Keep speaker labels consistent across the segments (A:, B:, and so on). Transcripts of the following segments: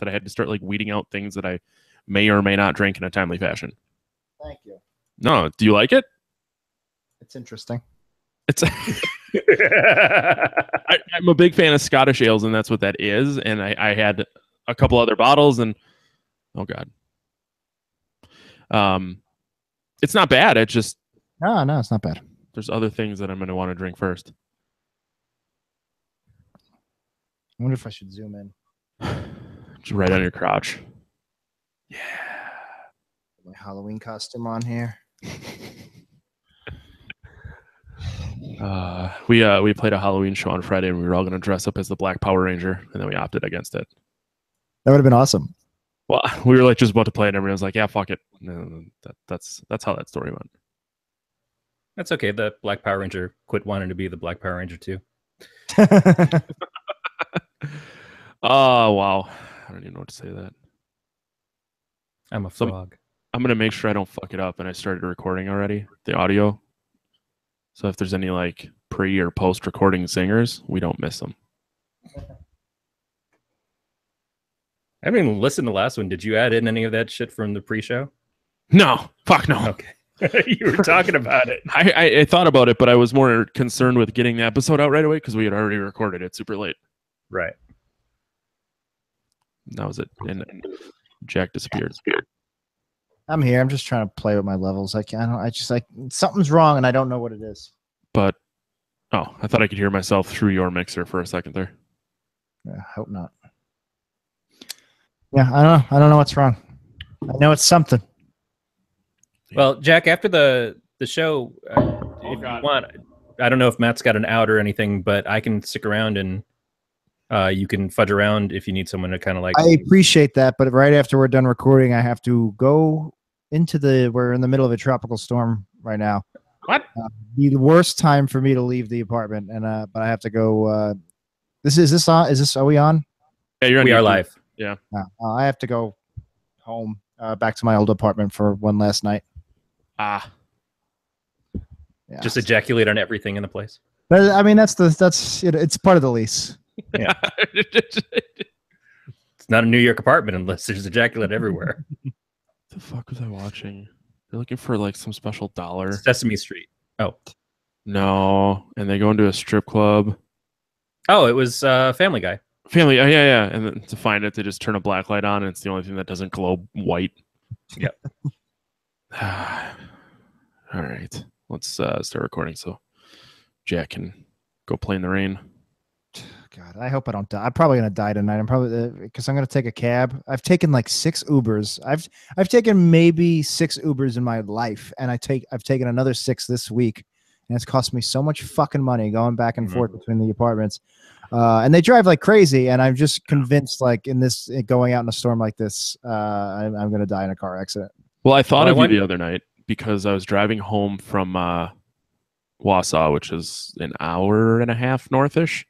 A: that I had to start like weeding out things that I may or may not drink in a timely fashion.
B: Thank you.
A: No, do you like it?
B: It's interesting.
A: It's I'm a big fan of Scottish ales, and that's what that is. And I had a couple other bottles, and oh god, it's not bad. It's just
B: no, it's not bad.
A: There's other things that I'm going to want to drink first.
B: I wonder if I should zoom in.
A: Just right on your crotch. Yeah.
B: My Halloween costume on here.
A: We played a Halloween show on Friday, and we were all going to dress up as the Black Power Ranger, and then we opted against it.
B: That would have been awesome.
A: Well, we were like just about to play it, and everyone was like, "Yeah, fuck it." No, that's how that story went.
C: That's okay. The Black Power Ranger quit wanting to be the Black Power Ranger too.
A: Oh wow, I don't even know what to say to that.
C: I'm a frog.
A: I'm gonna make sure I don't fuck it up, and I started recording already the audio. So if there's any like pre or post recording singers, we don't miss them.
C: I haven't even listened to the last one. Did you add in any of that shit from the pre-show?
A: No, fuck no.
C: Okay. You were talking about it.
A: I thought about it, but I was more concerned with getting the episode out right away because we had already recorded it super late.
C: Right.
A: That was it. And Jack disappeared.
B: I'm here. I'm just trying to play with my levels. I just like something's wrong and I don't know what it is.
A: But I thought I could hear myself through your mixer for a second there.
B: Yeah, I hope not. Yeah, I don't know what's wrong. I know it's something.
C: Well, Jack, after the show, if you want, I don't know if Matt's got an out or anything, but I can stick around and you can fudge around if you need someone to kind of like.
B: I appreciate that, but right after we're done recording, I have to go we're in the middle of a tropical storm right now.
A: What?
B: Be the worst time for me to leave the apartment, and but I have to go. Are we on?
A: Yeah, you're on.
C: We
A: YouTube.
C: Are live.
A: Yeah.
B: I have to go home, back to my old apartment for one last night.
A: Yeah.
C: Just ejaculate on everything in the place.
B: But, I mean, it's part of the lease.
C: Yeah. It's not a New York apartment unless there's ejaculate everywhere.
A: What the fuck was I watching? They're looking for like some special dollar.
C: Sesame Street. Oh.
A: No. And they go into a strip club.
C: Oh, it was Family Guy.
A: Family. Yeah. And then to find it, they just turn a black light on, and it's the only thing that doesn't glow white.
C: Yep.
A: All right. Let's start recording so Jack can go play in the rain.
B: God, I hope I don't die. I'm probably gonna die tonight. I'm probably because I'm gonna take a cab. I've taken like 6 Ubers. I've taken maybe 6 Ubers in my life, and I've taken another 6 this week, and it's cost me so much fucking money going back and forth between the apartments. And they drive like crazy, and I'm just convinced, like going out in a storm like this, I'm gonna die in a car accident.
A: Well, I thought of you the other night because I was driving home from Wausau, which is an hour and a half northish,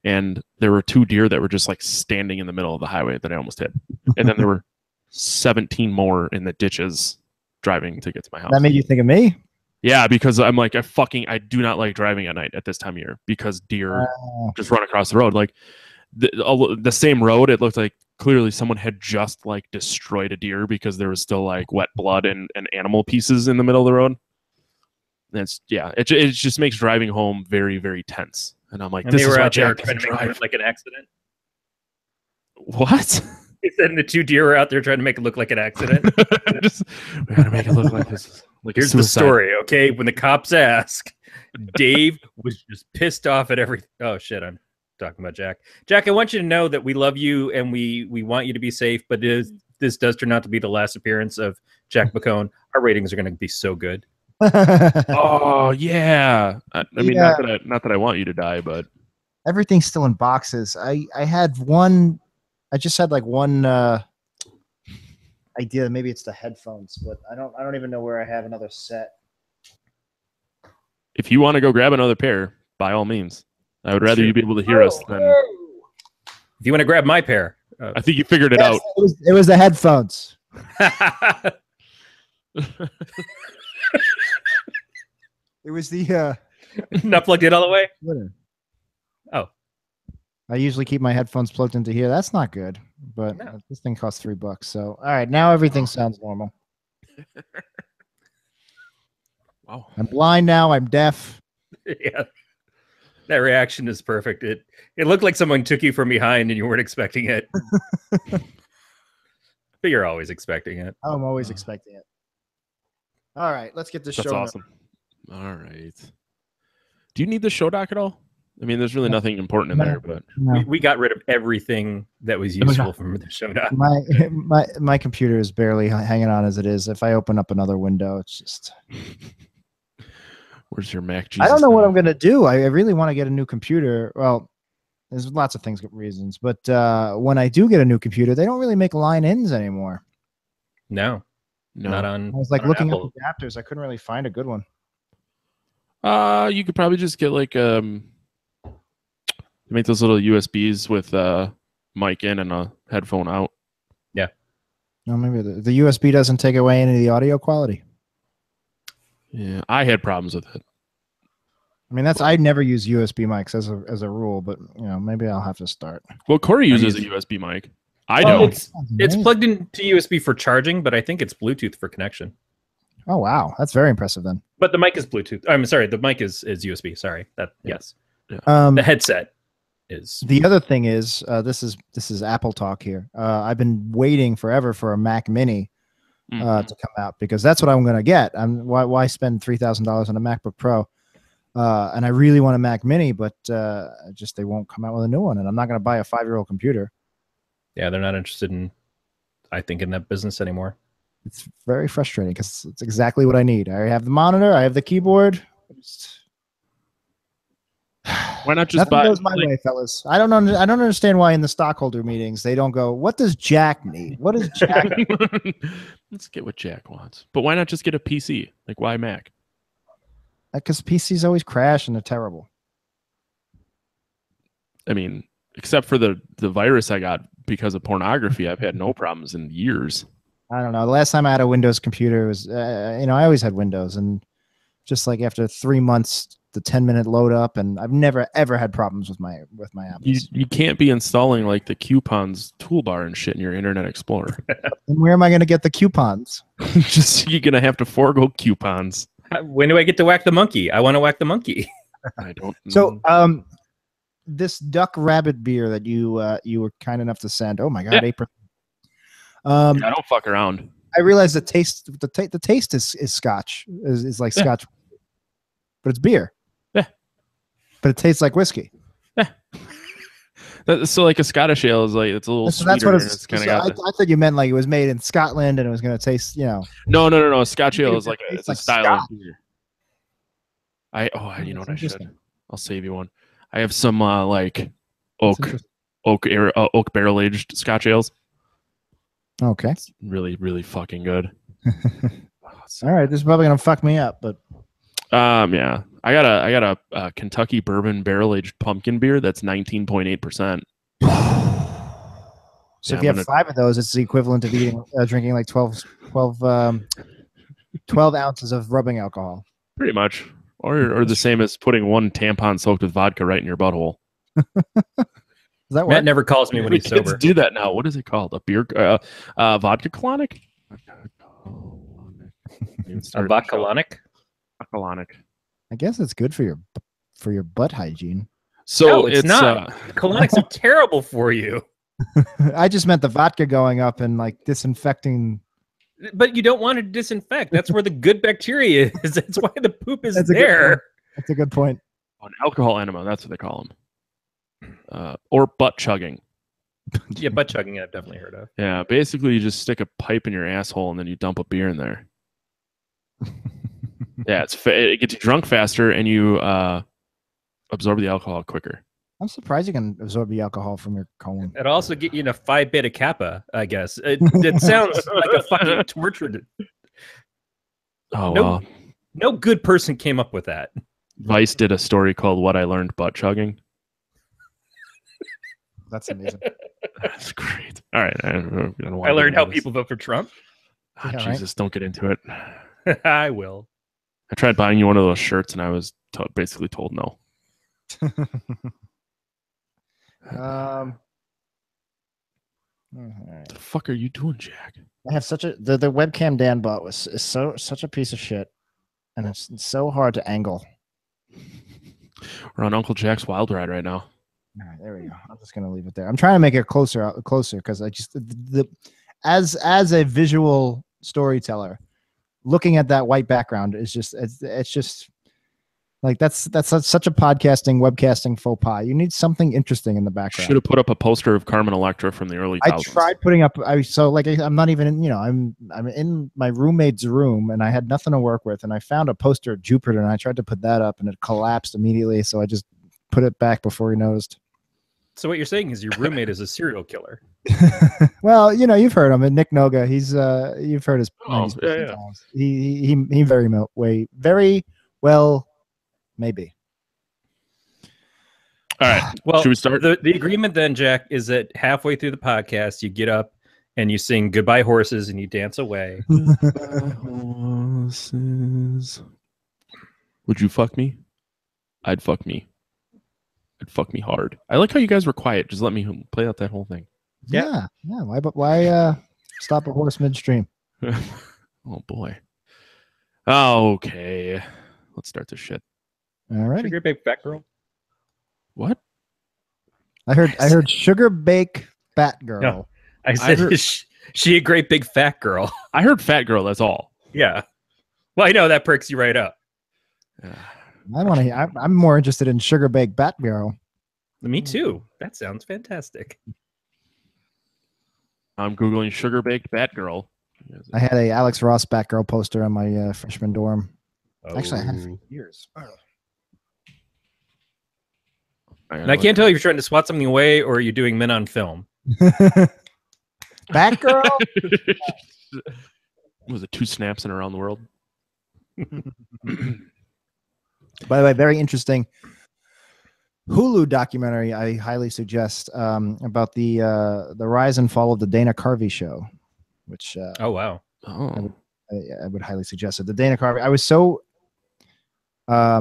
A: and there were 2 deer that were just like standing in the middle of the highway that I almost hit, and then there were 17 more in the ditches driving to get to my house.
B: That made you think of me?
A: Yeah, because I'm like, I do not like driving at night at this time of year because deer just run across the road. Like the same road, it looked like clearly someone had just like destroyed a deer because there was still like wet blood and animal pieces in the middle of the road. And it just makes driving home very, very tense. And I'm like,
C: and
A: this
C: they
A: is
C: were
A: why
C: out there
A: Jack
C: trying to
A: doesn't
C: make it
A: drive.
C: look like an accident.
A: What?
C: He said the 2 deer were out there trying to make it look like an accident.
A: We're gonna make it look like this. Like
C: here's the story, okay? When the cops ask, Dave was just pissed off at everything. Oh shit, I'm talking about Jack. Jack, I want you to know that we love you and we want you to be safe, but this does turn out to be the last appearance of Jack Picone. Our ratings are going to be so good.
A: Oh yeah. I mean, not that I want you to die, but
B: everything's still in boxes. I just had like one idea that maybe it's the headphones, but I don't even know where I have another set.
A: If you want to go grab another pair, by all means. I would rather you be able to hear us than.
C: If you want to grab my pair,
A: I think you figured it out.
B: It was the headphones. It was the
C: not plugged in all the way.
B: Twitter.
C: Oh,
B: I usually keep my headphones plugged into here. That's not good. but
C: No.
B: this thing costs $3. So all right, now everything sounds normal.
A: Wow.
B: I'm blind now. I'm deaf.
C: Yeah. That reaction is perfect. It looked like someone took you from behind and you weren't expecting it. But you're always expecting it.
B: I'm always expecting it. All right, let's get this
A: That's
B: show.
A: awesome. All right. Do you need the show doc at all? I mean, there's really nothing important in there, but
B: No.
C: We got rid of everything that was useful from the show doc.
B: My computer is barely hanging on as it is. If I open up another window, it's just.
A: Where's your Mac? Jesus
B: I don't know what
A: now?
B: I'm gonna do. I really want to get a new computer. Well, there's lots of reasons, but when I do get a new computer, they don't really make line ins anymore.
C: No,
A: No.
C: not on.
B: I was like
C: on
B: looking
C: Apple.
B: up adapters. I couldn't really find a good one.
A: You could probably just get like make those little USBs with mic in and a headphone out.
C: Yeah.
B: No, maybe the USB doesn't take away any of the audio quality.
A: Yeah, I had problems with it.
B: I mean, I never use USB mics as a rule, but maybe I'll have to start.
A: Well, Corey uses a USB mic. I
C: Well,
A: don't.
C: it's plugged into USB for charging, but I think it's Bluetooth for connection.
B: Oh wow, that's very impressive then.
C: But the mic is Bluetooth. I'm sorry, the mic is USB. Sorry, yes.
A: Yeah.
C: The headset is.
B: The other thing is this is Apple talk here. I've been waiting forever for a Mac Mini to come out because that's what I'm going to get. Why spend $3,000 on a MacBook Pro? And I really want a Mac Mini, but just they won't come out with a new one, and I'm not going to buy a 5-year-old computer.
C: Yeah, they're not interested in, I think, in that business anymore.
B: It's very frustrating because it's exactly what I need. I have the monitor, I have the keyboard.
A: Why not just
B: Nothing
A: buy?
B: goes my way, fellas. I don't understand why in the stockholder meetings they don't go, "What does Jack need? What does Jack?"
A: Let's get what Jack wants. But why not just get a PC? Like, why Mac?
B: Because PCs always crash and they're terrible.
A: I mean, except for the virus I got because of pornography, I've had no problems in years.
B: I don't know. The last time I had a Windows computer was, I always had Windows, and just like after 3 months, the 10-minute load up, and I've never ever had problems with my apples.
A: You can't be installing like the coupons toolbar and shit in your Internet Explorer.
B: And where am I going to get the coupons?
A: Just you're gonna have to forego coupons.
C: When do I get to whack the monkey? I want to whack the monkey.
A: I don't.
B: So, this Duck Rabbit beer that you were kind enough to send. Oh my God,
A: Yeah.
B: April.
A: I don't fuck around.
B: I realize the taste is Scotch is like Scotch, but it's beer.
A: Yeah,
B: but it tastes like whiskey.
A: So like a Scottish ale is like it's a little sweeter.
B: That's what
A: it's kind of.
B: I thought you meant like it was made in Scotland and it was going to taste,
A: No. Scotch ale is like it's a style of beer. You know what I should? I'll save you one. I have some like oak barrel aged Scotch ales.
B: Okay.
A: It's really, really fucking good.
B: All right, this is probably gonna fuck me up, but
A: yeah, I got a Kentucky bourbon barrel aged pumpkin beer that's 19.8%.
B: So if you have 5 of those, it's the equivalent of drinking like 12 ounces of rubbing alcohol.
A: Pretty much, or the same as putting 1 tampon soaked with vodka right in your butthole.
B: Does that work?
C: Matt never calls me when he's
A: Kids
C: sober.
A: do that now. What is it called? A beer vodka colonic?
C: A vodka-lonic?
A: Colonic.
B: I guess it's good for your butt hygiene.
A: So
C: No, it's not. Colonics are terrible for you.
B: I just meant the vodka going up and like disinfecting.
C: But you don't want to disinfect. That's where the good bacteria is. That's why the poop is
B: That's
C: there.
B: That's a good point.
A: An alcohol enema, that's what they call them. Or butt chugging.
C: Yeah, butt chugging I've definitely heard of.
A: Yeah, basically you just stick a pipe in your asshole and then you dump a beer in there. Yeah, it gets you drunk faster and you absorb the alcohol quicker.
B: I'm surprised you can absorb the alcohol from your colon.
C: It'll also get you in a Phi Beta Kappa, I guess. It sounds like a fucking torture.
A: Oh,
C: No.
A: wow.
C: No good person came up with that.
A: Vice did a story called What I Learned Butt Chugging.
B: That's amazing.
A: That's great. All right. I
C: learned how people vote for Trump.
A: Oh,
B: Yeah,
A: Jesus, don't get into it.
C: I will.
A: I tried buying you one of those shirts and I was basically told no. What the fuck are you doing, Jack?
B: I have such a the webcam Dan bought is such a piece of shit, and it's so hard to angle.
A: We're on Uncle Jack's wild ride right now.
B: All right, there we go. I'm just gonna leave it there. I'm trying to make it closer because I just as a visual storyteller, looking at that white background is just it's just like that's such a webcasting faux pas. You need something interesting in the background.
A: Should have put up a poster of Carmen Electra from the early 2000s.
B: I tried putting up. I'm not even I'm in my roommate's room and I had nothing to work with and I found a poster of Jupiter and I tried to put that up and it collapsed immediately. So I just put it back before he noticed.
C: So what you're saying is your roommate is a serial killer.
B: Well, you've heard him, Nick Noga. He's you've heard his.
A: Yeah.
B: He very well. Maybe.
A: All right.
C: Well,
A: should we start?
C: The agreement then, Jack, is that halfway through the podcast, you get up and you sing "Goodbye Horses" and you dance away.
A: Horses. Would you fuck me? I'd fuck me. I'd fuck me hard. I like how you guys were quiet. Just let me play out that whole thing.
B: Yeah. Why stop a horse midstream?
A: Oh boy. Okay. Let's start this shit.
B: All right.
C: Sugar Bake Fat Girl.
A: What?
B: I heard Sugar Bake Fat Girl.
C: No, I said she a great big fat girl.
A: I heard fat girl. That's all.
C: Yeah. Well, I know that perks you right up.
B: I'm more interested in Sugar Bake Bat Girl.
C: Me too. That sounds fantastic.
A: I'm Googling sugar baked Batgirl.
B: I had a Alex Ross Batgirl poster on my freshman dorm.
C: Oh.
B: Actually, I had it for years.
C: And I can't tell if you're trying to swat something away or you're doing men on film.
B: Batgirl?
A: Was it 2 snaps in Around the World?
B: By the way, very interesting Hulu documentary I highly suggest about the rise and fall of the Dana Carvey show, which
C: oh wow,
B: I would highly suggest it. The Dana Carvey, I was so I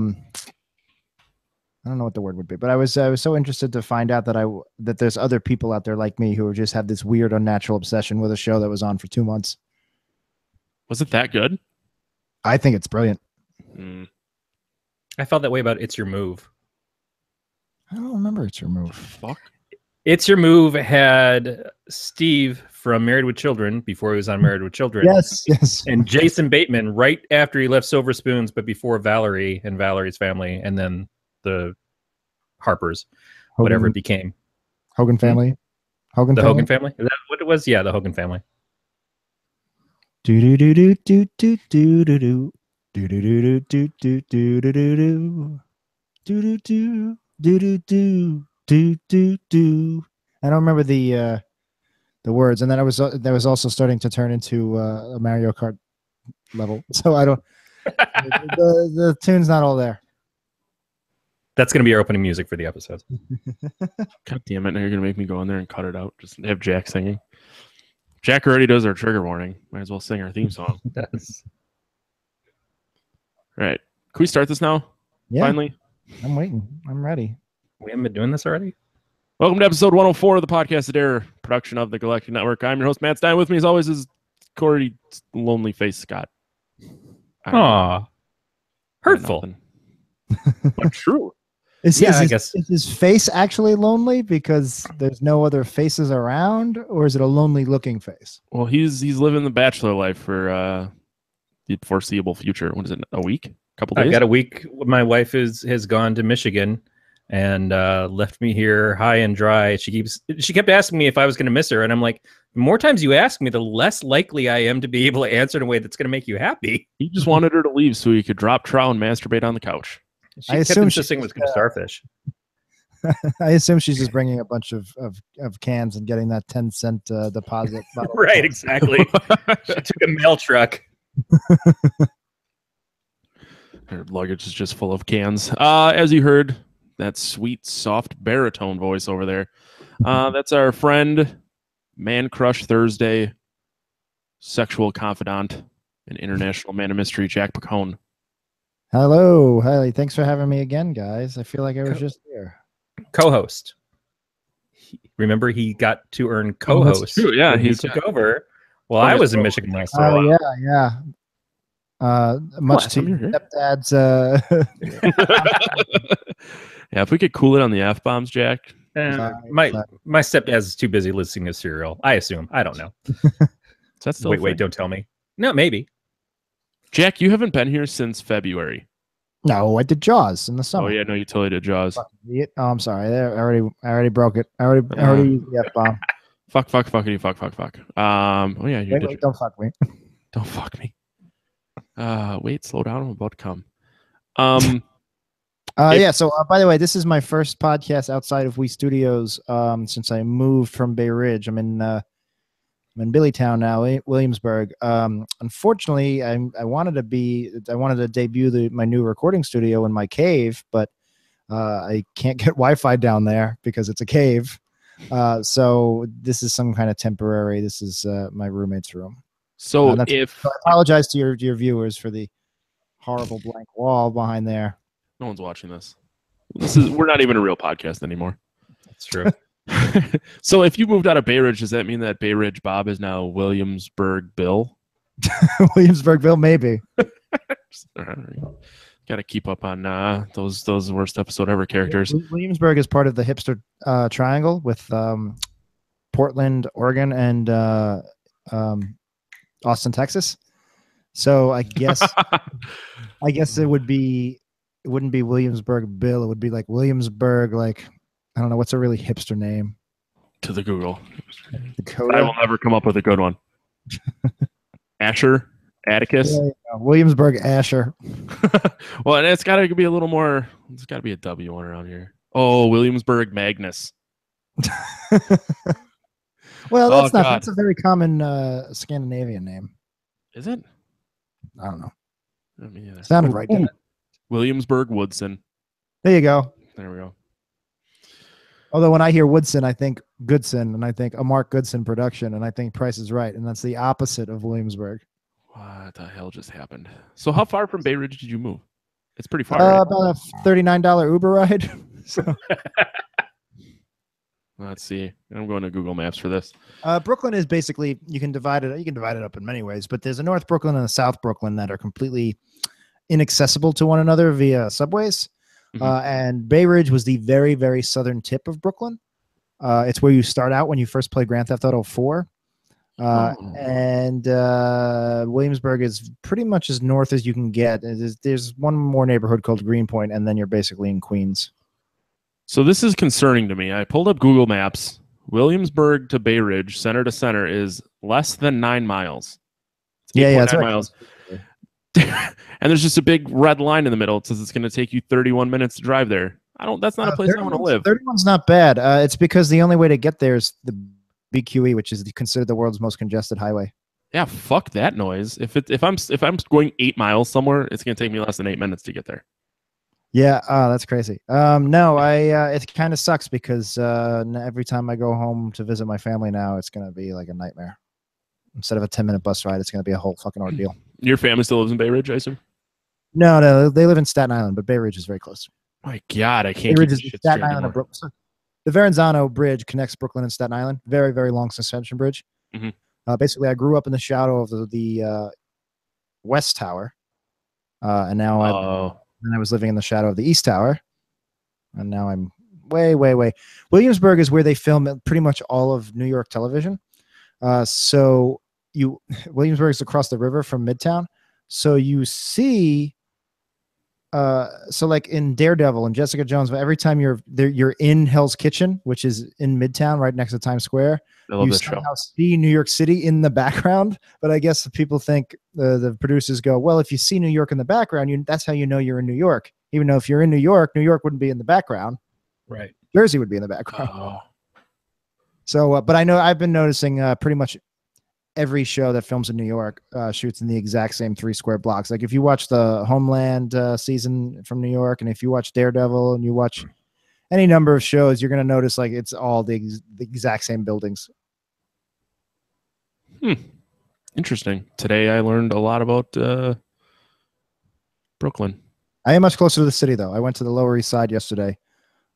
B: don't know what the word would be, but I was so interested to find out that there's other people out there like me who just have this weird unnatural obsession with a show that was on for 2 months.
A: Was it that good?
B: I think it's brilliant.
C: I felt that way about It's Your Move.
B: I don't remember It's Your Move.
A: Fuck.
C: It's Your Move had Steve from Married with Children before he was on Married with Children.
B: Yes.
C: And Jason Bateman right after he left Silver Spoons, but before Valerie and Valerie's family, and then the Harpers, whatever it became.
B: Hogan family.
C: Hogan family. Is that what it was? Yeah, the Hogan family.
B: Do do do do do do do do do. Do do do do do do do do do do do do do do do do. I don't remember the words, and then that was also starting to turn into a Mario Kart level. So I don't. the tune's not all there.
C: That's going to be our opening music for the episode.
A: God damn it! Now you're gonna make me go in there and cut it out. Just have Jack singing. Jack already does our trigger warning. Might as well sing our theme song.
C: Yes.
A: All right. Can we start this now?
B: Yeah.
A: Finally?
B: I'm waiting. I'm ready.
C: We haven't been doing this already?
A: Welcome to episode 104 of the Podcast Adair production of the Galactic Network. I'm your host, Matt Stein. With me, as always, is Corey Lonely Face Scott.
C: Aw. Hurtful.
A: But true.
B: Is his face actually lonely because there's no other faces around, or is it a lonely looking face?
A: Well, he's living the bachelor life for the foreseeable future. What is it? A week? A couple days?
C: I've got a week. My wife has gone to Michigan and left me here high and dry. She kept asking me if I was going to miss her, and I'm like, the more times you ask me, the less likely I am to be able to answer in a way that's going to make you happy.
A: He just wanted her to leave so he could drop trout and masturbate on the couch.
C: She kept insisting it was going to starfish.
B: I assume she's just bringing a bunch of cans and getting that 10-cent deposit.
C: Right, exactly. She took a mail truck.
A: Her luggage is just full of cans. As you heard, that sweet, soft baritone voice over there. That's our friend, Man Crush Thursday, sexual confidant, and international man of mystery, Jack Picone.
B: Hello. Hey, thanks for having me again, guys. I feel like I was just here.
C: Co-host. remember he got to earn
A: Oh, that's
C: co-host.
A: true. Yeah,
C: when he
A: he's
C: took
A: got-
C: over. Well, I was in Michigan last summer.
B: Oh yeah. Much
A: Last
B: to
A: time you were here.
B: stepdad's.
A: Yeah, if we could cool it on the F bombs, Jack.
C: My stepdad is too busy listening to Serial. I assume. I don't know.
A: That's still
C: Wait, don't tell me. No, maybe.
A: Jack, you haven't been here since February.
B: No, I did Jaws in the summer.
A: Oh yeah, no, you totally did Jaws.
B: Oh, I'm sorry. I already broke it. I already used the F bomb.
A: Fuck. Oh yeah, you did.
B: Wait, don't fuck me.
A: Don't fuck me. Wait, slow down. I'm about to come.
B: Yeah. So, by the way, this is my first podcast outside of We Studios. Since I moved from Bay Ridge, I'm in Billytown now, Williamsburg. Unfortunately, I wanted to debut my new recording studio in my cave, but I can't get Wi-Fi down there because it's a cave. So this is some kind of temporary. This is my roommate's room.
A: So
B: I apologize to your viewers for the horrible blank wall behind there.
A: No one's watching this. We're not even a real podcast anymore.
C: That's true.
A: So if you moved out of Bay Ridge, does that mean that Bay Ridge Bob is now Williamsburg Bill?
B: Williamsburg Bill, maybe.
A: Got to keep up on those worst episode ever characters.
B: Williamsburg is part of the hipster triangle with Portland, Oregon, and Austin, Texas. So I guess it wouldn't be Williamsburg Bill. It would be like Williamsburg, like, I don't know, what's a really hipster name?
A: To the Google.
B: Dakota.
A: I will never come up with a good one. Asher, Atticus.
B: Williamsburg Asher.
A: Well, and it's got to be a little more. It's got to be a W one around here. Oh, Williamsburg Magnus.
B: Well, that's not. That's a very common Scandinavian name.
A: Is it?
B: I don't know.
A: Yeah.
B: Sounded right. Didn't it?
A: Williamsburg Woodson.
B: There you go.
A: There we go.
B: Although when I hear Woodson, I think Goodson, and I think a Mark Goodson production, and I think Price is Right, and that's the opposite of Williamsburg.
A: What the hell just happened? So how far from Bay Ridge did you move? It's pretty far. Right?
B: About a $39 Uber ride. So.
A: Let's see. I'm going to Google Maps for this.
B: Brooklyn is basically, you can divide it up in many ways, but there's a North Brooklyn and a South Brooklyn that are completely inaccessible to one another via subways. And Bay Ridge was the very, very southern tip of Brooklyn. It's where you start out when you first play Grand Theft Auto 4. And Williamsburg is pretty much as north as you can get. There's one more neighborhood called Greenpoint, and then you're basically in Queens.
A: So this is concerning to me. I pulled up Google Maps. Williamsburg to Bay Ridge, center to center, is less than 9 miles.
B: Yeah, that's
A: 9
B: right.
A: miles. And there's just a big red line in the middle. It says it's going to take you 31 minutes to drive there. That's not a place I want to live.
B: 31's not bad. It's because the only way to get there is the BQE, which is considered the world's most congested highway.
A: Yeah, fuck that noise. If I'm going 8 miles somewhere, it's going to take me less than 8 minutes to get there.
B: Yeah, that's crazy. No, it kind of sucks because every time I go home to visit my family now, it's going to be like a nightmare. Instead of a 10-minute bus ride, it's going to be a whole fucking ordeal.
A: Your family still lives in Bay Ridge, I assume?
B: No, they live in Staten Island, but Bay Ridge is very close.
A: My God, I can't.
B: Bay Ridge is Staten Island and Brooklyn. The Verrazano Bridge connects Brooklyn and Staten Island. Very, very long suspension bridge. Basically, I grew up in the shadow of the West Tower, and now I was living in the shadow of the East Tower, and now I'm way, way, way. Williamsburg is where they film pretty much all of New York television. Williamsburg is across the river from Midtown, so you see. So like in Daredevil and Jessica Jones, every time you're there, you're in Hell's Kitchen, which is in Midtown, right next to Times Square. You somehow see New York City in the background, but I guess people think the producers go, well, if you see New York in the background, that's how you know you're in New York. Even though if you're in New York wouldn't be in the background.
C: Right.
B: Jersey would be in the background. So, but I know I've been noticing pretty much every show that films in New York shoots in the exact same 3 square blocks. Like if you watch the Homeland season from New York, and if you watch Daredevil and you watch any number of shows, you're going to notice like it's all the exact same buildings.
A: Interesting. Today I learned a lot about Brooklyn.
B: I am much closer to the city though. I went to the Lower East Side yesterday.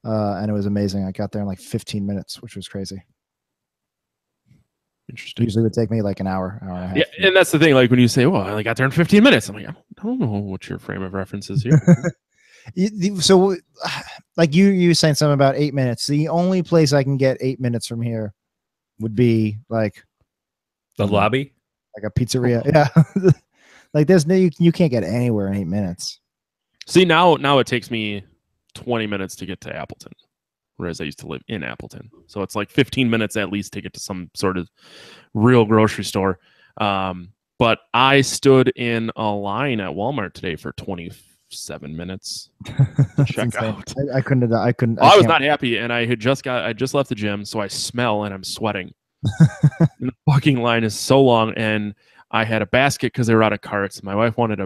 B: and it was amazing. I got there in like 15 minutes, which was crazy.
A: Interesting.
B: Usually it would take me like an hour and a half.
A: Yeah, and that's the thing. Like when you say, "Well, I only got there in 15 minutes," I'm like, I don't know what your frame of reference is here.
B: So, like you were saying something about 8 minutes. The only place I can get 8 minutes from here would be like
C: The lobby,
B: like a pizzeria. Yeah, like there's no you can't get anywhere in 8 minutes.
A: See, now it takes me 20 minutes to get to Appleton, whereas I used to live in Appleton. So it's like 15 minutes at least to get to some sort of real grocery store. But I stood in a line at Walmart today for 27 minutes to check out.
B: I couldn't.
A: I was not happy, and I just left the gym, so I smell and I'm sweating. And the fucking line is so long, and I had a basket because they were out of carts. My wife wanted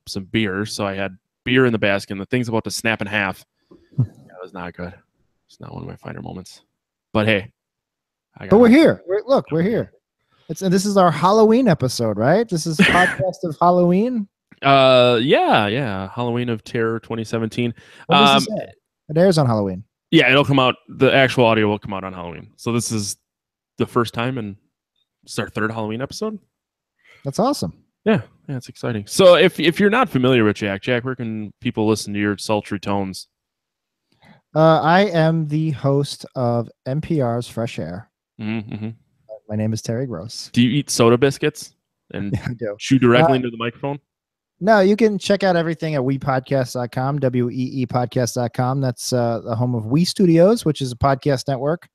A: some beer, so I had beer in the basket, and the thing's about to snap in half. That was not good. It's not one of my finer moments. But hey,
B: we're here. We're here. This is our Halloween episode, right? This is a podcast of Halloween.
A: Yeah. Halloween of Terror 2017.
B: It airs on Halloween.
A: Yeah, it'll come out. The actual audio will come out on Halloween. So this is the first time, and it's our third Halloween episode.
B: That's awesome.
A: Yeah, it's exciting. So if you're not familiar with Jack, where can people listen to your sultry tones?
B: I am the host of NPR's Fresh Air.
A: Mm-hmm.
B: My name is Terry Gross.
A: Do you eat soda biscuits and chew directly into the microphone?
B: No, you can check out everything at weepodcast.com, weepodcast.com. That's the home of We Studios, which is a podcast network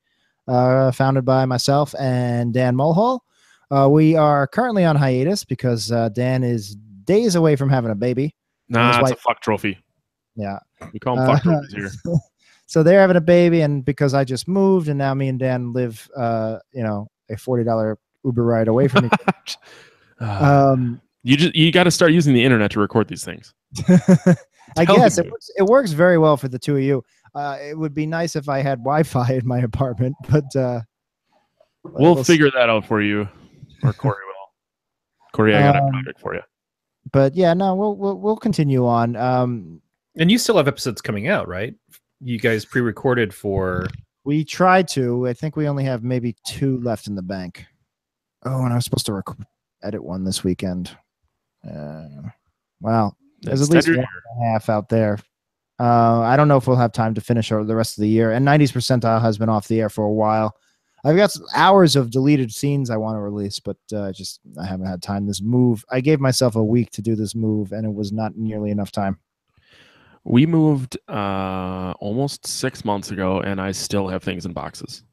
B: founded by myself and Dan Mulhall. We are currently on hiatus because Dan is days away from having a baby.
A: Nah, it's a fuck trophy.
B: Yeah.
A: We call them fuck trophies here.
B: So they're having a baby, and because I just moved, and now me and Dan live, a $40 Uber ride away from each other.
A: You got to start using the internet to record these things.
B: I guess it works very well for the two of you. It would be nice if I had Wi-Fi in my apartment, but
A: we'll figure that out for you, or Corey will. Corey, I got a project for you.
B: But yeah, no, we'll continue on.
C: And you still have episodes coming out, right? You guys pre-recorded for.
B: We tried to. I think we only have maybe 2 left in the bank. Oh, and I was supposed to edit one this weekend. Wow, there's at least 1.5 out there. I don't know if we'll have time to finish the rest of the year. And 90s Percentile has been off the air for a while. I've got hours of deleted scenes I want to release, but I haven't had time. This move, I gave myself a week to do this move, and it was not nearly enough time.
A: We moved almost 6 months ago, and I still have things in boxes.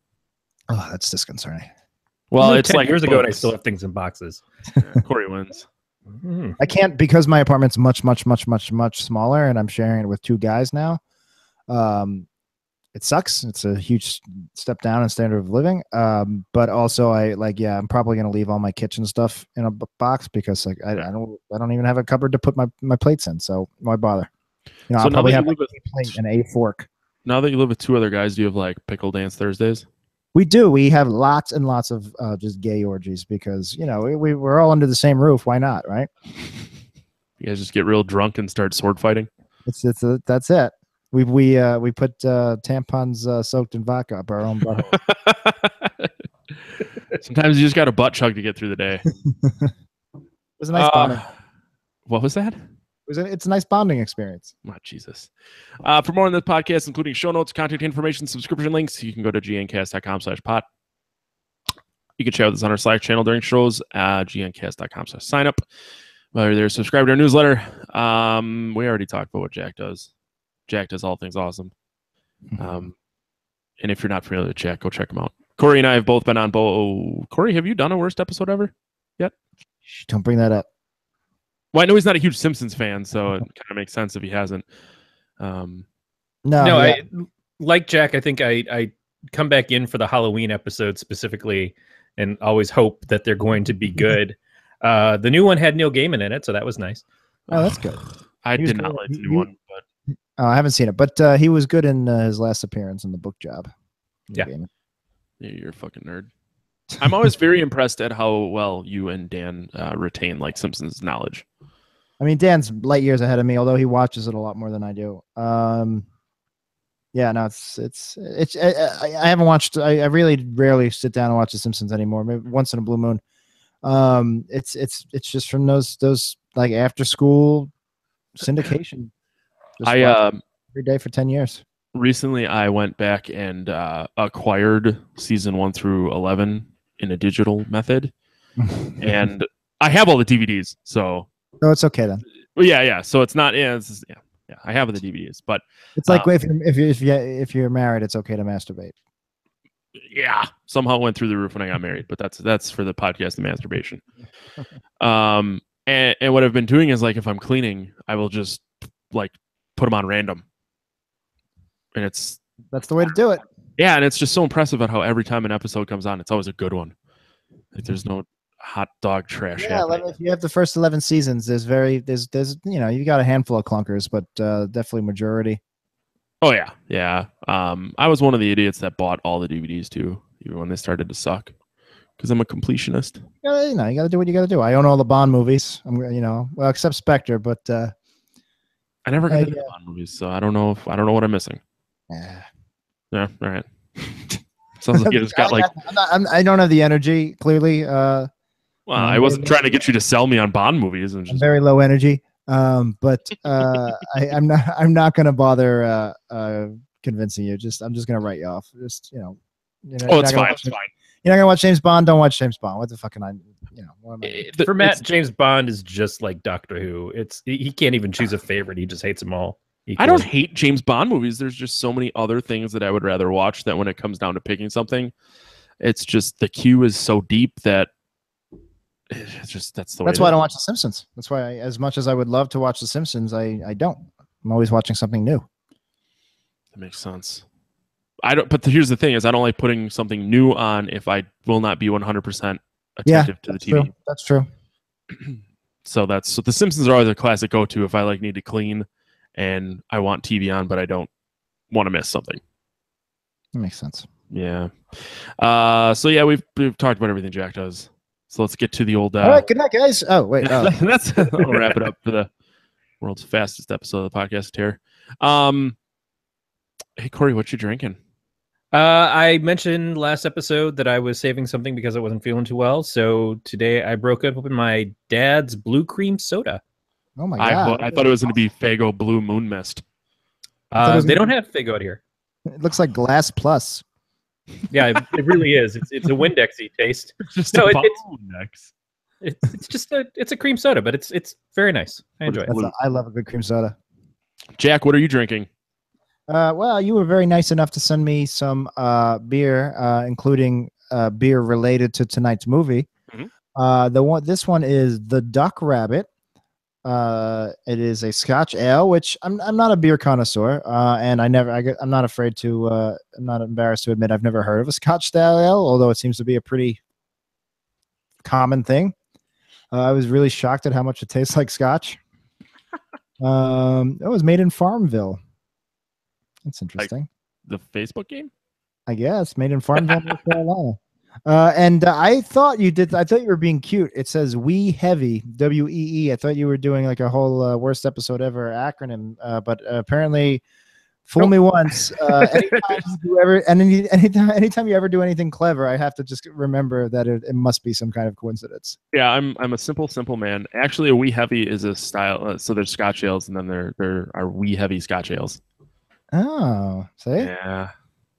B: Oh, that's disconcerting.
A: Well, it's like
C: years ago, and I still have things in boxes.
A: Yeah, Corey wins.
B: I can't because my apartment's much smaller, and I'm sharing it with 2 guys now. It sucks. It's a huge step down in standard of living. But also I'm probably going to leave all my kitchen stuff in a box because I don't even have a cupboard to put my plates in. So why bother?
A: So
B: I'll probably have a plate and a fork. Now
A: that you live with 2 other guys, do you have like pickle dance Thursdays?
B: We do. We have lots and lots of just gay orgies because, we're all under the same roof. Why not? Right.
A: You guys just get real drunk and start sword fighting.
B: That's it. We put tampons soaked in vodka up our own butt.
A: Sometimes you just got a butt chug to get through the day.
B: It was a nice bonding.
A: What was that?
B: It's a nice bonding experience.
A: Oh, Jesus. For more on this podcast, including show notes, contact information, subscription links, you can go to gncast.com/pot. You can check out this on our Slack channel during shows, gncast.com/sign up. While you're there, subscribe to our newsletter. We already talked about what Jack does. Jack does all things awesome. And if you're not familiar with Jack, go check him out. Corey and I have both been on Corey, have you done a worst episode ever yet?
B: Don't bring that up.
A: Well, I know he's not a huge Simpsons fan, so it kind of makes sense if he hasn't.
C: I like Jack. I think I come back in for the Halloween episode specifically and always hope that they're going to be good. The new one had Neil Gaiman in it, so that was nice.
B: Oh, that's good.
A: I did not like the new one, but
B: I haven't seen it, but he was good in his last appearance in the book job.
C: Yeah.
A: Yeah, you're a fucking nerd. I'm always very impressed at how well you and Dan retain like Simpsons knowledge.
B: I mean, Dan's light years ahead of me, although he watches it a lot more than I do. Yeah, no, I haven't watched. I really rarely sit down and watch The Simpsons anymore. Maybe once in a blue moon. It's just from those like after school syndication. Just
A: I
B: watch every day for 10 years.
A: recently I went back and acquired season 1 through 11 in a digital method, and I have all the DVDs. So
B: it's okay then.
A: well, yeah. So it's not. Yeah, yeah. I have the DVDs, but
B: It's like if you're married, it's okay to masturbate.
A: yeah, somehow went through the roof when I got married. But that's for the podcast, the masturbation. And what I've been doing is like if I'm cleaning, I will just like put them on random, and
B: That's the way to do it.
A: yeah, and it's just so impressive at how every time an episode comes on, it's always a good one. Like there's no hot dog trash.
B: Yeah, if you have the first 11 seasons, there's you got a handful of clunkers, but definitely majority.
A: Oh yeah. I was one of the idiots that bought all the DVDs too, even when they started to suck, because I'm a completionist.
B: Yeah, you got to do what you got to do. I own all the Bond movies. Well, except Spectre, but
A: I never got into the Bond movies, so I don't know what I'm missing.
B: Yeah.
A: Yeah, all right. Sounds like you just got like.
B: I don't have the energy. Clearly.
A: Well, I wasn't trying to get you to sell me on Bond movies. And just...
B: I'm very low energy. But I'm not going to bother convincing you. I'm just going to write you off. Just
A: oh, it's fine. It's fine.
B: You're not going to watch James Bond. Don't watch James Bond. What the fuck can I?
C: For Matt, James Bond is just like Doctor Who. He can't even choose a favorite. He just hates them all.
A: I don't hate James Bond movies. There's just so many other things that I would rather watch that when it comes down to picking something, it's just the queue is so deep that it's just that's the way.
B: That's why I don't watch The Simpsons. That's why, as much as I would love to watch The Simpsons, I don't. I'm always watching something new.
A: That makes sense. I don't. But here's the thing: is I don't like putting something new on if I will not be 100% attentive to the TV.
B: True. That's true.
A: So The Simpsons are always a classic go-to if I like need to clean and I want TV on, but I don't want to miss something.
B: That makes sense.
A: Yeah. So yeah, we've talked about everything Jack does. So let's get to the old.
B: All right. Good night, guys. Oh wait.
A: I'll wrap it up for the world's fastest episode of the podcast here. Hey Corey, what you drinking?
C: I mentioned last episode that I was saving something because I wasn't feeling too well. So today I broke open my dad's blue cream soda.
B: Oh my god!
A: I thought it was going to be Faygo Blue Moon Mist.
C: They don't have Faygo out here.
B: It looks like Glass Plus.
C: Yeah, it really is. It's a Windexy taste.
A: It's just
C: it's a cream soda, but it's very nice. I enjoy it.
B: I love a good cream soda.
A: Jack, what are you drinking?
B: Well, you were very nice enough to send me some beer, including beer related to tonight's movie. Mm-hmm. This one is the Duck Rabbit. It is a Scotch ale, which I'm not a beer connoisseur, and I'm not afraid to. I'm not embarrassed to admit I've never heard of a Scotch style ale, although it seems to be a pretty common thing. I was really shocked at how much it tastes like Scotch. It was made in Farmville. That's interesting.
A: Like the Facebook game?
B: I guess made in Farmville, North Carolina. And I thought you were being cute. It says "We Heavy" WEE. I thought you were doing like a whole worst episode ever acronym, but apparently, fool me once. Anytime you ever do anything clever, I have to just remember that it must be some kind of coincidence.
A: Yeah, I'm a simple man. Actually, a "We Heavy" is a style. So there's Scotch ales, and then there are "We Heavy" Scotch ales.
B: Oh, see?
A: Yeah.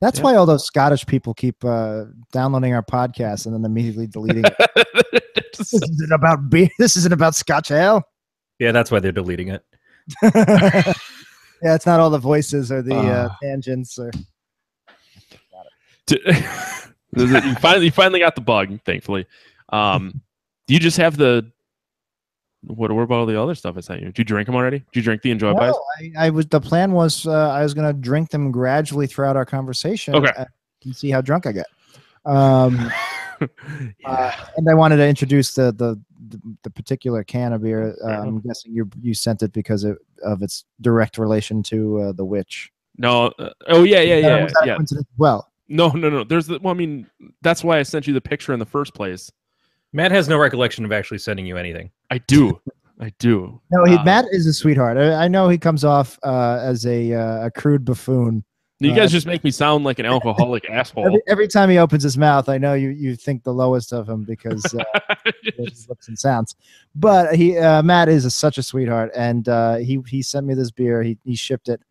B: That's why all those Scottish people keep downloading our podcast and then immediately deleting it. This isn't about beer. This isn't about Scotch ale.
C: Yeah, that's why they're deleting it.
B: Yeah, it's not all the voices or the tangents. Or
A: you finally got the bug, thankfully. Do you just have the? What about all the other stuff I sent you? Did you drink them already? Did you drink the Enjoy Buys?
B: The plan was I was going to drink them gradually throughout our conversation.
A: Okay.
B: And see how drunk I get. And I wanted to introduce the particular can of beer. I'm guessing you sent it because of its direct relation to The Witch.
A: No. Oh yeah.
B: Was that a coincidence? Well,
A: no. There's I mean, that's why I sent you the picture in the first place.
C: Matt has no recollection of actually sending you anything.
A: I do.
B: No, Matt is a sweetheart. I know he comes off as a crude buffoon,
A: You guys just make me sound like an alcoholic asshole.
B: Every time he opens his mouth, I know you think the lowest of him because his lips and sounds. But Matt is such a sweetheart, and he sent me this beer. He shipped it,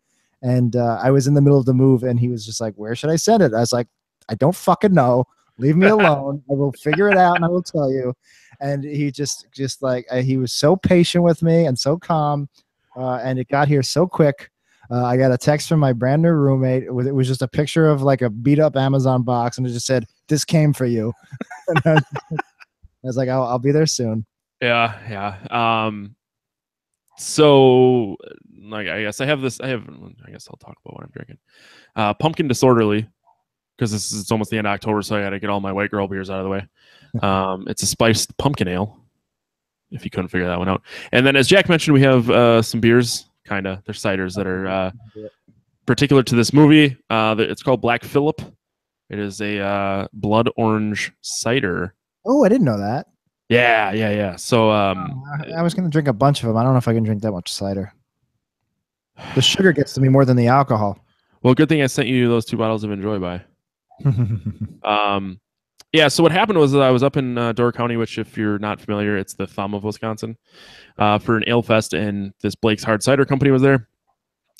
B: and I was in the middle of the move, and he was just like, "Where should I send it?" I was like, "I don't fucking know. Leave me alone. I will figure it out, and I will tell you." And he just like he was so patient with me and so calm, and it got here so quick. I got a text from my brand new roommate. It was just a picture of like a beat up Amazon box, and it just said, "This came for you." And I was like, "I'll be there soon."
A: Yeah. So, like, I guess I'll talk about what I'm drinking. Pumpkin Disorderly, because it's almost the end of October, so I got to get all my white girl beers out of the way. It's a spiced pumpkin ale, if you couldn't figure that one out. And then, as Jack mentioned, we have some beers. They're ciders that are particular to this movie. It's called Black Phillip. It is a blood orange cider.
B: Oh, I didn't know that.
A: Yeah. So
B: I was going to drink a bunch of them. I don't know if I can drink that much cider. The sugar gets to me more than the alcohol.
A: Well, good thing I sent you those 2 bottles of Enjoy By. Yeah, so what happened was that I was up in Door County, which, if you're not familiar, it's the thumb of Wisconsin, for an ale fest, and this Blake's Hard Cider Company was there.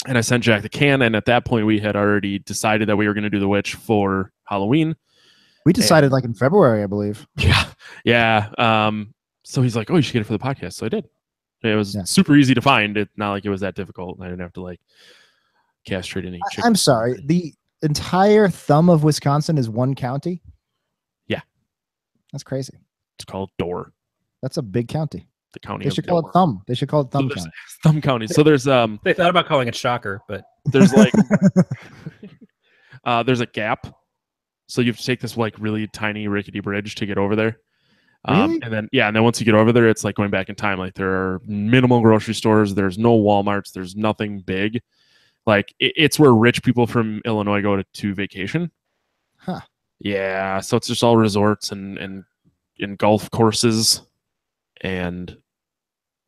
A: And I sent Jack the can, and at that point, we had already decided that we were going to do the witch for Halloween.
B: We decided like in February, I believe.
A: Yeah. So he's like, "Oh, you should get it for the podcast." So I did. It was super easy to find. It's not like it was that difficult. I didn't have to like castrate any chickens.
B: I'm sorry. The entire thumb of Wisconsin is one county?
A: Yeah.
B: That's crazy.
A: It's called Door.
B: That's a big county.
A: The county.
B: They should call it Thumb. They should call it Thumb County.
A: Thumb County. So there's
C: They thought about calling it Shocker, but
A: there's like there's a gap. So you have to take this like really tiny rickety bridge to get over there.
B: Really?
A: And then once you get over there, it's like going back in time. Like, there are minimal grocery stores. There's no Walmarts. There's nothing big. Like, it's where rich people from Illinois go to vacation.
B: Huh.
A: Yeah. So it's just all resorts and golf courses and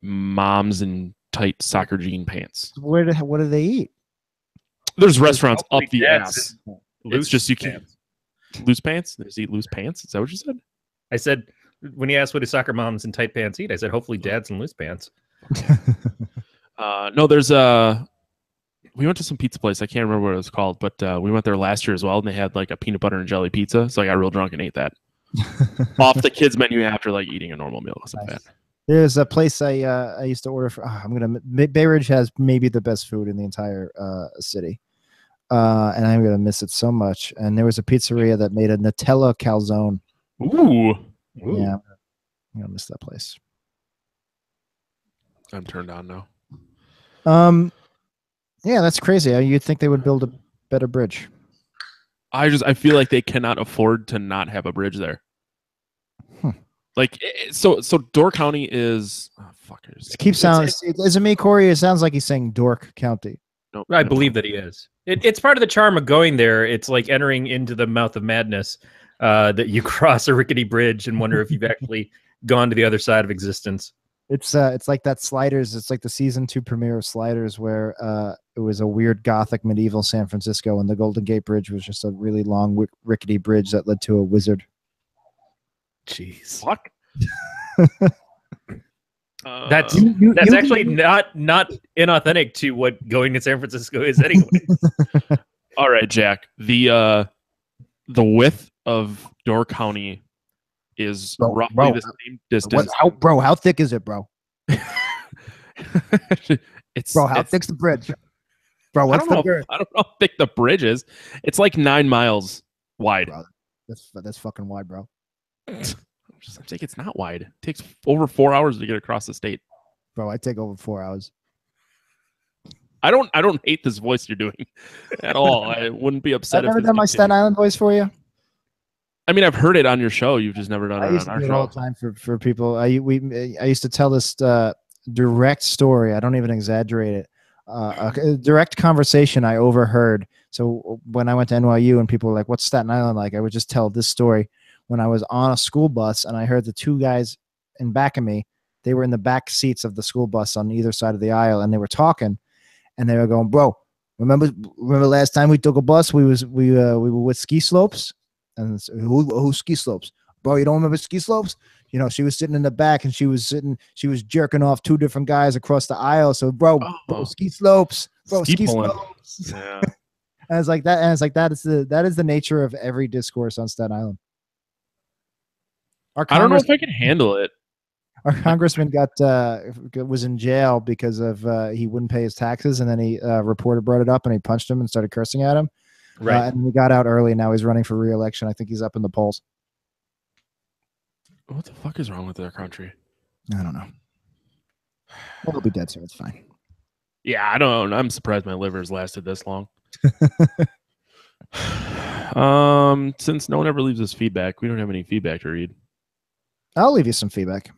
A: moms in tight soccer jean pants.
B: What do they eat?
A: There's restaurants up the
C: Dad's
A: ass. It's just you can't. Loose pants? They just eat loose pants? Is that what you said?
C: I said, when he asked what his soccer moms in tight pants eat, I said, hopefully dads in loose pants.
A: No, there's we went to some pizza place. I can't remember what it was called, but we went there last year as well, and they had like a peanut butter and jelly pizza. So I got real drunk and ate that off the kids menu after like eating a normal meal.
B: Nice. There's a place I used to order from. Bay Ridge has maybe the best food in the entire city. And I'm going to miss it so much. And there was a pizzeria that made a Nutella calzone.
A: Ooh.
B: Yeah. I'm going to miss that place.
A: I'm turned on now.
B: Yeah, that's crazy. You'd think they would build a better bridge.
A: I feel like they cannot afford to not have a bridge there. Like, so Door County is fuckers.
B: It keeps sounding. Isn't me, Corey? It sounds like he's saying Dork County.
A: No,
C: I believe that he is. It's part of the charm of going there. It's like entering into the mouth of madness, that you cross a rickety bridge and wonder if you've actually gone to the other side of existence.
B: It's like that Sliders. It's like the season 2 premiere of Sliders, where it was a weird gothic medieval San Francisco, and the Golden Gate Bridge was just a really long rickety bridge that led to a wizard.
C: Jeez.
A: Fuck.
C: That's actually not inauthentic to what going to San Francisco is anyway.
A: All right, Jack. The width of Door County is roughly the same distance.
B: How thick is it, bro?
A: It's
B: how thick's the bridge? Bro, what's the bridge?
A: I don't know how thick the bridge is. It's like 9 miles wide.
B: Bro, that's fucking wide, bro.
A: I'm saying it's not wide. It takes over 4 hours to get across the state.
B: Bro, I take over 4 hours.
A: I don't hate this voice you're doing at all. I wouldn't be upset.
B: I've never done my Staten Island voice for you.
A: I mean, I've heard it on your show. You've just never done it on our show.
B: All the time for people. I used to tell this direct story. I don't even exaggerate it. A direct conversation I overheard. So when I went to NYU and people were like, "What's Staten Island like?" I would just tell this story. When I was on a school bus and I heard the two guys in back of me, they were in the back seats of the school bus on either side of the aisle, and they were talking, and they were going, "Bro, Remember last time we took a bus? We were with Ski Slopes, and who Ski Slopes, bro? You don't remember Ski Slopes? You know, she was sitting in the back and she was jerking off 2 different guys across the aisle. So, bro, Ski Slopes, bro, ski slopes.
A: Yeah.
B: And it's like that. And it's like that is the nature of every discourse on Staten Island.
A: I don't know if I can handle it.
B: Our congressman was in jail because of he wouldn't pay his taxes, and then a reporter brought it up and he punched him and started cursing at him.
C: Right.
B: And he got out early, and now he's running for re-election. I think he's up in the polls.
A: What the fuck is wrong with their country?
B: I don't know. Well, he'll be dead soon. It's fine.
A: Yeah, I don't know. I'm surprised my liver's lasted this long. Since no one ever leaves us feedback, we don't have any feedback to read.
B: I'll leave you some feedback.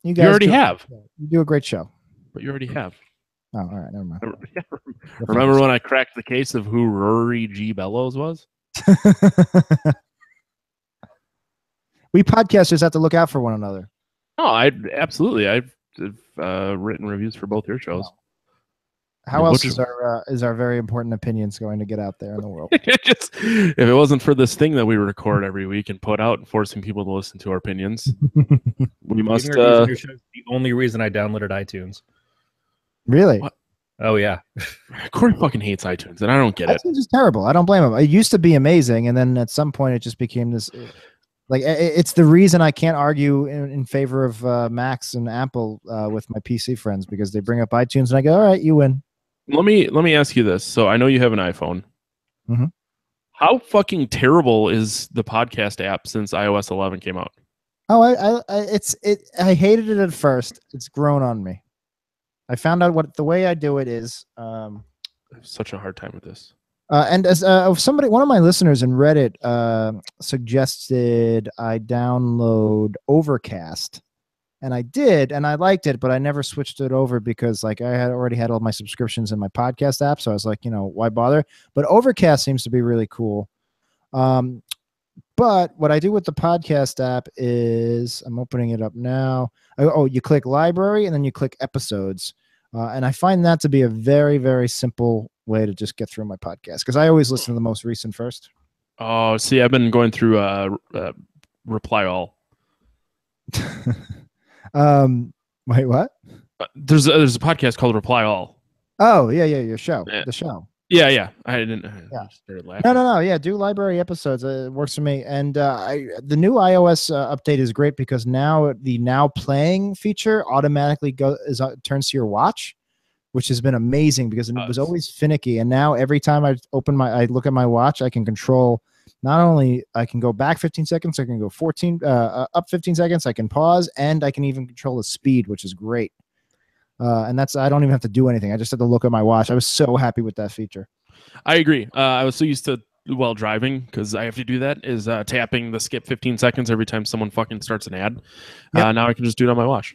B: You
A: already have.
B: You do a great show.
A: But you already have.
B: Oh, all right. Never mind.
A: Remember when I cracked the case of who Rory G. Bellows was?
B: We podcasters have to look out for one another.
A: Oh, absolutely. I've written reviews for both your shows.
B: How else is our very important opinions going to get out there in the world?
A: If it wasn't for this thing that we record every week and put out and forcing people to listen to our opinions, we must.
C: The only reason I downloaded iTunes.
B: Really?
A: What?
C: Oh yeah.
A: Corey fucking hates iTunes, and I don't get it.
B: iTunes is terrible. I don't blame him. It used to be amazing, and then at some point it just became this. Like, it's the reason I can't argue in favor of Macs and Apple with my PC friends, because they bring up iTunes and I go, all right, you win.
A: Let me ask you this. So I know you have an iPhone.
B: Mm-hmm.
A: How fucking terrible is the podcast app since iOS 11 came out?
B: Oh, I hated it at first. It's grown on me. I found out the way I do it is.
A: I have such a hard time with this.
B: And as one of my listeners in Reddit suggested I download Overcast, and I did, and I liked it, but I never switched it over because like I had already had all my subscriptions in my podcast app, so I was like, why bother? But Overcast seems to be really cool. But what I do with the podcast app is I'm opening it up now. You click library and then you click episodes. And I find that to be a very, very simple way to just get through my podcast, because I always listen to the most recent first.
A: Oh, see, I've been going through Reply All.
B: Wait, what?
A: There's a podcast called Reply All.
B: Oh, yeah, your show. Yeah. The show.
A: Yeah. I started laughing.
B: No. Yeah, do library episodes. It works for me. And the new iOS update is great because now the now playing feature automatically turns to your watch, which has been amazing because it was always finicky. And now every time I look at my watch, I can control. Not only I can go back 15 seconds, I can go 14 up 15 seconds. I can pause, and I can even control the speed, which is great. And I don't even have to do anything. I just have to look at my watch. I was so happy with that feature.
A: I agree. I was so used to, while driving, because I have to do that, is tapping the skip 15 seconds every time someone fucking starts an ad. Yep. Now I can just do it on my watch.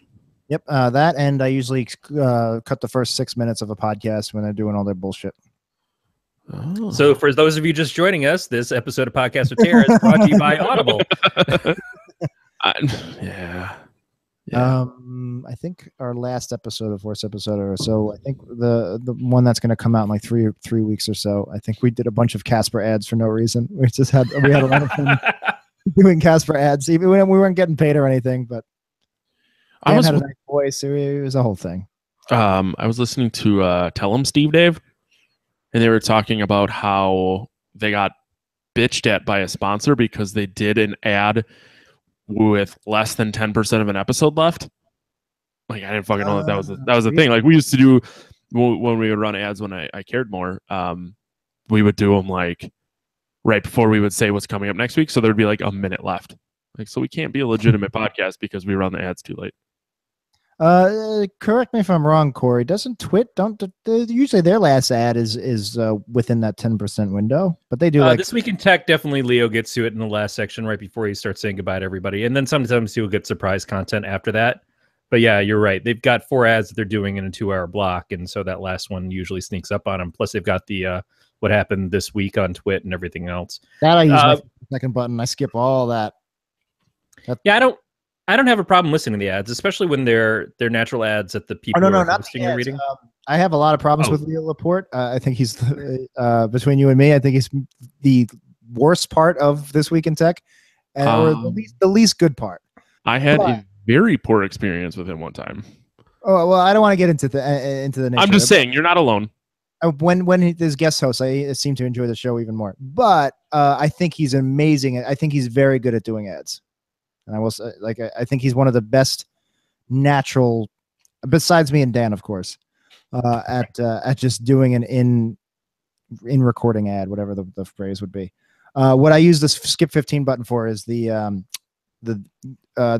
B: Yep. That, and I usually cut the first 6 minutes of a podcast when they're doing all their bullshit.
A: Oh.
C: So for those of you just joining us, this episode of Podcast with Tara is brought to you by Audible.
A: Yeah.
B: I think our last episode of Horse episode or so, I think the one that's going to come out in like three weeks or so, I think we did a bunch of Casper ads for no reason. We had a lot of fun doing Casper ads. Even when we weren't getting paid or anything, but Dan had a nice voice. It was a whole thing.
A: I was listening to Tell 'em Steve Dave, and they were talking about how they got bitched at by a sponsor because they did an ad with less than 10% of an episode left. Like, I didn't fucking know that was a thing. Like, we used to do when we would run ads when I cared more. We would do them like right before we would say what's coming up next week, so there'd be like a minute left. Like, so we can't be a legitimate podcast because we run the ads too late.
B: Correct me if I'm wrong, Corey. Doesn't usually their last ad is within that 10% window, but they do
C: This Week in Tech, definitely Leo gets to it in the last section right before he starts saying goodbye to everybody, and then sometimes he'll get surprise content after that. But yeah, you're right. They've got 4 ads that they're doing in a 2-hour block, and so that last one usually sneaks up on them. Plus, they've got the what happened this week on Twit and everything else.
B: That I use my second button. I skip all that.
C: Yeah, I don't have a problem listening to the ads, especially when they're natural ads that the people who are hosting are reading.
B: I have a lot of problems with Leo Laporte. I think he's between you and me. I think he's the worst part of This Week in Tech, or the least good part.
A: I had a very poor experience with him one time.
B: Oh well, I don't want to get into the nature.
A: I'm just saying you're not alone.
B: When there's guest hosts, I seem to enjoy the show even more. But I think he's amazing. I think he's very good at doing ads, and I will say, I think he's one of the best natural, besides me and Dan, of course, at just doing an in recording ad, whatever the phrase would be. What I use the skip 15 button for is the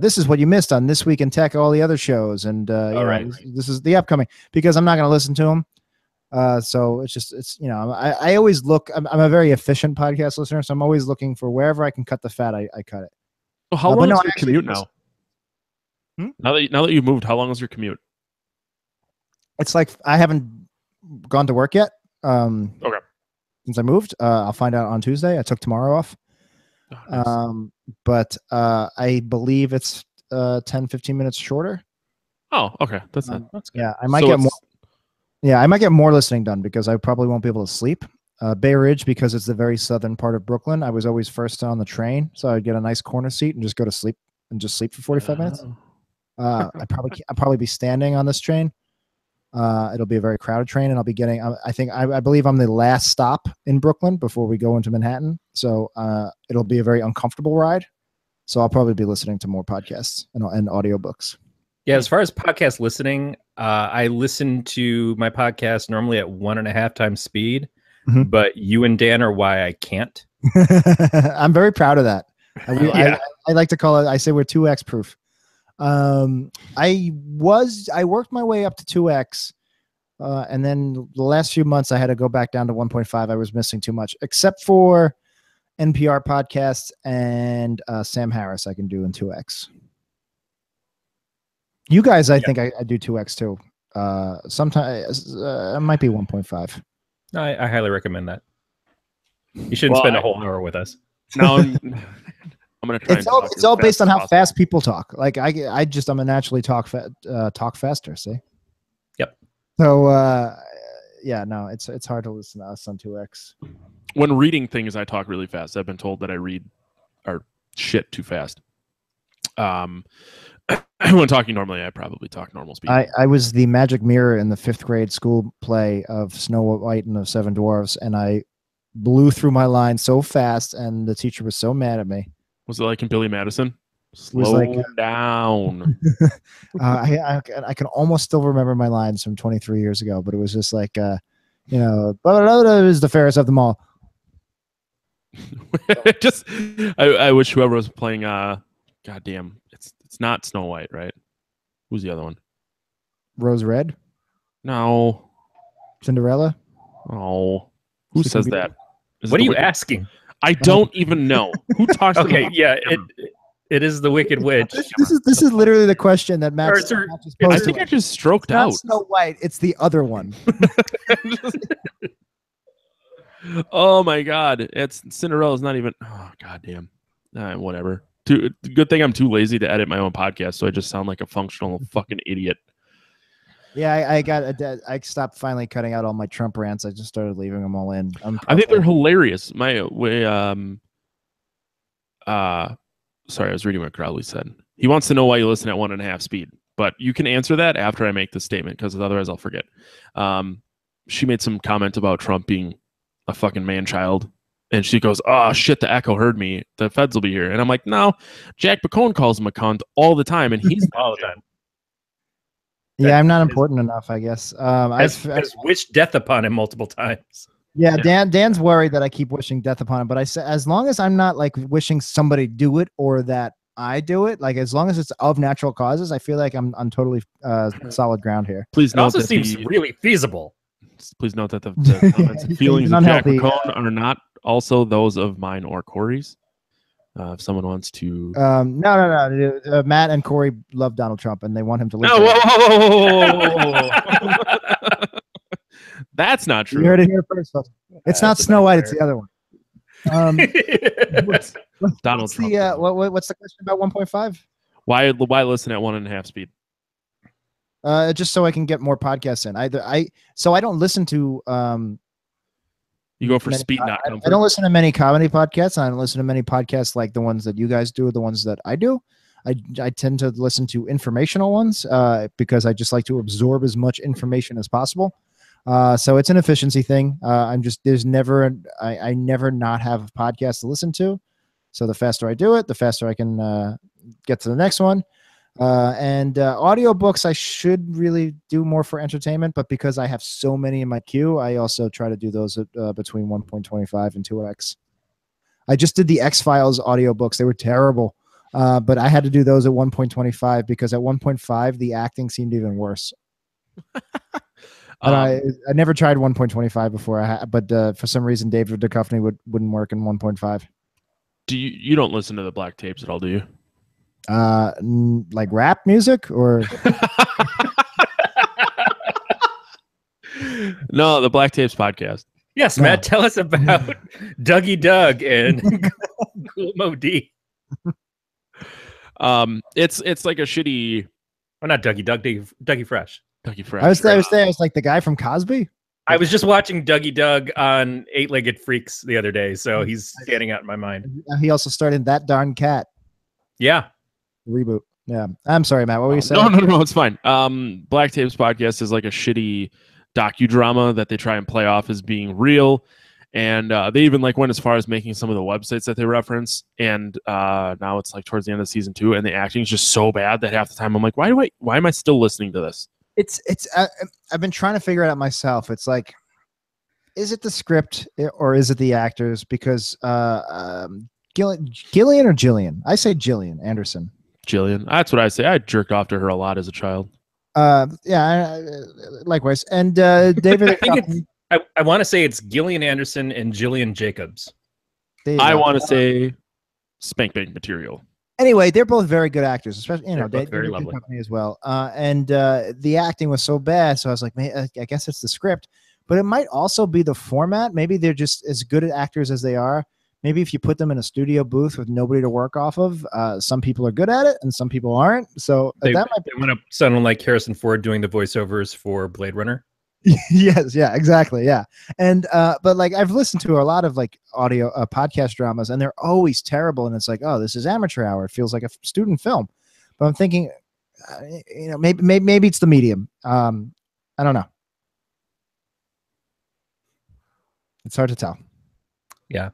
B: this is what you missed on This Week in Tech, all the other shows, and this is the upcoming, because I'm not going to listen to them. So it's I always look. I'm a very efficient podcast listener, so I'm always looking for wherever I can cut the fat. I cut it.
A: Well, how long is your commute now? Now that you've moved, how long is your commute?
B: It's like I haven't gone to work yet.
A: Okay.
B: Since I moved, I'll find out on Tuesday. I took tomorrow off. Oh, nice. But I believe it's 10-15 minutes shorter.
A: Oh, okay. That's good.
B: Yeah, I might get more. Yeah, I might get more listening done because I probably won't be able to sleep. Bay Ridge, because it's the very southern part of Brooklyn, I was always first on the train, so I'd get a nice corner seat and just go to sleep for 45 minutes. I'll probably be standing on this train. It'll be a very crowded train, and I'll be getting. I believe I'm the last stop in Brooklyn before we go into Manhattan. So it'll be a very uncomfortable ride. So I'll probably be listening to more podcasts and audiobooks.
C: Yeah, as far as podcast listening, I listen to my podcast normally at 1.5 times speed. Mm-hmm. But you and Dan are why I can't.
B: I'm very proud of that. I like to call it. I say we're 2x proof. I worked my way up to 2x, and then the last few months I had to go back down to 1.5. I was missing too much, except for NPR podcasts and Sam Harris. I can do in 2x. You guys, I think I do 2x too. Sometimes it might be 1.5.
C: I highly recommend that. You shouldn't spend a whole hour with us.
A: No, I'm gonna try.
B: It's all based on how fast people talk. Like I'm a naturally talk faster. See.
C: Yep.
B: So it's hard to listen to us on 2x.
A: When reading things, I talk really fast. I've been told that I read our shit too fast. When talking normally, I probably talk normal speed.
B: I was the magic mirror in the 5th grade school play of Snow White and the Seven Dwarfs, and I blew through my line so fast, and the teacher was so mad at me.
A: Was it like in Billy Madison? Slow down.
B: I can almost still remember my lines from 23 years ago, but it was just like, is the fairest of them all.
A: I wish whoever was playing, goddamn, it's not Snow White, right? Who's the other one?
B: Rose Red?
A: No.
B: Cinderella?
A: Oh. Who says that?
C: What are you asking?
A: I don't even know. Who talks
C: okay, yeah, it is the Wicked Witch.
B: This is literally the question that Matt
A: I think I just stroked out.
B: It's not Snow White, it's the other one.
A: Oh my god. Cinderella's not even goddamn. Whatever. Good thing I'm too lazy to edit my own podcast, so I just sound like a functional fucking idiot.
B: Yeah, I stopped finally cutting out all my Trump rants. I just started leaving them all in.
A: I think they're hilarious. Sorry, I was reading what Crowley said. He wants to know why you listen at 1.5 speed, but you can answer that after I make the statement, because otherwise I'll forget. She made some comment about Trump being a fucking man-child. And she goes, "Oh shit, the echo heard me. The feds will be here." And I'm like, "No, Jack Picone calls him a cunt all the time, and he's
C: all the time."
B: Yeah, I'm not important enough, I guess.
C: I've wished death upon him multiple times.
B: Yeah, Dan's worried that I keep wishing death upon him, but I say as long as I'm not like wishing somebody do it or that I do it, like as long as it's of natural causes, I feel like I'm on totally solid ground here.
A: Please note
C: also that seems really feasible.
A: Please note that the comments and feelings of Jack Picone are not also those of mine or Corey's. If someone wants to,
B: no. Matt and Corey love Donald Trump, and they want him to live.
A: Whoa. That's not true.
B: You heard it here first, folks. It's not Snow White; it's the other one.
A: Donald Trump.
B: What's the question about 1.5?
A: Why listen at 1.5 speed?
B: Just so I can get more podcasts in. So I don't listen to
A: You go for
B: many,
A: speed, not comfort.
B: I don't listen to many comedy podcasts. I don't listen to many podcasts like the ones that you guys do, or the ones that I do. I tend to listen to informational ones because I just like to absorb as much information as possible. So it's an efficiency thing. I never not have a podcast to listen to. So the faster I do it, the faster I can get to the next one. And audiobooks, I should really do more for entertainment, but because I have so many in my queue, I also try to do those at between 1.25 and 2x. I just did the X-Files audiobooks. They were terrible. But I had to do those at 1.25 because at 1.5, the acting seemed even worse. And I never tried 1.25 before, but for some reason, David Duchovny wouldn't work in 1.5.
A: Do you don't listen to the black tapes at all, do you?
B: Like rap music or
A: No, the Black Tapes podcast.
C: Yes,
B: No.
C: Matt, tell us about Dougie Doug and Cool Mo D.
A: It's like a shitty
C: Oh, not Dougie Doug, Dougie Fresh.
A: Dougie Fresh.
B: I was there. I was like the guy from Cosby.
C: I was just watching Dougie Doug on Eight-Legged Freaks the other day, so he's standing out in my mind.
B: He also starred in That Darn Cat
C: Yeah.
B: reboot. Yeah, I'm sorry, Matt. What were you saying?
A: No, it's fine. Black Tapes podcast is like a shitty docudrama that they try and play off as being real, and they even like went as far as making some of the websites that they reference. And now it's like towards the end of season 2, and the acting is just so bad that half the time I'm like, why am I still listening to this?
B: It's I've been trying to figure it out myself. It's like, is it the script or is it the actors? Because Gillian or Jillian? I say Jillian Anderson.
A: Jillian. That's what I say. I jerked off to her a lot as a child.
B: Yeah, likewise. And David,
C: I think it's. I want to say it's Gillian Anderson and Jillian Jacobs.
A: I want to say spank bank material.
B: Anyway, they're both very good actors, especially
C: They're both very lovely
B: company as well. And the acting was so bad, so I was like, man, I guess it's the script, but it might also be the format. Maybe they're just as good at actors as they are. Maybe if you put them in a studio booth with nobody to work off of, some people are good at it and some people aren't. So
C: They
B: that might be.
C: went up sounding like Harrison Ford doing the voiceovers for Blade Runner.
B: Yes, yeah, exactly, yeah. And but like I've listened to a lot of like audio podcast dramas, and they're always terrible. And it's like, oh, this is amateur hour. It feels like a student film. But I'm thinking, maybe it's the medium. I don't know. It's hard to tell.
C: Yeah.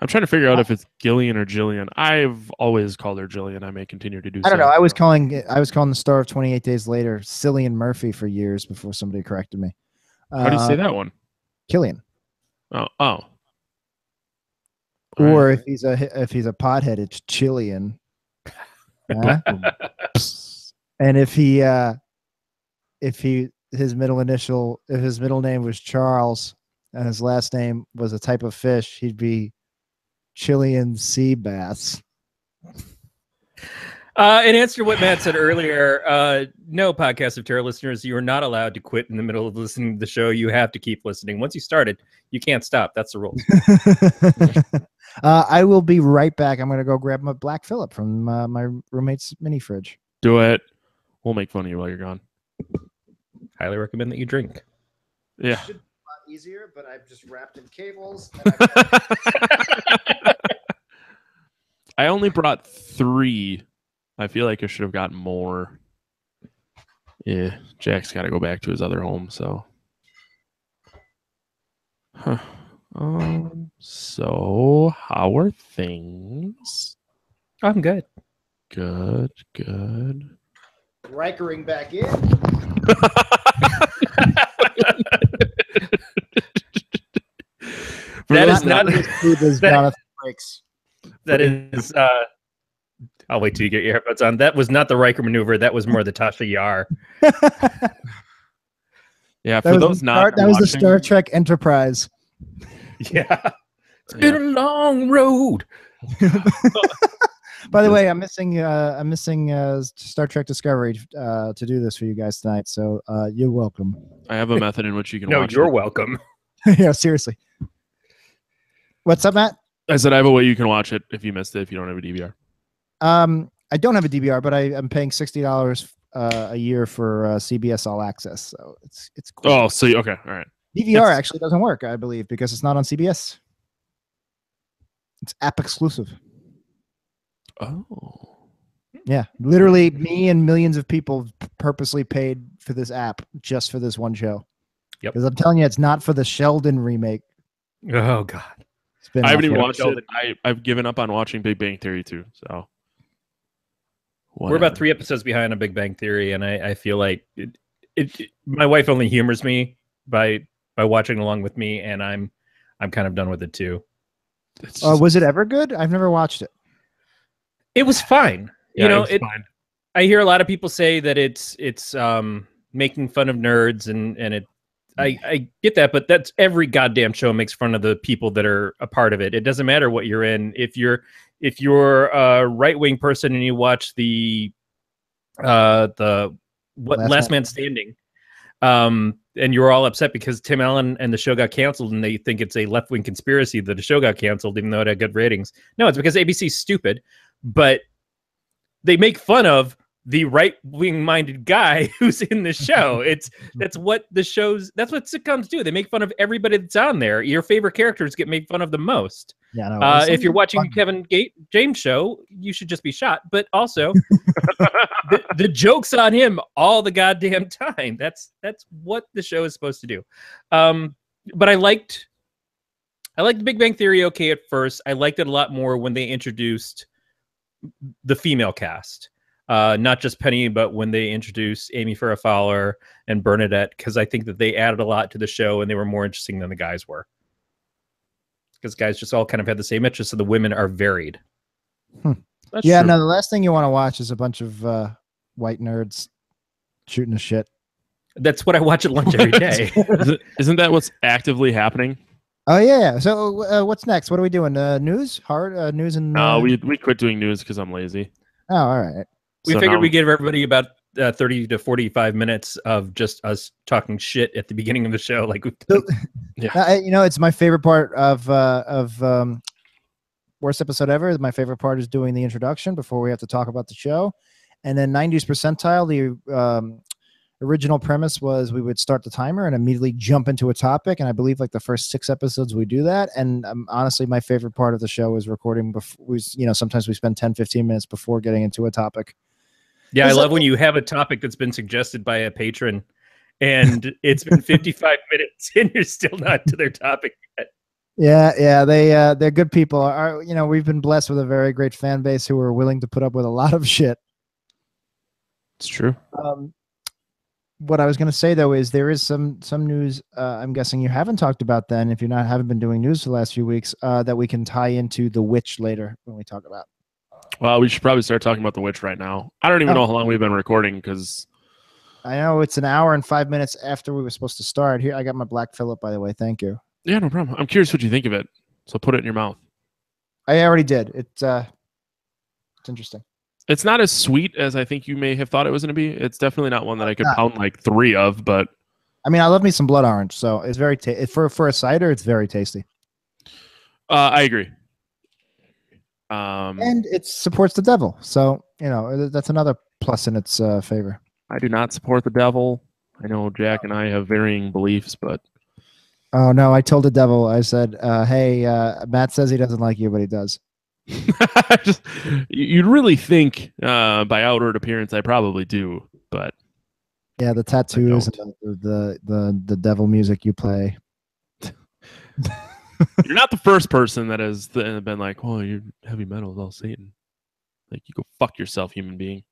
A: I'm trying to figure out if it's Gillian or Jillian. I've always called her Jillian. I may continue to do so.
B: I don't know. I was calling the star of 28 Days Later Cillian Murphy for years before somebody corrected me.
A: How do you say that one?
B: Killian.
A: Oh.
B: Or
A: Right.
B: if he's a pothead, it's Chillian. And if his middle name was Charles and his last name was a type of fish, he'd be Chilean sea bass.
C: In answer to what Matt said earlier, no, Podcast of Terror listeners, you are not allowed to quit in the middle of listening to the show. You have to keep listening. Once you started, you can't stop. That's the rule.
B: I will be right back. I'm going to go grab my Black Phillip from my roommate's mini fridge.
A: Do it. We'll make fun of you while you're gone.
C: Highly recommend that you drink.
A: Yeah.
B: Easier, but I've just wrapped in cables.
A: I only brought 3. I feel like I should have gotten more. Yeah, Jack's got to go back to his other home, so. Huh. So how are things?
C: I'm good.
A: Good.
B: Rikering back in.
C: That is not
B: Jonathan Frakes.
C: That is I'll wait till you get your headphones on. That was not the Riker maneuver. That was more the Tasha Yar.
A: Yeah, for those not
B: that was the Star Trek Enterprise.
C: Yeah. It's been a long road.
B: By the way, I'm missing Star Trek Discovery to do this for you guys tonight. So you're welcome.
A: I have a method in which you can
C: No,
A: watch
C: you're
A: it.
C: welcome.
B: Yeah, seriously. What's up, Matt?
A: I said I have a way you can watch it if you missed it, if you don't have a DVR.
B: I don't have a DVR, but I'm paying $60 a year for CBS All Access, so it's cool.
A: Oh, so okay, all right.
B: DVR actually doesn't work, I believe, because it's not on CBS. It's app exclusive.
A: Oh.
B: Yeah, literally, me and millions of people purposely paid for this app just for this one show.
C: Yep.
B: Because I'm telling you, it's not for the Sheldon remake.
C: Oh God,
A: I haven't even watched it. I've given up on watching Big Bang Theory too. So
C: we're about 3 episodes behind on Big Bang Theory, and I feel like my wife only humors me by watching along with me, and I'm kind of done with it too.
B: Was it ever good? I've never watched it.
C: It was fine.
A: Yeah,
C: you know,
A: it was fine.
C: I hear a lot of people say that it's making fun of nerds, and it. I get that, but that's every goddamn show makes fun of the people that are a part of it. It doesn't matter what you're in. If you're a right-wing person and you watch the Last Man Standing, and you're all upset because Tim Allen and the show got canceled, and they think it's a left-wing conspiracy that the show got canceled, even though it had good ratings. No, it's because ABC's stupid, but they make fun of the right-wing minded guy who's in the show. That's what sitcoms do. They make fun of everybody that's on there. Your favorite characters get made fun of the most.
B: Yeah, no,
C: if you're watching Kevin James show, you should just be shot. But also, the joke's on him all the goddamn time. That's what the show is supposed to do. But I liked Big Bang Theory okay at first. I liked it a lot more when they introduced the female cast. Not just Penny, but when they introduced Amy Farrah Fowler and Bernadette, because I think that they added a lot to the show and they were more interesting than the guys were. Because guys just all kind of had the same interests, so the women are varied.
B: Yeah, no, the last thing you want to watch is a bunch of white nerds shooting the shit.
C: That's what I watch at lunch every day.
A: Isn't that what's actively happening?
B: Oh yeah. So what's next? What are we doing? News? Hard news and
A: no, we quit doing news because I'm lazy.
B: Oh, all right.
C: We figured we'd give everybody about 30 to 45 minutes of just us talking shit at the beginning of the show. Like,
B: yeah, it's my favorite part of worst episode ever. My favorite part is doing the introduction before we have to talk about the show, and then 90s percentile. The original premise was we would start the timer and immediately jump into a topic, and I believe like the first 6 episodes we do that. And honestly, my favorite part of the show is recording. Sometimes we spend 10-15 minutes before getting into a topic.
C: Yeah, I love when you have a topic that's been suggested by a patron and it's been 55 minutes and you're still not to their topic yet.
B: Yeah, they're good people. We've been blessed with a very great fan base who are willing to put up with a lot of shit.
A: It's true.
B: What I was going to say though is there is some news. I'm guessing you haven't talked about then, if you haven't been doing news for the last few weeks, that we can tie into The Witch later when we talk about.
A: Well, we should probably start talking about The Witch right now. I don't even know how long we've been recording because
B: I know it's an hour and 5 minutes after we were supposed to start. Here, I got my Black Phillip, by the way. Thank you.
A: Yeah, no problem. I'm curious what you think of it. So put it in your mouth.
B: I already did. It's interesting.
A: It's not as sweet as I think you may have thought it was going to be. It's definitely not one that I could pound like 3 of, but
B: I mean, I love me some blood orange, so it's very for a cider. It's very tasty.
A: I agree.
B: And it supports the devil, so that's another plus in its favor.
A: I do not support the devil. I know Jack and I have varying beliefs, but
B: oh no, I told the devil. I said, "Hey, Matt says he doesn't like you, but he does."
A: You'd really think by outward appearance I probably do, but
B: yeah, the tattoos and the devil music you play.
A: You're not the first person that has been like, "Oh, you're heavy metal is all Satan." Like, you go fuck yourself, human being.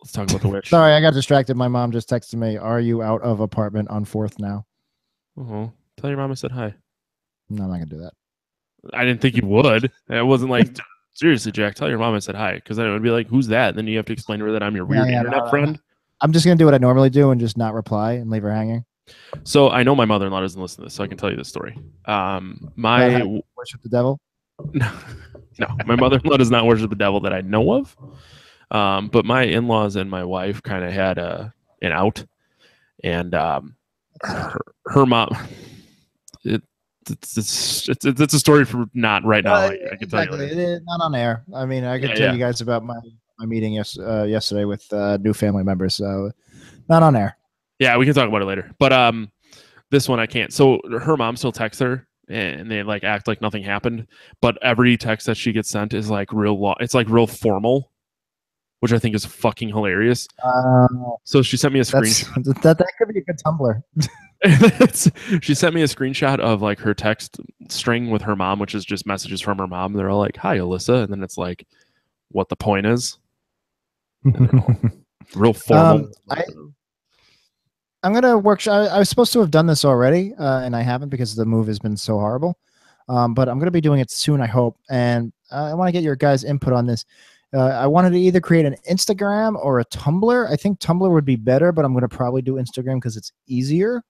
A: Let's talk about The Witch.
B: Sorry, I got distracted. My mom just texted me, "Are you out of apartment on 4th now?"
A: Oh, tell your mom I said hi.
B: No, I'm not gonna do that.
A: I didn't think you would. It wasn't like, seriously, Jack, tell your mom I said hi, because then it would be like, who's that? And then you have to explain to her that I'm your weird internet friend.
B: I'm just gonna do what I normally do and just not reply and leave her hanging.
A: So I know my mother-in-law doesn't listen to this, so I can tell you this story.
B: Worship the devil?
A: No, my mother-in-law does not worship the devil that I know of. But my in-laws and my wife kind of had an out, and her mom. It's a story for not right now. I can tell you later.
B: Not on air. I mean, I could tell you guys about my meeting yesterday with new family members, so not on air.
A: Yeah, we can talk about it later. But this one I can't. So her mom still texts her, and they like act like nothing happened. But every text that she gets sent is like it's like real formal, which I think is fucking hilarious. So she sent me a screenshot.
B: That could be a good Tumblr.
A: She sent me a screenshot of like her text string with her mom, which is just messages from her mom. They're all like, "Hi, Alyssa," and then it's like, "What the point is?" Real formal.
B: I'm gonna workshop. I was supposed to have done this already, and I haven't because the move has been so horrible. But I'm gonna be doing it soon, I hope. And I want to get your guys' input on this. I wanted to either create an Instagram or a Tumblr. I think Tumblr would be better, but I'm gonna probably do Instagram because it's easier.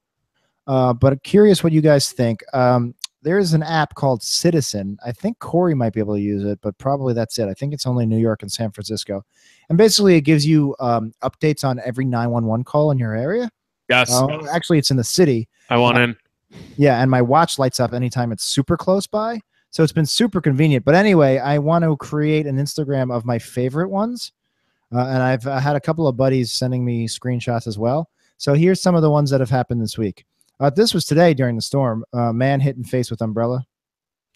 B: But I'm curious what you guys think. There is an app called Citizen. I think Corey might be able to use it, but probably that's it. I think it's only New York and San Francisco. And basically, it gives you updates on every 911 call in your area.
A: Yes.
B: Actually, it's in the city.
A: I want in.
B: Yeah, and my watch lights up anytime it's super close by. So it's been super convenient. But anyway, I want to create an Instagram of my favorite ones. And I've had a couple of buddies sending me screenshots as well. So here's some of the ones that have happened this week. This was today during the storm. Man hit in face with umbrella.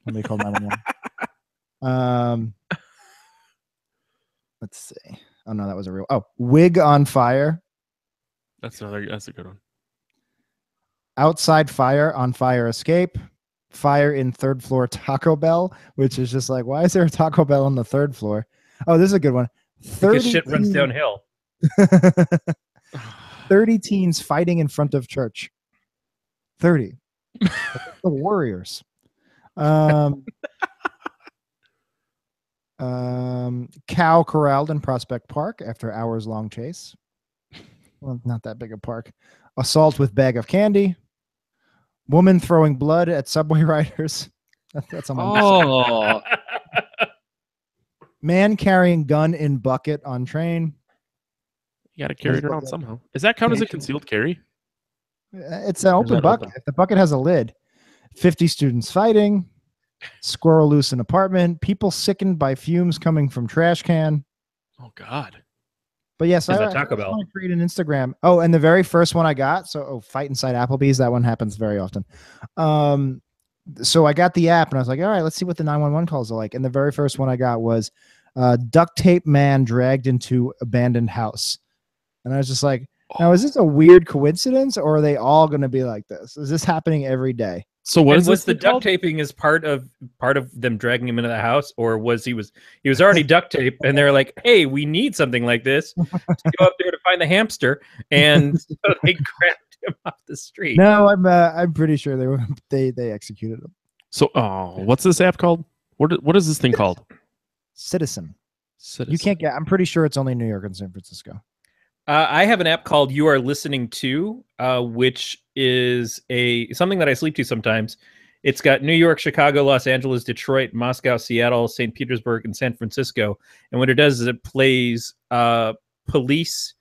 B: Somebody called 911. Let's see. Oh, no, that was a real. Oh, wig on fire.
A: That's a good one.
B: Outside fire, on fire escape. Fire in third floor Taco Bell, which is just like, why is there a Taco Bell on the third floor? Oh, this is a good one.
C: Because shit runs downhill.
B: 30 teens fighting in front of church. 30. The Warriors. Cow corralled in Prospect Park after hours-long chase. Well, not that big a park. Assault with bag of candy. Woman throwing blood at subway riders. That's on my list. Man carrying gun in bucket on train.
A: You got to carry it around somehow. Does that count as a concealed carry?
B: It's an open bucket. If the bucket has a lid. 50 students fighting. Squirrel loose in apartment. People sickened by fumes coming from trash can.
A: Oh, God.
B: But yes, I want to create an Instagram. Oh, and the very first one I got, fight inside Applebee's. That one happens very often. So I got the app and I was like, all right, let's see what the 911 calls are like. And the very first one I got was duct tape man dragged into abandoned house. And I was just like, now, is this a weird coincidence or are they all going to be like this? Is this happening every day?
A: So was
C: the duct taping as part of them dragging him into the house, or was he was already duct taped and they're like, hey, we need something like this to go up there to find the hamster, and so they grabbed him off the street.
B: No, I'm pretty sure they executed him.
A: So what's this app called? What is this thing called?
B: Citizen. You can't get. I'm pretty sure it's only New York and San Francisco.
C: I have an app called You Are Listening To, which is something that I sleep to sometimes. It's got New York, Chicago, Los Angeles, Detroit, Moscow, Seattle, St. Petersburg, and San Francisco. And what it does is it plays police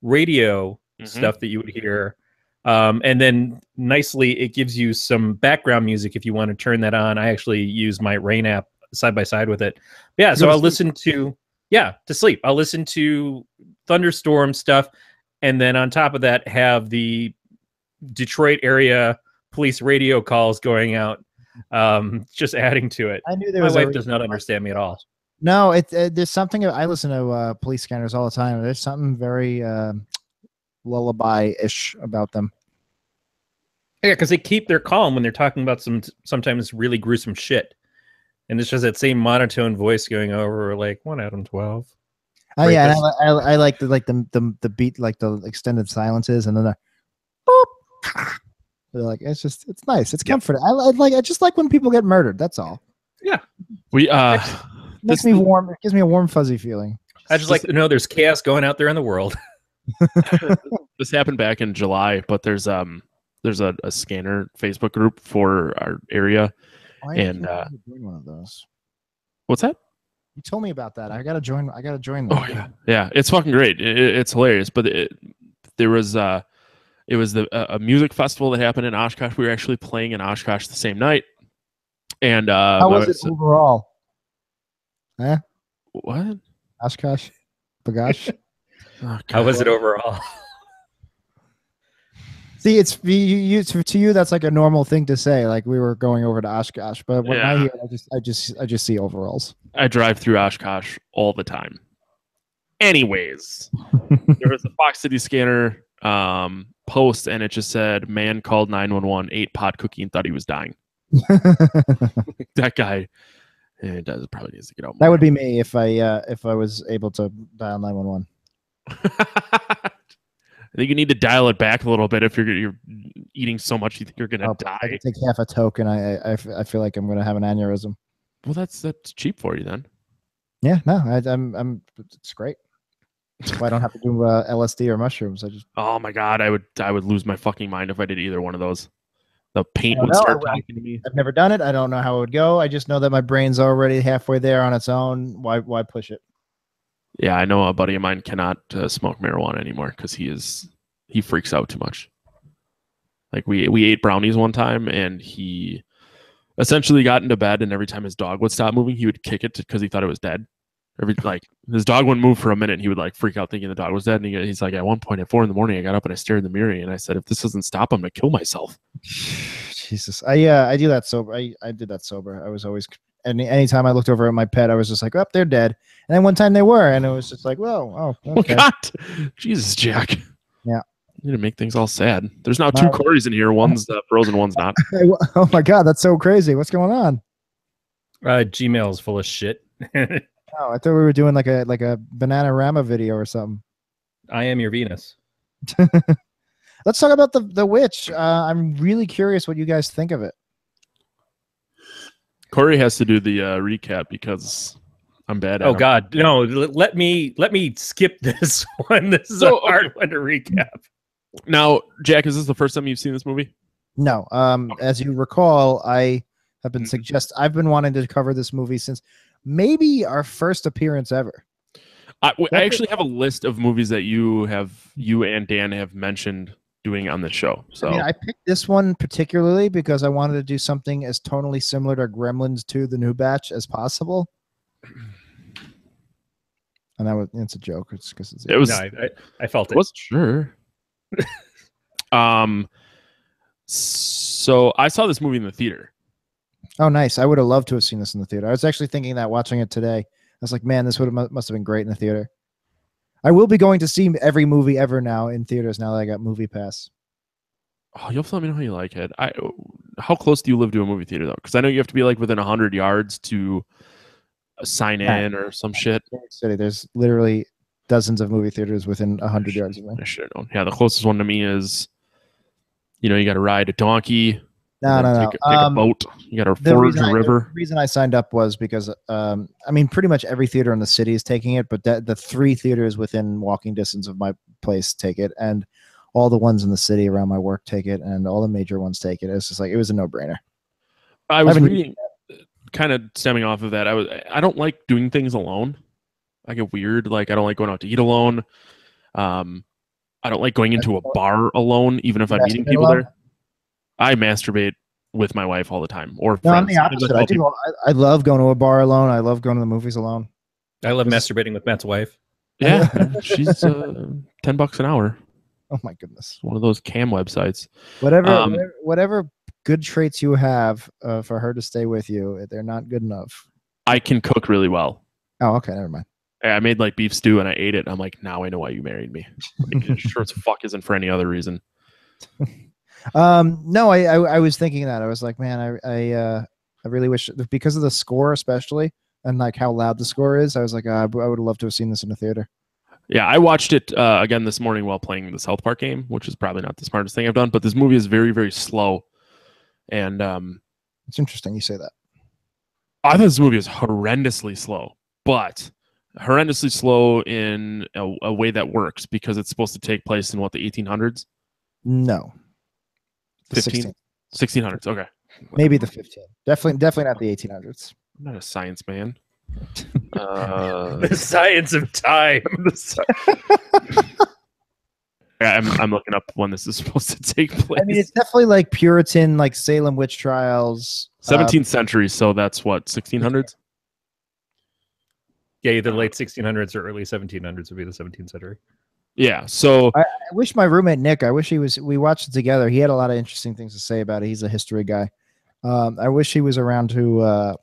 C: radio stuff that you would hear. And then nicely, it gives you some background music if you want to turn that on. I actually use my Rain app side by side with it. Yeah, so I'll listen to... Yeah, to sleep. I'll listen to thunderstorm stuff, and then on top of that, have the Detroit area police radio calls going out, just adding to it.
B: I knew
C: my wife does not understand me at all.
B: No, there's something. I listen to police scanners all the time. There's something very lullaby-ish about them.
C: Yeah, because they keep their calm when they're talking about sometimes really gruesome shit. And it's just that same monotone voice going over, like 1 out of 12.
B: Oh yeah, and I like the beat, like the extended silences, and then the boop. They're like, it's nice, it's comforting. I just like when people get murdered. That's all.
C: Yeah,
B: makes me warm. It gives me a warm, fuzzy feeling.
C: I just like to know there's chaos going out there in the world.
A: This happened back in July, but there's a scanner Facebook group for our area. And
B: join one of those.
A: What's that?
B: You told me about that. I gotta join. Them.
A: Oh yeah, it's fucking great. It's hilarious. But there was a music festival that happened in Oshkosh. We were actually playing in Oshkosh the same night. And
B: how was it overall?
A: What?
B: Oshkosh. Bagash.
A: Oh,
C: How was it
A: God.
C: overall?
B: See, it's to you that's like a normal thing to say. Like we were going over to Oshkosh, but when I
A: Yeah.
B: hear, I just see overalls.
A: I drive through Oshkosh all the time. Anyways, there was a Fox City Scanner post, and it just said, "Man called 911, ate pot cookie, and thought he was dying." That guy, does probably needs to get out more.
B: That would be me if I was able to dial 911.
A: I think you need to dial it back a little bit if you're eating so much you think you're gonna
B: I
A: die.
B: could take half a token. I feel like I'm gonna have an aneurysm.
A: Well, that's cheap for you then.
B: Yeah, no, I'm it's great. That's why I don't have to do LSD or mushrooms. I just
A: Oh my God, I would lose my fucking mind if I did either one of those. The paint would
B: know.
A: start talking to me.
B: I've never done it. I don't know how it would go. I just know that my brain's already halfway there on its own. Why push it?
A: Yeah, I know a buddy of mine cannot smoke marijuana anymore because he freaks out too much. Like we ate brownies one time, and he essentially got into bed, and every time his dog would stop moving, he would kick it because he thought it was dead. Like his dog wouldn't move for a minute, and he would like freak out thinking the dog was dead. And he's like, at one point at 4 a.m, I got up and I stared in the mirror, and I said, if this doesn't stop, I'm gonna kill myself.
B: Jesus, I do that sober. I did that sober. I was always anytime I looked over at my pet, I was just like, oh, they're dead. And then one time they were, and it was just like, whoa, oh, okay.
A: Oh God, Jesus, Jack.
B: Yeah,
A: you need to make things all sad. There's now two Corys in here. One's frozen, one's not.
B: Oh my God, that's so crazy. What's going on?
C: Gmail is full of shit.
B: Oh, I thought we were doing like a Bananarama video or something.
C: I am your Venus.
B: Let's talk about the witch. I'm really curious what you guys think of it.
A: Corey has to do the recap because I'm bad at
C: Oh
A: him.
C: God, no! Let me skip this one. This is a hard one to recap.
A: Now, Jack, is this the first time you've seen this movie?
B: No. As you recall, I have been I've been wanting to cover this movie since maybe our first appearance ever.
A: I actually have a list of movies that you and Dan have mentioned doing on this show. So
B: I picked this one particularly because I wanted to do something as tonally similar to Gremlins 2: The New Batch as possible. And it's a joke. It's because
A: it was.
C: No, I felt it.
A: Wasn't sure. So I saw this movie in the theater.
B: Oh, nice. I would have loved to have seen this in the theater. I was actually thinking that watching it today. I was like, man, this must have been great in the theater. I will be going to see every movie ever now in theaters now that I got Movie Pass.
A: Oh, you'll have to let me know how you like it. How close do you live to a movie theater though? Because I know you have to be like within 100 yards to sign in or some shit.
B: New York City, there's literally dozens of movie theaters within 100 yards of me.
A: I should have known. Yeah, the closest one to me is, you got to ride a donkey.
B: No.
A: Take a boat. You got to forge a river.
B: The reason I signed up was because, pretty much every theater in the city is taking it, but the 3 theaters within walking distance of my place take it, and all the ones in the city around my work take it, and all the major ones take it. It's just like, it was a no-brainer.
A: I was reading, kind of stemming off of that. I don't like doing things alone. I get weird. Like, I don't like going out to eat alone. I don't like going into a bar alone, even if I'm meeting people there. I masturbate with my wife all the time, or friends.
B: I'm the opposite. I love going to a bar alone. I love going to the movies alone.
C: I love masturbating with Matt's wife.
A: Yeah, she's $10 an hour.
B: Oh my goodness!
A: One of those cam websites.
B: Whatever good traits you have for her to stay with you, they're not good enough.
A: I can cook really well.
B: Oh, okay, never mind.
A: I made like beef stew and I ate it. I'm like, now I know why you married me. Like, sure as fuck isn't for any other reason.
B: No, I was thinking that. I was like, man, I really wish, because of the score especially, and like how loud the score is, I was like, I would love to have seen this in a theater.
A: Yeah, I watched it again this morning while playing the South Park game, which is probably not the smartest thing I've done, but this movie is very, very slow. And
B: it's interesting you say that.
A: I thought this movie is horrendously slow, but horrendously slow in a way that works because it's supposed to take place in what, the 1800s?
B: No.
A: 1600s. Okay.
B: Maybe the 15. Definitely not the 1800s.
A: I'm not a science man.
C: The science of time.
A: I'm looking up when this is supposed to take place.
B: I mean, it's definitely like Puritan, like Salem witch trials.
A: 17th century, so that's what, 1600s?
C: Yeah, either late 1600s or early 1700s would be the 17th century.
A: Yeah. So
B: I wish my roommate Nick. I wish we watched it together. He had a lot of interesting things to say about it. He's a history guy. I wish he was around to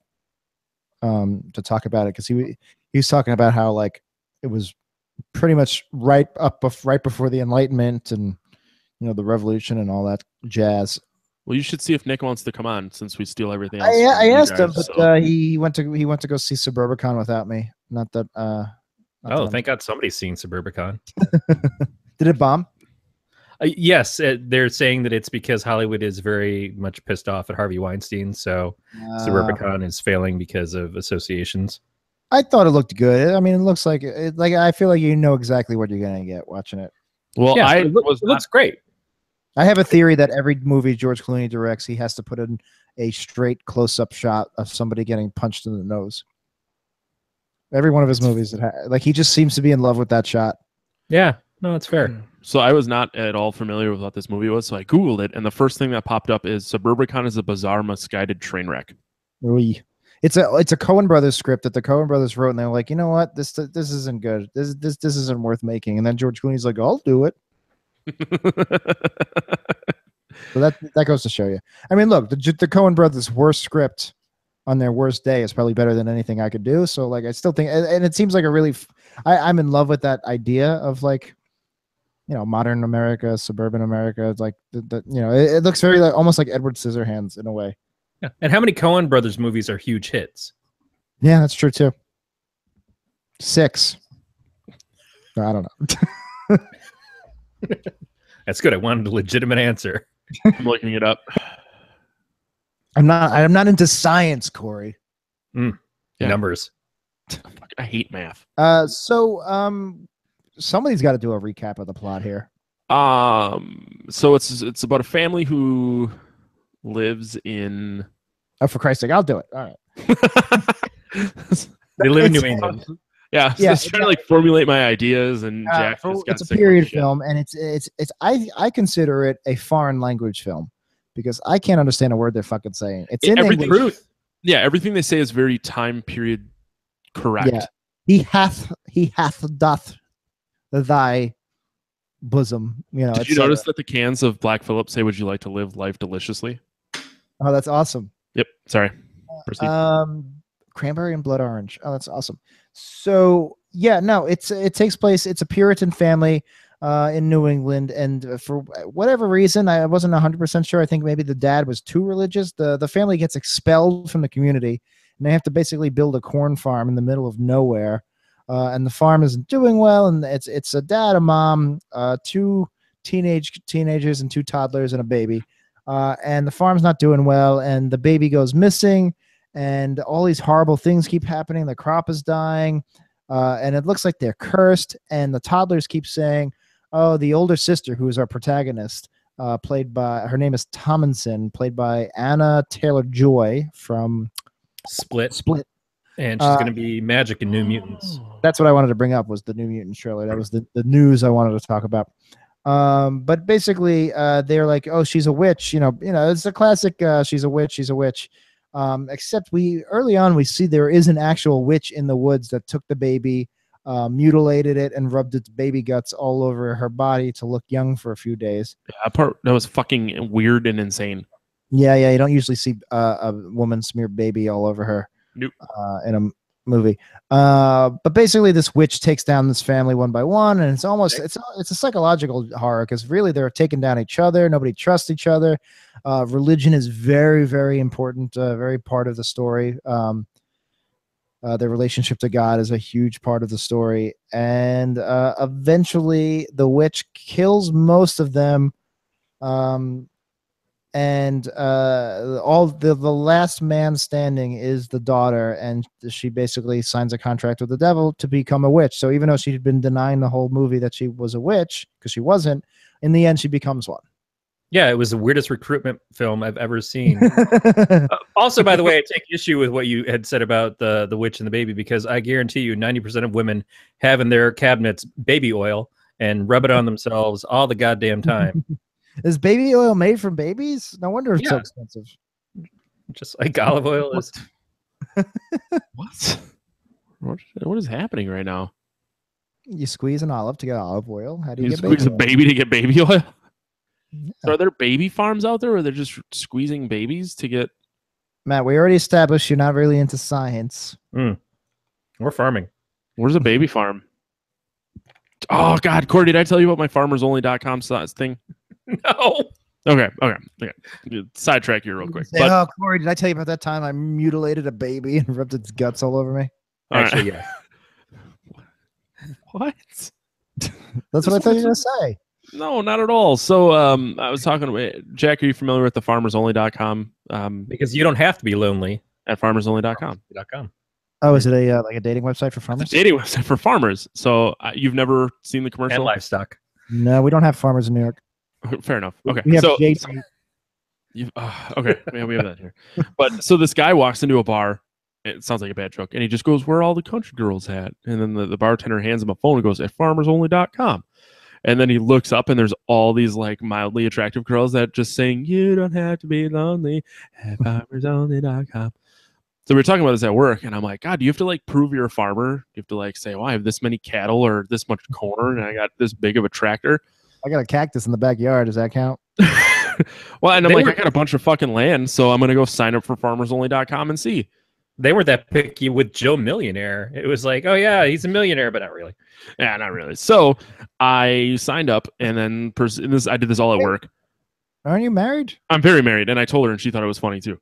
B: talk about it because he was talking about how like it was pretty much right before the Enlightenment and the revolution and all that jazz.
A: well, you should see if Nick wants to come on since we steal everything else.
B: I asked him, but
A: so.
B: he went to go see Suburbicon without me. Not that.
C: Thank God somebody's seen Suburbicon.
B: Did it bomb?
C: Yes, they're saying that it's because Hollywood is very much pissed off at Harvey Weinstein, so Suburbicon is failing because of associations.
B: I thought it looked good. I mean, it looks like I feel like you know exactly what you're gonna get watching it.
A: Well,
C: yeah,
A: it
C: looks great.
B: I have a theory that every movie George Clooney directs, he has to put in a straight close-up shot of somebody getting punched in the nose. Every one of his movies, he just seems to be in love with that shot.
C: Yeah, no, it's fair.
A: So I was not at all familiar with what this movie was, so I Googled it, and the first thing that popped up is Suburbicon is a bizarre, misguided train wreck.
B: Oy. It's a Coen Brothers script that the Coen Brothers wrote, and they're like, you know what, this isn't good. This isn't worth making. And then George Clooney's like, I'll do it. So that goes to show you. I mean, look, the Coen Brothers' worst script on their worst day is probably better than anything I could do. So like, I still think, and it seems like a really, I'm in love with that idea of like, modern America, suburban America. It's like it looks very almost like Edward Scissorhands in a way.
C: Yeah. And how many Coen Brothers movies are huge hits?
B: Yeah, that's true too. 6. I don't know.
C: That's good. I wanted a legitimate answer.
A: I'm looking it up.
B: I'm not into science, Corey.
A: Yeah.
C: Numbers.
A: I hate math.
B: Somebody's got to do a recap of the plot here.
A: So it's about a family who lives in.
B: Oh, for Christ's sake, I'll do it. All right.
C: They live in New England.
A: Yeah, just trying to like formulate my ideas, and Jack just got
B: it's a
A: sick
B: period
A: of shit.
B: film, and I consider it a foreign language film because I can't understand a word they're fucking saying. It's in English.
A: Yeah, everything they say is very time period correct.
B: Yeah. He hath doth thy bosom.
A: Did you notice that the cans of Black Phillip say, "Would you like to live life deliciously"?
B: Oh, that's awesome.
A: Yep. Sorry. Proceed.
B: Cranberry and blood orange. Oh, that's awesome. So yeah, no, it takes place. It's a Puritan family in New England, and for whatever reason, I wasn't 100% sure. I think maybe the dad was too religious. The family gets expelled from the community, and they have to basically build a corn farm in the middle of nowhere. And the farm isn't doing well, and it's a dad, a mom, 2 teenagers, and 2 toddlers, and a baby. And the farm's not doing well, and the baby goes missing, and all these horrible things keep happening. The crop is dying, and it looks like they're cursed. And the toddlers keep saying, "Oh, the older sister, who is our protagonist, her name is Tomlinson, played by Anna Taylor-Joy from
C: Split. And she's going to be Magic in New Mutants.
B: That's what I wanted to bring up, was the New Mutants trailer. That was the news I wanted to talk about. But basically, they're like, "Oh, she's a witch." It's a classic. She's a witch. She's a witch. Except early on we see there is an actual witch in the woods that took the baby, mutilated it, and rubbed its baby guts all over her body to look young for a few days.
A: Yeah, that was fucking weird and insane.
B: Yeah. You don't usually see a woman smear baby all over her.
A: Nope.
B: In a movie. But basically this witch takes down this family one by one, and it's a psychological horror because really they're taking down each other. Nobody trusts each other. Religion is very, very important, very part of the story. Their relationship to God is a huge part of the story. And eventually the witch kills most of them. And the last man standing is the daughter, and she basically signs a contract with the devil to become a witch. So even though she'd been denying the whole movie that she was a witch, because she wasn't, in the end she becomes one.
C: Yeah, it was the weirdest recruitment film I've ever seen. Also, by the way, I take issue with what you had said about the witch and the baby, because I guarantee you 90% of women have in their cabinets baby oil and rub it on themselves all the goddamn time.
B: Is baby oil made from babies? No wonder it's so expensive.
C: Just like olive oil is.
A: What? What is happening right now?
B: You squeeze an olive to get olive oil. How do you
A: You
B: get
A: squeeze
B: baby
A: a baby to get baby oil?
B: Yeah.
A: So are there baby farms out there where they're just squeezing babies to get?
B: Matt, we already established you're not really into science.
C: We're farming.
A: Where's a baby farm? Oh God, Corey, did I tell you about my farmersonly.com thing?
C: No.
A: Okay. Sidetrack you real quick.
B: Say, oh, Corey, did I tell you about that time I mutilated a baby and rubbed its guts all over me?
C: Actually, yeah.
A: What?
B: That's what I thought you were gonna say.
A: No, not at all. So I was talking to Jack. Are you familiar with the farmersonly.com?
C: Because you don't have to be lonely
A: at farmersonly.com.
B: Oh, is it a like a dating website for farmers?
A: It's a dating website for farmers. So you've never seen the commercial?
C: And livestock.
B: No, we don't have farmers in New York.
A: Fair enough. Okay.
B: We have
A: so
B: JT.
A: okay, yeah, we have that here. But so this guy walks into a bar. It sounds like a bad joke, and he just goes, "Where are all the country girls at?" And then the bartender hands him a phone and goes, "At farmersonly.com." And then he looks up, and there's all these like mildly attractive girls that just saying, "You don't have to be lonely at farmersonly.com." So we were talking about this at work, and I'm like, God, do you have to like prove you're a farmer? Do you have to like say, well, I have this many cattle or this much corn, and I got this big of a tractor?
B: I got a cactus in the backyard. Does that count?
A: Well, and I'm I got a bunch of fucking land, so I'm gonna go sign up for farmersonly.com and see.
C: They were that picky with Joe Millionaire. It was like, oh yeah, he's a millionaire, but not really.
A: Yeah, not really. So I signed up, and then I did this all at work.
B: Aren't you married?
A: I'm very married, and I told her, and she thought it was funny too.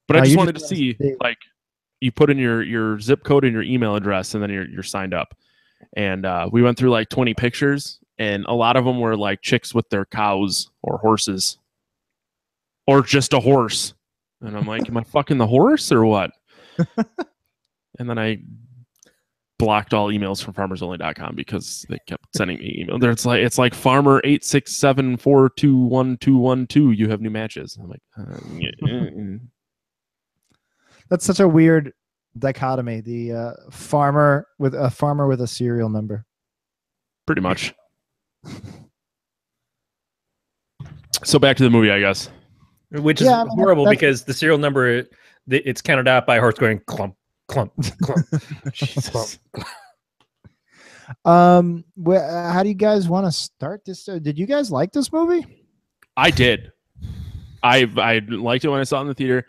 A: But I just wanted to see, like, you put in your zip code and your email address, and then you're signed up. And we went through like 20 pictures, and a lot of them were like chicks with their cows or horses, or just a horse. And I'm like, am I fucking the horse or what? And then I blocked all emails from farmersonly.com because they kept sending me emails. It's like farmer 867421212. You have new matches. I'm like,
B: That's such a weird dichotomy. The farmer with a serial number.
A: Pretty much. So back to the movie, I guess.
C: Which is horrible because the serial number, it's counted out by a horse going clump, clump, clump.
A: Jesus.
B: How do you guys want to start this? Did you guys like this movie?
A: I did. I liked it when I saw it in the theater.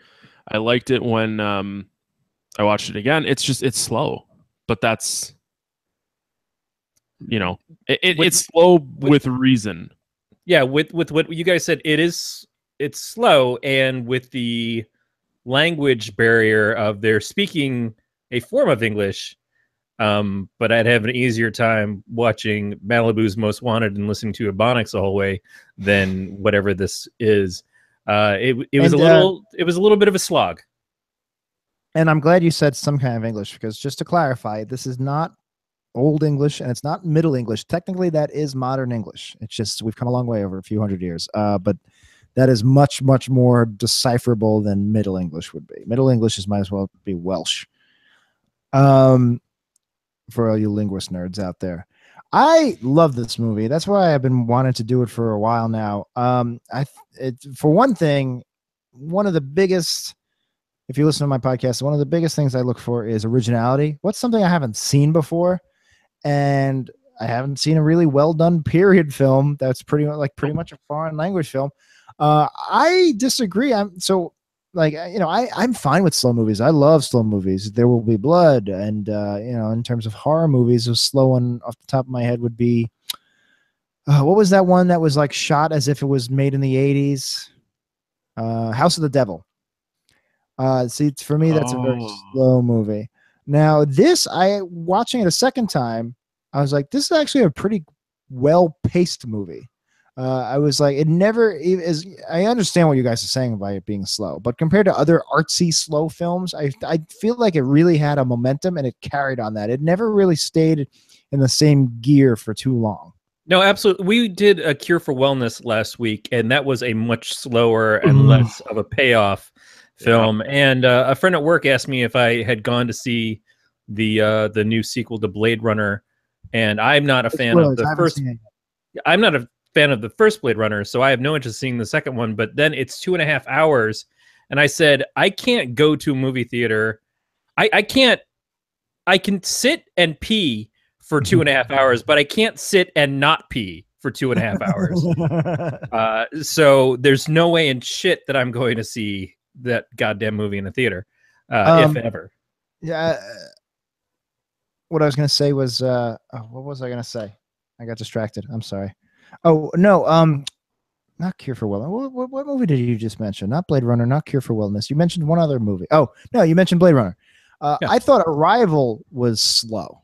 A: I liked it when I watched it again. It's slow, but that's, it's slow with reason.
C: Yeah, with what you guys said, it's slow, and with the language barrier of they're speaking a form of English, but I'd have an easier time watching Malibu's Most Wanted and listening to Ebonics the whole way than whatever this is. It was a little bit of a slog.
B: And I'm glad you said some kind of English, because just to clarify, this is not Old English and it's not Middle English. Technically, that is modern English. It's just we've come a long way over a few hundred years. But that is much, much more decipherable than Middle English would be. Middle English might as well be Welsh. For all you linguist nerds out there. I love this movie. That's why I've been wanting to do it for a while now. For one thing, one of the biggest, if you listen to my podcast, one of the biggest things I look for is originality. What's something I haven't seen before? And I haven't seen a really well done period film that's pretty much a foreign language film. I disagree. I'm fine with slow movies. I love slow movies. There Will Be Blood, and in terms of horror movies, a slow one off the top of my head would be what was that one that was like shot as if it was made in the 80s? House of the Devil. See, for me, that's a very slow movie. Now, watching it a second time, I was like, this is actually a pretty well-paced movie. I was like, it never is. I understand what you guys are saying about it being slow, but compared to other artsy slow films, I feel like it really had a momentum and it carried on that. It never really stayed in the same gear for too long.
C: No, absolutely. We did A Cure for Wellness last week, and that was a much slower and less of a payoff film. Yeah. And a friend at work asked me if I had gone to see the new sequel to Blade Runner, and I'm not a fan of the first. I'm not a fan of the first Blade Runner, so I have no interest in seeing the second one. But then it's 2.5 hours, and I said I can't go to a movie theater. I can't I can sit and pee for 2.5 hours, but I can't sit and not pee for 2.5 hours. So there's no way in shit that I'm going to see that goddamn movie in the theater, if ever.
B: Yeah. What I was going to say was, what was I going to say? I got distracted. I'm sorry. Oh, no. Not Cure for Wellness. What movie did you just mention? Not Blade Runner, not Cure for Wellness. You mentioned one other movie. Oh, no, you mentioned Blade Runner. Yeah. I thought Arrival was slow.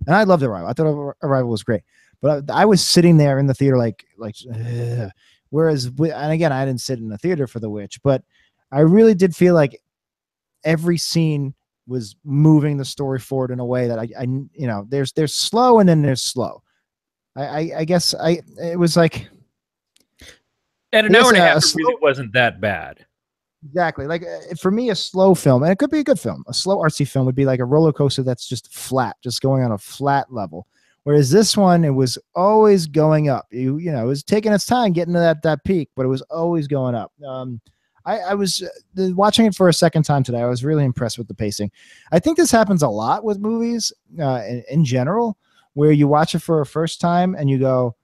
B: And I loved Arrival. I thought Arrival was great. But I was sitting there in the theater like ugh. Whereas, and again, I didn't sit in the theater for The Witch, but I really did feel like every scene was moving the story forward in a way that I you know, there's slow and then there's slow. I guess it was like,
C: and an hour and a half really wasn't that bad.
B: Exactly. Like for me, a slow film, and it could be a good film, a slow artsy film would be like a roller coaster that's just flat, just going on a flat level. Whereas this one, it was always going up. You know, it was taking its time getting to that peak, but it was always going up. I was watching it for a second time today. I was really impressed with the pacing. I think this happens a lot with movies in general, where you watch it for a first time and you go,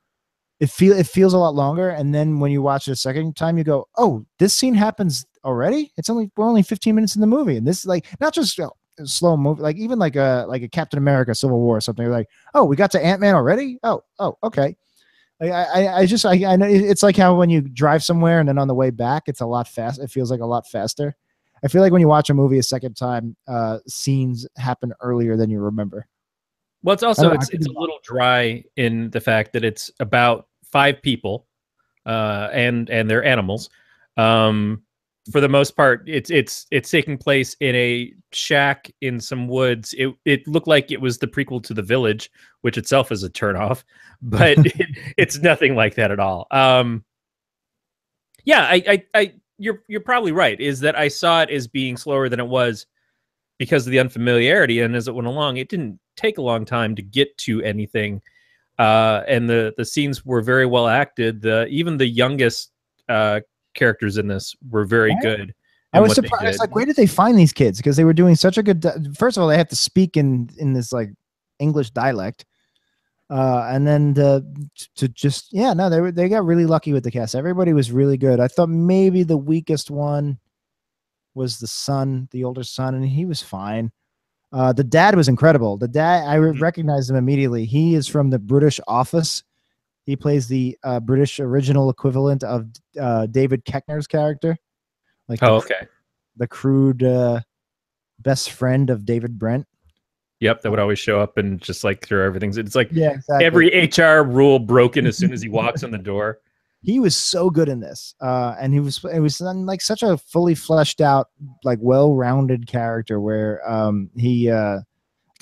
B: it feels a lot longer, and then when you watch it a second time, you go, oh, this scene happens already. We're only 15 minutes in the movie, and this is like not just a slow movie, like even like a Captain America Civil War or something. You're like, oh, we got to Ant-Man already. Oh, okay. Like I know it's like how when you drive somewhere and then on the way back, it's a lot fast. It feels like a lot faster. I feel like when you watch a movie a second time, scenes happen earlier than you remember.
C: Well, it's also it's a little dry in the fact that it's about 5 people and their animals. For the most part, it's taking place in a shack in some woods. It looked like it was the prequel to The Village, which itself is a turnoff, but it's nothing like that at all. Yeah, you're probably right. Is that I saw it as being slower than it was because of the unfamiliarity, and as it went along, it didn't take a long time to get to anything. And the scenes were very well acted. Even the youngest characters in this were very good.
B: I was surprised. Like, where did they find these kids? Because they were doing such a good. First of all, they have to speak in this like English dialect, and then to just they got really lucky with the cast. Everybody was really good. I thought maybe the weakest one was the son, the older son, and he was fine. The dad was incredible. The dad, I recognized him immediately. He is from the British Office. He plays the British original equivalent of David Koechner's character. Like, the crude best friend of David Brent.
C: Yep, that would always show up and just like throw everything. It's like
B: exactly.
C: Every HR rule broken as soon as he walks in the door.
B: He was so good in this, and it was like such a fully fleshed out, like well-rounded character. Where he, God,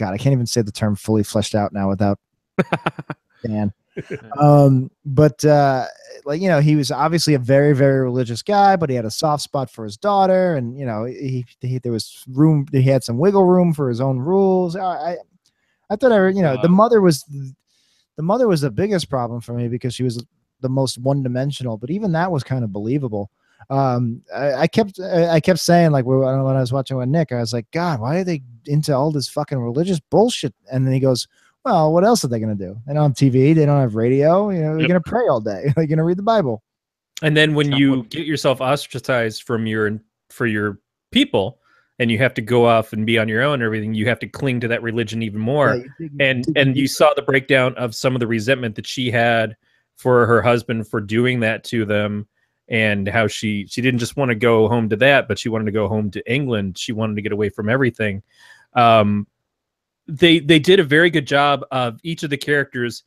B: I can't even say the term "fully fleshed out" now without Dan. But like, you know, he was obviously a very, very religious guy, but he had a soft spot for his daughter, and you know, there was room. He had some wiggle room for his own rules. I thought, you know, the mother was the biggest problem for me because she was the most one-dimensional, but even that was kind of believable. I kept saying, like, when I was watching with Nick, I was like, God, why are they into all this fucking religious bullshit? And then he goes, well, what else are they going to do? They don't have TV. They don't have radio. You know, they're going to pray all day. They're going to read the Bible.
C: And then when you get yourself ostracized for your people, and you have to go off and be on your own and everything, you have to cling to that religion even more. Yeah, and you saw the breakdown of some of the resentment that she had for her husband for doing that to them, and how she didn't just want to go home to that, but she wanted to go home to England. She wanted to get away from everything. They did a very good job of each of the characters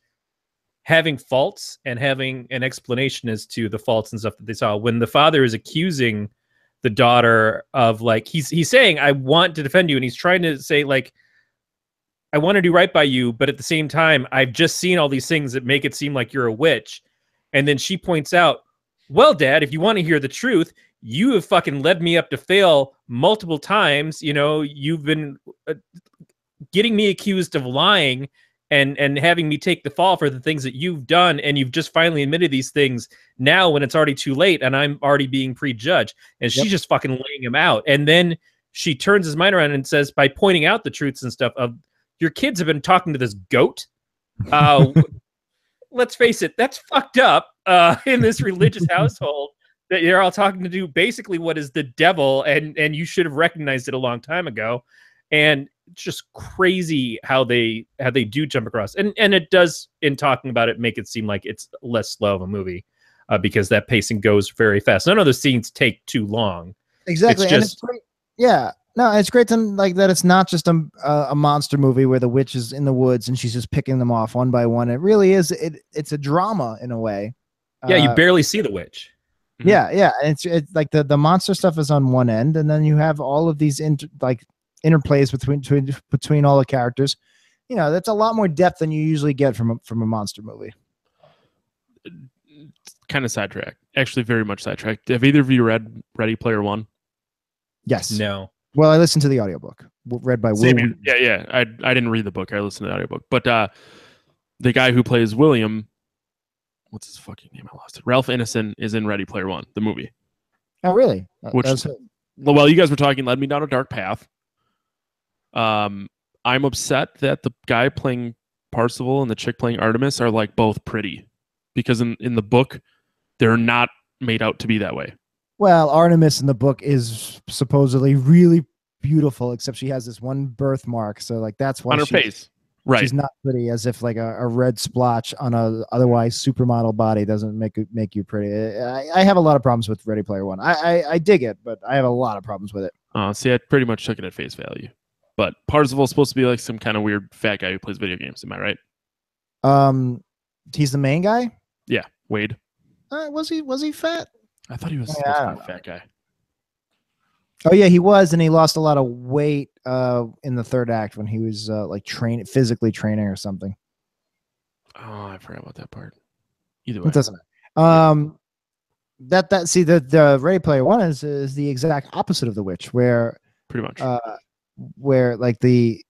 C: having faults and having an explanation as to the faults and stuff that they saw. When the father is accusing the daughter of, like, he's saying, I want to defend you, and he's trying to say, like, I want to do right by you, but at the same time, I've just seen all these things that make it seem like you're a witch. And then she points out, well, Dad, if you want to hear the truth, you have fucking led me up to fail multiple times. You know, you've been getting me accused of lying and having me take the fall for the things that you've done. And you've just finally admitted these things now when it's already too late and I'm already being prejudged. And she's just fucking laying him out. And then she turns his mind around and says, by pointing out the truths and stuff of your kids have been talking to this goat. Let's face it, that's fucked up in this religious household that you're all talking to do basically what is the devil, and you should have recognized it a long time ago. And it's just crazy how they do jump across, and it does, in talking about it, make it seem like it's less slow of a movie because that pacing goes very fast. None of the scenes take too long.
B: Exactly.
C: It's just,
B: and it's great. Yeah. No, it's great to like that. It's not just a monster movie where the witch is in the woods and she's just picking them off one by one. It really is. It's a drama in a way.
C: Yeah, you barely see the witch.
B: Yeah, yeah. And it's like the monster stuff is on one end, and then you have all of these interplays between all the characters. You know, that's a lot more depth than you usually get from a monster movie.
A: Kind of sidetracked. Actually, very much sidetracked. Have either of you read Ready Player One?
B: Yes.
C: No.
B: Well, I listened to the audiobook read by Will.
A: Yeah. I didn't read the book. I listened to the audiobook. But the guy who plays William, what's his fucking name? I lost it. Ralph Ineson is in Ready Player One, the movie.
B: Oh, really?
A: Which, well, you guys were talking, led me down a dark path. I'm upset that the guy playing Parzival and the chick playing Artemis are like both pretty, because in the book, they're not made out to be that way.
B: Well, Artemis in the book is supposedly really beautiful, except she has this one birthmark. So like that's why
A: on her face. Right.
B: She's not pretty, as if like a red splotch on a otherwise supermodel body doesn't make you pretty. I have a lot of problems with Ready Player One. I dig it, but I have a lot of problems with it.
A: See, I pretty much took it at face value. But Parzival's supposed to be like some kind of weird fat guy who plays video games. Am I right?
B: He's the main guy.
A: Yeah, Wade.
B: Was he fat?
A: I thought he was supposed to be a fat guy.
B: Oh yeah, he was, and he lost a lot of weight in the third act when he was like physically training or something.
A: Oh, I forgot about that part. Either way,
B: it doesn't matter. The Ready Player One is the exact opposite of The Witch, where
A: pretty much
B: where like the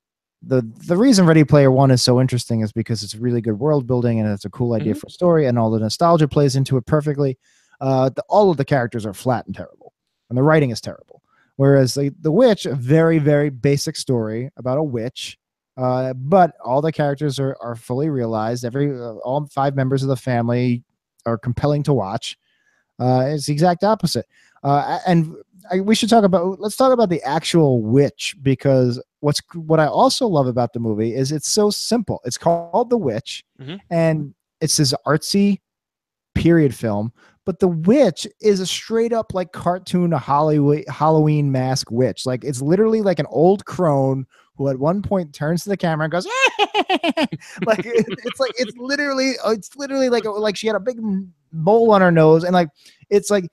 B: reason Ready Player One is so interesting is because it's really good world building and it's a cool idea for a story, and all the nostalgia plays into it perfectly. All of the characters are flat and terrible, and the writing is terrible. Whereas The Witch, a very, very basic story about a witch, but all the characters are fully realized. All 5 members of the family are compelling to watch. It's the exact opposite. Let's talk about the actual witch, because what I also love about the movie is it's so simple. It's called The Witch, and it's this artsy period film. But the witch is a straight up like cartoon Halloween mask witch. Like it's literally like an old crone who at one point turns to the camera and goes, like it's literally like she had a big mole on her nose, and it's like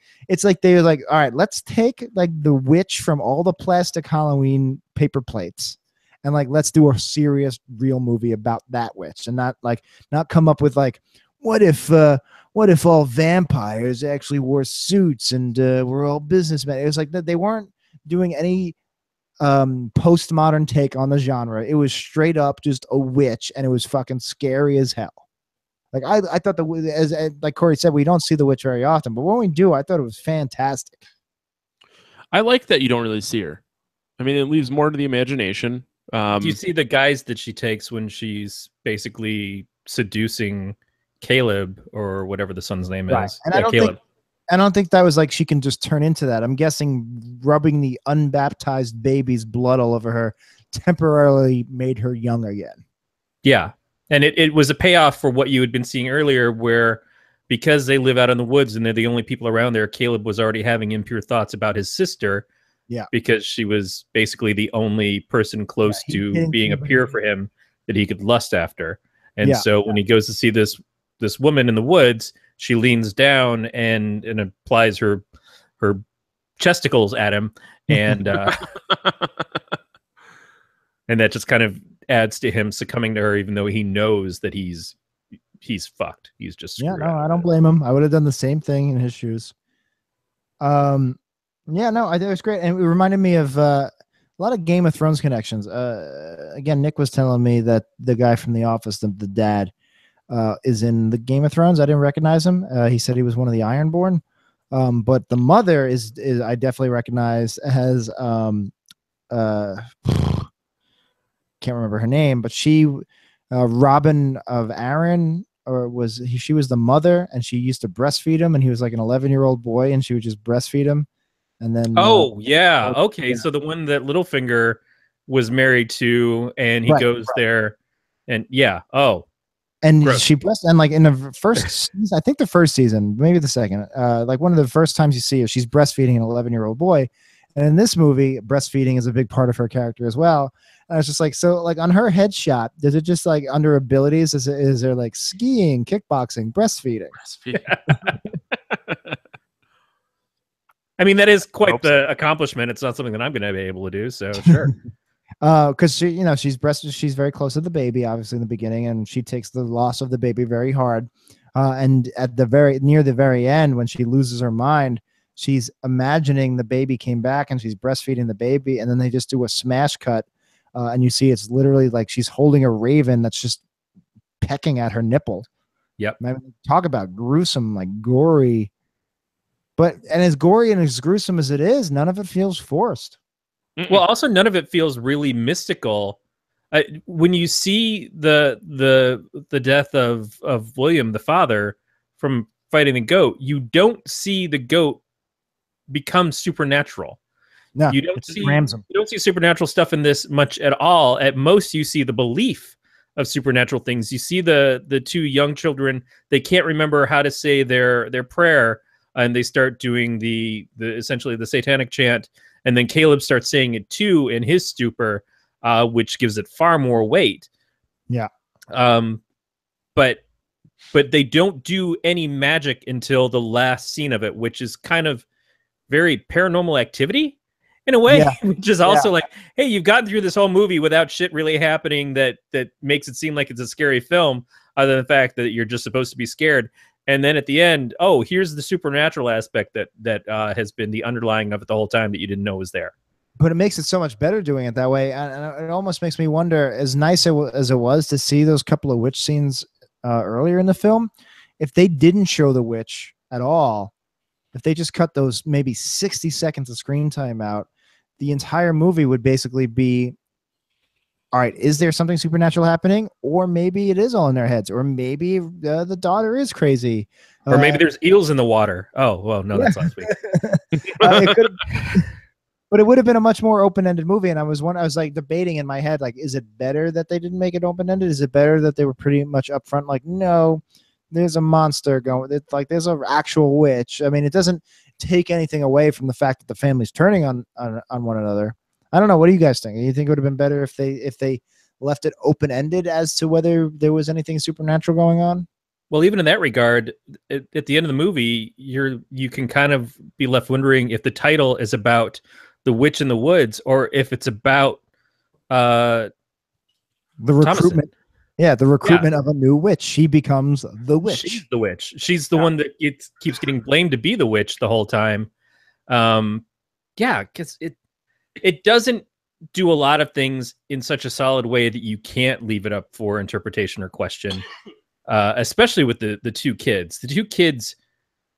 B: they're like, all right, let's take like the witch from all the plastic Halloween paper plates, and like let's do a serious real movie about that witch, and not come up with like, what if all vampires actually wore suits and were all businessmen? It was like that they weren't doing any postmodern take on the genre. It was straight up just a witch, and it was fucking scary as hell. Like I thought as like Corey said, we don't see the witch very often, but when we do, I thought it was fantastic.
A: I like that you don't really see her. I mean, it leaves more to the imagination.
C: Do you see the guise that she takes when she's basically seducing Caleb, or whatever the son's name is?
B: And I don't think that was like she can just turn into that. I'm guessing rubbing the unbaptized baby's blood all over her temporarily made her young again.
C: Yeah. And it was a payoff for what you had been seeing earlier, where because they live out in the woods and they're the only people around there, Caleb was already having impure thoughts about his sister.
B: Yeah.
C: Because she was basically the only person close to being a peer for him that he could lust after. And so when he goes to see this woman in the woods, she leans down and applies her chesticles at him, and and that just kind of adds to him succumbing to her, even though he knows that he's fucked. He's just screwed
B: I don't blame him. I would have done the same thing in his shoes. I think it was great, and it reminded me of a lot of Game of Thrones connections. Again, Nick was telling me that the guy from The Office, the dad, is in the Game of Thrones. I didn't recognize him. He said he was one of the Ironborn. But the mother is I definitely recognize as can't remember her name, but she, Robin of Aaron, she was the mother, and she used to breastfeed him, and he was like an 11-year-old boy, and she would just breastfeed him, and then
C: yeah, okay,
B: yeah.
C: so the one that Littlefinger was married to, and he goes there, and
B: and
C: gross.
B: she breast, and like in the first season, I think the first season, maybe the second, like one of the first times you see her, she's breastfeeding an 11-year-old boy, and in this movie, breastfeeding is a big part of her character as well. And I was just like, so like on her headshot, does it just like under abilities? Is there like skiing, kickboxing, breastfeeding?
C: I mean, that is quite the accomplishment. It's not something that I'm going to be able to do. So sure.
B: Because she, she's very close to the baby, obviously in the beginning, and she takes the loss of the baby very hard. And at near the very end, when she loses her mind, she's imagining the baby came back and she's breastfeeding the baby, and then they just do a smash cut. And you see it's literally like she's holding a raven that's just pecking at her nipple.
C: Yep.
B: I mean, talk about gruesome, like gory. And as gory and as gruesome as it is, none of it feels forced.
C: Well, also none of it feels really mystical. When you see the death of William, the father, from fighting the goat, you don't see the goat become supernatural.
B: No,
C: you don't see supernatural stuff in this much at all. At most, you see the belief of supernatural things. You see the two young children, they can't remember how to say their prayer, and they start doing the essentially the satanic chant, and then Caleb starts saying it too in his stupor, which gives it far more weight.
B: Yeah.
C: But they don't do any magic until the last scene of it, which is kind of very Paranormal Activity in a way, which is also like, hey, you've gotten through this whole movie without shit really happening that makes it seem like it's a scary film, other than the fact that you're just supposed to be scared. And then at the end, here's the supernatural aspect that has been the underlying of it the whole time that you didn't know was there.
B: But it makes it so much better doing it that way. And it almost makes me wonder, as nice as it was to see those couple of witch scenes earlier in the film, if they didn't show the witch at all, if they just cut those maybe 60 seconds of screen time out, the entire movie would basically be, all right, is there something supernatural happening? Or maybe it is all in their heads. Or maybe the daughter is crazy.
C: Or maybe there's eels in the water. Oh, well, no, that's last week.
B: But it would have been a much more open-ended movie. And I was like debating in my head, like, is it better that they didn't make it open-ended? Is it better that they were pretty much upfront? Like, no, there's a monster going. It's like there's an actual witch. I mean, it doesn't take anything away from the fact that the family's turning on one another. I don't know. What do you guys think? You think it would have been better if they left it open-ended as to whether there was anything supernatural going on?
C: Well, even in that regard, at the end of the movie, you can kind of be left wondering if the title is about the witch in the woods or if it's about
B: the recruitment.
C: Thomason.
B: Yeah, the recruitment of a new witch. She becomes the witch.
C: She's the witch. She's the one that keeps getting blamed to be the witch the whole time. Because it doesn't do a lot of things in such a solid way that you can't leave it up for interpretation or question. Especially with the two kids. The two kids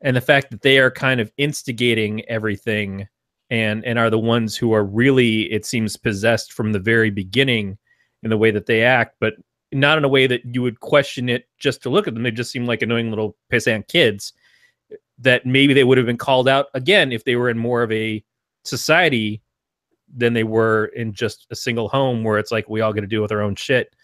C: and the fact that they are kind of instigating everything and are the ones who are really, it seems, possessed from the very beginning in the way that they act, but not in a way that you would question it just to look at them. They just seem like annoying little pissant kids that maybe they would have been called out again if they were in more of a society than they were in just a single home where it's like we all got to deal with our own shit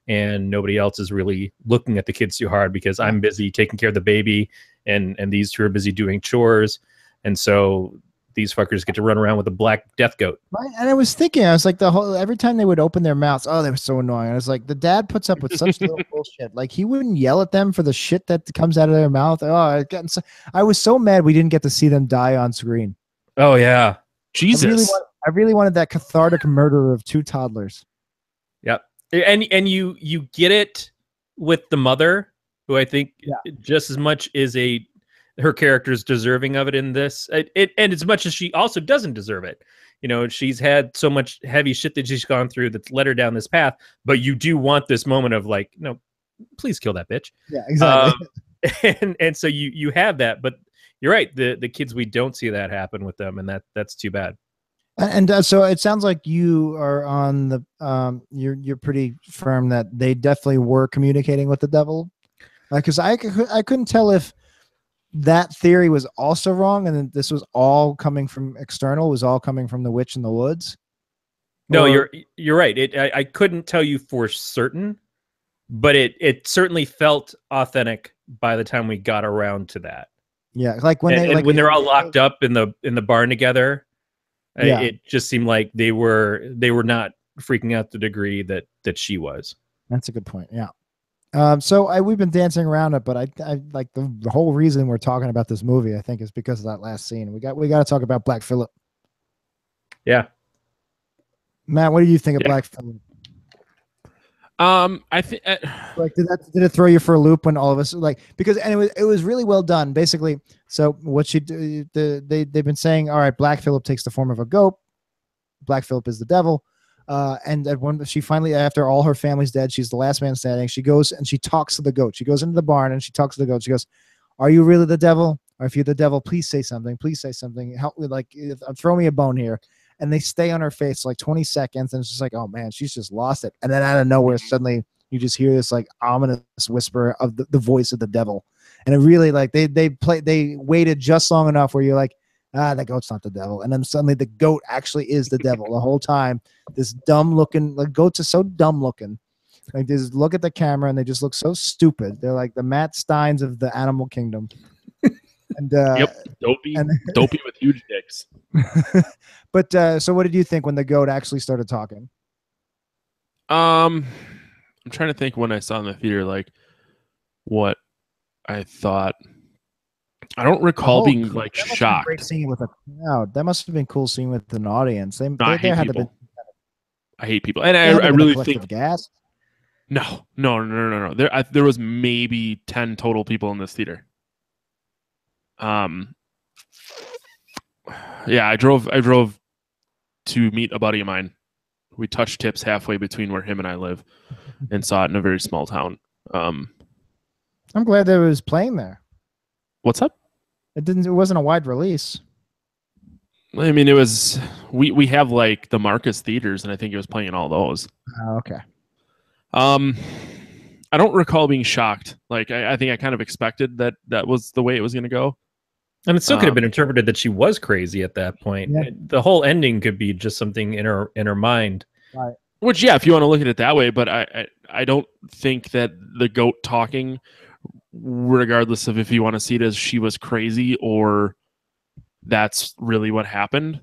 C: and nobody else is really looking at the kids too hard because I'm busy taking care of the baby and these two are busy doing chores. And so these fuckers get to run around with a black death goat.
B: Right. And I was thinking, I was like, every time they would open their mouths, they were so annoying. I was like, the dad puts up with such little bullshit. Like he wouldn't yell at them for the shit that comes out of their mouth. I was so mad we didn't get to see them die on screen.
C: Oh yeah. Jesus.
B: I really wanted that cathartic murder of two toddlers.
C: Yep. And you get it with the mother, who I think just as much is her character is deserving of it in this. And as much as she also doesn't deserve it. You know, she's had so much heavy shit that she's gone through that's led her down this path. But you do want this moment of like, no, please kill that bitch.
B: Yeah, exactly.
C: And so you have that. But you're right. The kids, we don't see that happen with them, and that's too bad.
B: And so it sounds like you are on the you're pretty firm that they definitely were communicating with the devil, because I couldn't tell if that theory was also wrong and then this was all coming from external, was all coming from the witch in the woods.
C: No,
B: Or,
C: you're right. I couldn't tell you for certain, but it certainly felt authentic by the time we got around to that.
B: yeah, like when
C: And,
B: they
C: and when they're all locked up in the barn together,
B: yeah,
C: it just seemed like they were not freaking out to the degree that she was.
B: that's a good point. Yeah. So we've been dancing around it, but I like the whole reason we're talking about this movie, I think, is because of that last scene. We got to talk about Black Phillip.
C: Yeah.
B: Matt, what do you think of
A: Yeah.
B: Black Phillip?
A: I think
B: Like, did it throw you for a loop when all of us like, because, and it was really well done. Basically, so what they've been saying, all right, Black Phillip takes the form of a goat. Black Phillip is the devil. And when she finally, after all her family's dead, she's the last man standing. She goes and she talks to the goat. She goes into the barn and she talks to the goat. She goes, "Are you really the devil? Or if you're the devil, please say something. Please say something. Help me. Like, throw me a bone here." And they stay on her face like 20 seconds, and it's just like, oh man, she's just lost it. And then out of nowhere, suddenly you just hear this like ominous whisper of the voice of the devil. And it really, like, they waited just long enough where you're like, that goat's not the devil. And then suddenly the goat actually is the devil the whole time. This dumb looking, like, goats are so dumb looking. Like, they just look at the camera and they just look so stupid. They're like the Matt Steins of the animal kingdom. And
A: yep, dopey with huge dicks.
B: But so what did you think when the goat actually started talking?
A: I'm trying to think when I saw in the theater, like what I thought. I don't recall being like
B: that must have been
A: shocked.
B: great seeing with a crowd. That must have been cool seeing with an audience.
A: No, I hate
B: had to
A: people.
B: be,
A: I hate people, and
B: they had to
A: I
B: been a
A: really
B: collective
A: think
B: gas.
A: no. There was maybe 10 total people in this theater. Yeah, I drove to meet a buddy of mine. We touched tips halfway between where him and I live, and saw it in a very small town.
B: I'm glad that it was playing there.
A: What's up?
B: It wasn't a wide release.
A: I mean, it was. We have like the Marcus theaters, and I think it was playing in all those.
B: Okay.
A: I don't recall being shocked. Like, I think I kind of expected that was the way it was going to go.
C: And it still could have been interpreted that she was crazy at that point.
B: Yeah.
C: The whole ending could be just something in her mind.
B: Right.
A: Which, yeah, if you want to look at it that way, but I don't think that the goat talking, regardless of if you want to see it as she was crazy or that's really what happened,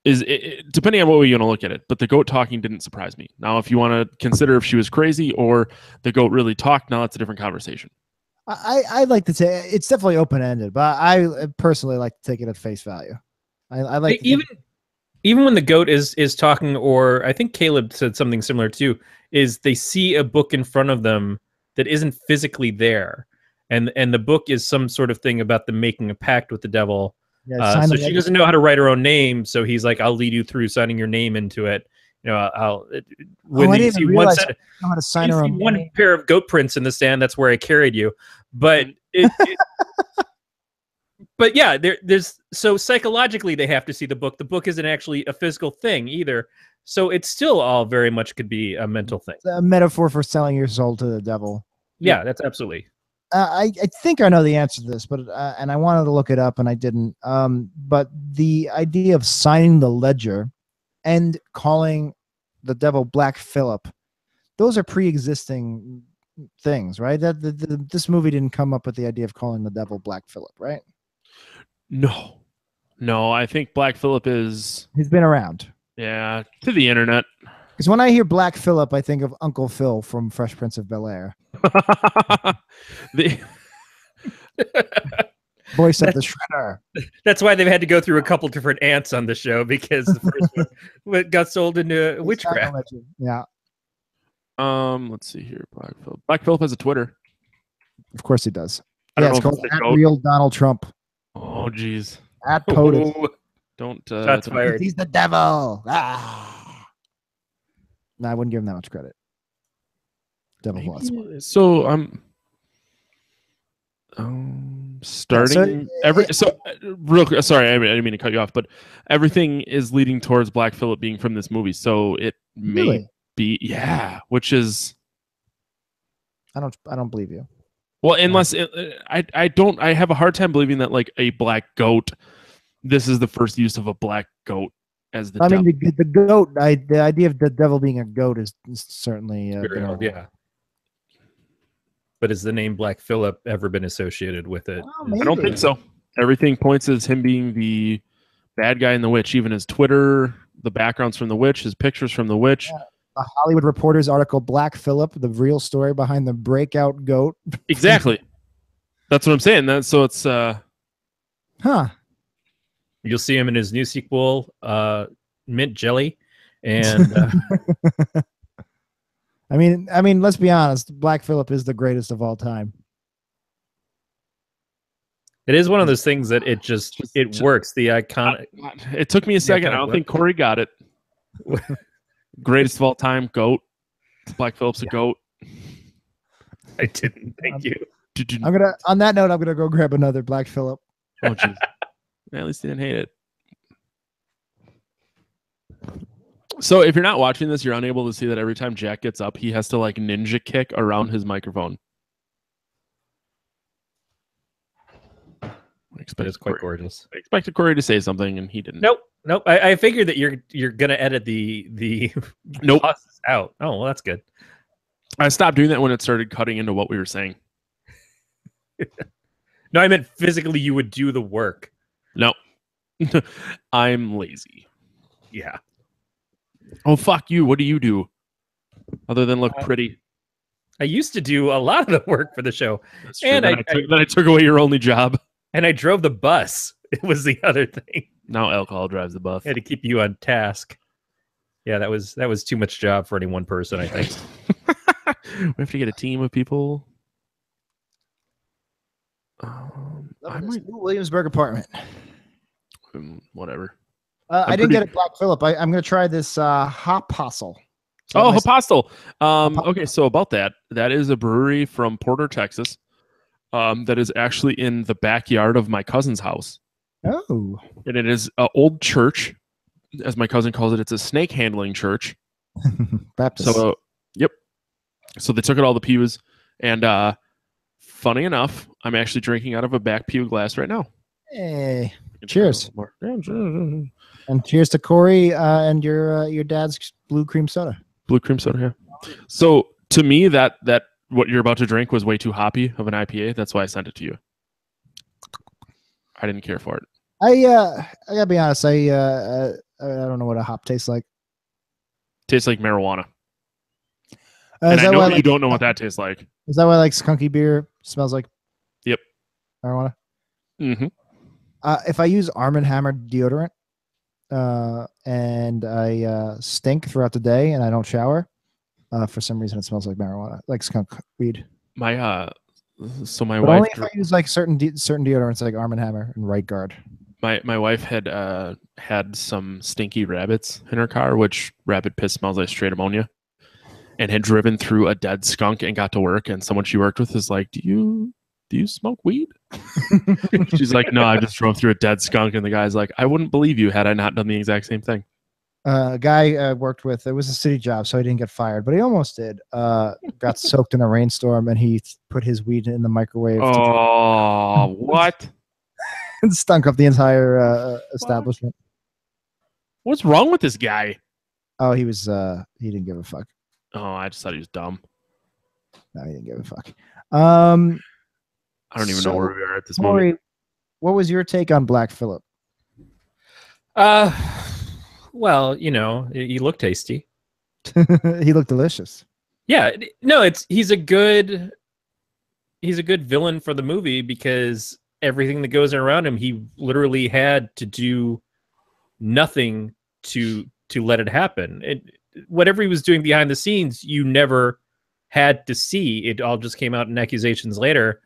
A: is depending on what way you want to look at it. But the goat talking didn't surprise me. Now, if you want to consider if she was crazy or the goat really talked, now that's a different conversation.
B: I like to say it's definitely open ended, but I personally like to take it at face value. I like
C: even when the goat is talking, or I think Caleb said something similar too, is they see a book in front of them that isn't physically there, and the book is some sort of thing about them making a pact with the devil.
B: Yeah,
C: so she doesn't know how to write her own name, so he's like, "I'll lead you through signing your name into it." You know, when
B: I didn't even realize
C: set,
B: how to sign her own
C: one
B: name.
C: pair of goat prints in the stand, that's where I carried you. But but yeah, there's so psychologically they have to see the book. The book isn't actually a physical thing either, so it's still all very much could be a mental thing.
B: It's a metaphor for selling your soul to the devil.
C: Yeah, that's absolutely.
B: I think I know the answer to this, but and I wanted to look it up and I didn't. But the idea of signing the ledger and calling the devil Black Phillip, those are pre-existing things, right? This movie didn't come up with the idea of calling the devil Black Phillip, right?
A: No, I think Black Phillip is.
B: He's been around.
A: Yeah, to the internet.
B: Because when I hear Black Phillip, I think of Uncle Phil from Fresh Prince of Bel-Air. Voice of the Shredder.
C: That's why they've had to go through a couple different ants on the show, because the first one got sold into witchcraft.
B: Yeah.
A: Let's see here. Black Phillip has a Twitter.
B: Of course he does.
A: I don't
B: it's
A: know
B: called @real Donald Trump.
A: Oh, geez.
B: @PoT.
C: Oh,
A: Don't.
C: shots fired.
B: He's the devil. Ah. No, I wouldn't give him that much credit. Devil was.
A: So Starting real quick. Sorry, I didn't mean to cut you off, but everything is leading towards Black Phillip being from this movie, so it may be which is
B: I don't believe you.
A: Well, unless I have a hard time believing that like a black goat. This is the first use of a black goat as the.
B: I mean, the goat. The idea of the devil being a goat is certainly
C: yeah. But has the name Black Phillip ever been associated with it?
A: I don't think so. Everything points as him being the bad guy in The Witch. Even his Twitter, the backgrounds from The Witch, his pictures from The Witch.
B: Yeah. A Hollywood Reporter's article, Black Phillip, the real story behind the breakout goat.
A: Exactly. That's what I'm saying. So it's
C: You'll see him in his new sequel, Mint Jelly, and
B: I mean, let's be honest. Black Phillip is the greatest of all time.
C: It is one of those things that it works. The iconic.
A: It took me a second. I don't think Corey got it. Greatest of all time, goat. Black Phillip's a goat.
C: I didn't. Thank you.
B: On that note, I'm gonna go grab another Black Phillip.
A: Oh, jeez. At least he didn't hate it. So if you're not watching this, you're unable to see that every time Jack gets up, he has to like ninja kick around his microphone.
C: It's quite gorgeous.
A: I expected Corey to say something, and he didn't.
C: Nope. I figured that you're gonna edit the pauses out. Oh, well, that's good.
A: I stopped doing that when it started cutting into what we were saying.
C: No, I meant physically you would do the work.
A: No. I'm lazy.
C: Yeah.
A: Oh, fuck you. What do you do other than look pretty?
C: I used to do a lot of the work for the show.
A: That's true. And then I took away your only job.
C: And I drove the bus. It was the other thing.
A: Now alcohol drives the bus.
C: I had to keep you on task. Yeah, that was too much job for any one person, I think.
A: We have to get a team of people.
B: Williamsburg apartment.
A: Whatever.
B: I didn't get a Black Phillip. I'm going to try this Hopostle.
A: Hopostle. Okay, so about that is a brewery from Porter, Texas. That is actually in the backyard of my cousin's house.
B: Oh.
A: And it is an old church, as my cousin calls it. It's a snake handling church.
B: Baptist.
A: So, yep. So they took out all the pews, and funny enough, I'm actually drinking out of a back pew glass right now.
B: Hey, cheers. And cheers to Corey and your dad's blue cream soda.
A: Blue cream soda, yeah. So to me, that what you're about to drink was way too hoppy of an IPA. That's why I sent it to you. I didn't care for it.
B: I gotta be honest. I don't know what a hop tastes like.
A: Tastes like marijuana. And I know you don't know what that tastes like.
B: Is that why like skunky beer smells like?
A: Yep.
B: Marijuana.
A: Mm-hmm.
B: If I use Arm & Hammer deodorant, and I stink throughout the day and I don't shower, for some reason it smells like marijuana, like skunk weed.
A: My wife.
B: Only if I use like certain deodorants like Arm & Hammer and Right Guard.
A: My wife had some stinky rabbits in her car, which rabbit piss smells like straight ammonia, and had driven through a dead skunk and got to work. And someone she worked with is like, "Do you smoke weed?" She's like, "No, I just drove through a dead skunk." And the guy's like, "I wouldn't believe you had I not done the exact same thing."
B: A guy I worked with, it was a city job, so he didn't get fired, but he almost did. Got soaked in a rainstorm, and he put his weed in the microwave.
A: Oh, what?
B: And stunk up the entire establishment.
A: What's wrong with this guy?
B: Oh, he didn't give a fuck.
A: Oh, I just thought he was dumb.
B: No, he didn't give a fuck.
A: I don't even know where we are at this moment.
B: What was your take on Black Phillip?
C: Well, he looked tasty.
B: He looked delicious.
C: Yeah, no, he's a good villain for the movie because everything that goes around him, he literally had to do nothing to let it happen. Whatever he was doing behind the scenes, you never had to see. It all just came out in accusations later,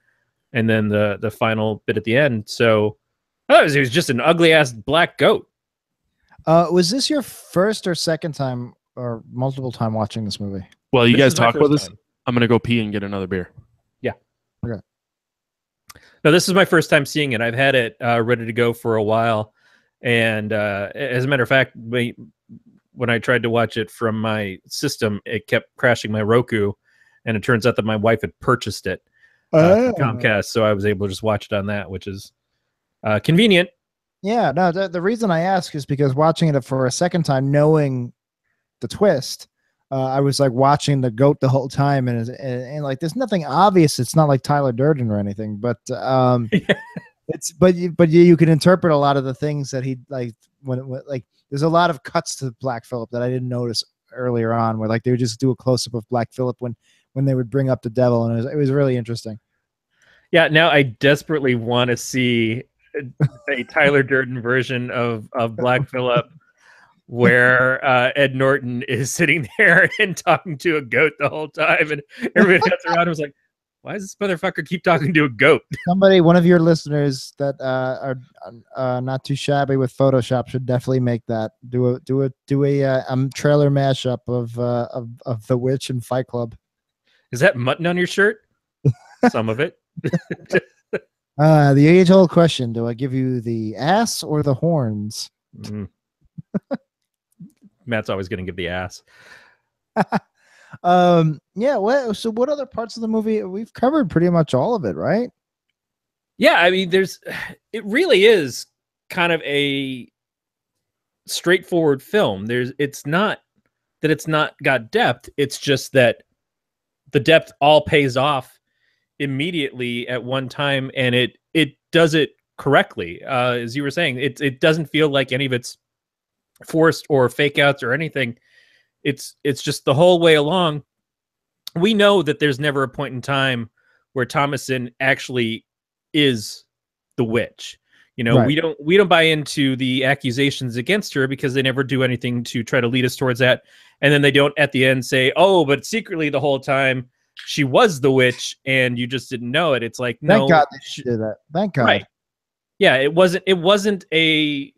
C: and then the final bit at the end. So it was just an ugly ass black goat.
B: Was this your first or second time or multiple time watching this movie?
A: Well, you guys talk about this. I'm gonna go pee and get another beer.
C: Yeah.
B: Okay.
C: No, this is my first time seeing it. I've had it ready to go for a while, and as a matter of fact, when I tried to watch it from my system, it kept crashing my Roku, and it turns out that my wife had purchased it through Comcast, so I was able to just watch it on that, which is convenient.
B: Yeah, no, the reason I ask is because watching it for a second time, knowing the twist, I was like watching the goat the whole time, and like there's nothing obvious. It's not like Tyler Durden or anything, but it's you can interpret a lot of the things that he like when like there's a lot of cuts to Black Phillip that I didn't notice earlier on, where like they would just do a close up of Black Phillip when they would bring up the devil, and it was really interesting.
C: Yeah, now I desperately want to see a Tyler Durden version of Black Phillip, where Ed Norton is sitting there and talking to a goat the whole time, and everybody else around him was like, "Why does this motherfucker keep talking to a goat?"
B: Somebody, one of your listeners that are not too shabby with Photoshop, should definitely make that. Do a trailer mashup of The Witch and Fight Club.
C: Is that mutton on your shirt? Some of it.
B: The age-old question: do I give you the ass or the horns?
C: Matt's always going to give the ass.
B: Yeah. So what other parts of the movie? We've covered pretty much all of it, right?
C: Yeah, I mean, it really is kind of a straightforward film. It's not that it's not got depth. It's just that the depth all pays off immediately at one time, and it does it correctly. As you were saying, it doesn't feel like any of it's forced or fake outs or anything. It's just the whole way along. We know that there's never a point in time where Thomasin actually is the witch. You know,
B: Right.
C: we don't buy into the accusations against her because they never do anything to try to lead us towards that. And then they don't at the end say, "Oh, but secretly the whole time she was the witch and you just didn't know it." It's like, no.
B: Thank God they did that. Thank God.
C: Right. Yeah, it wasn't a,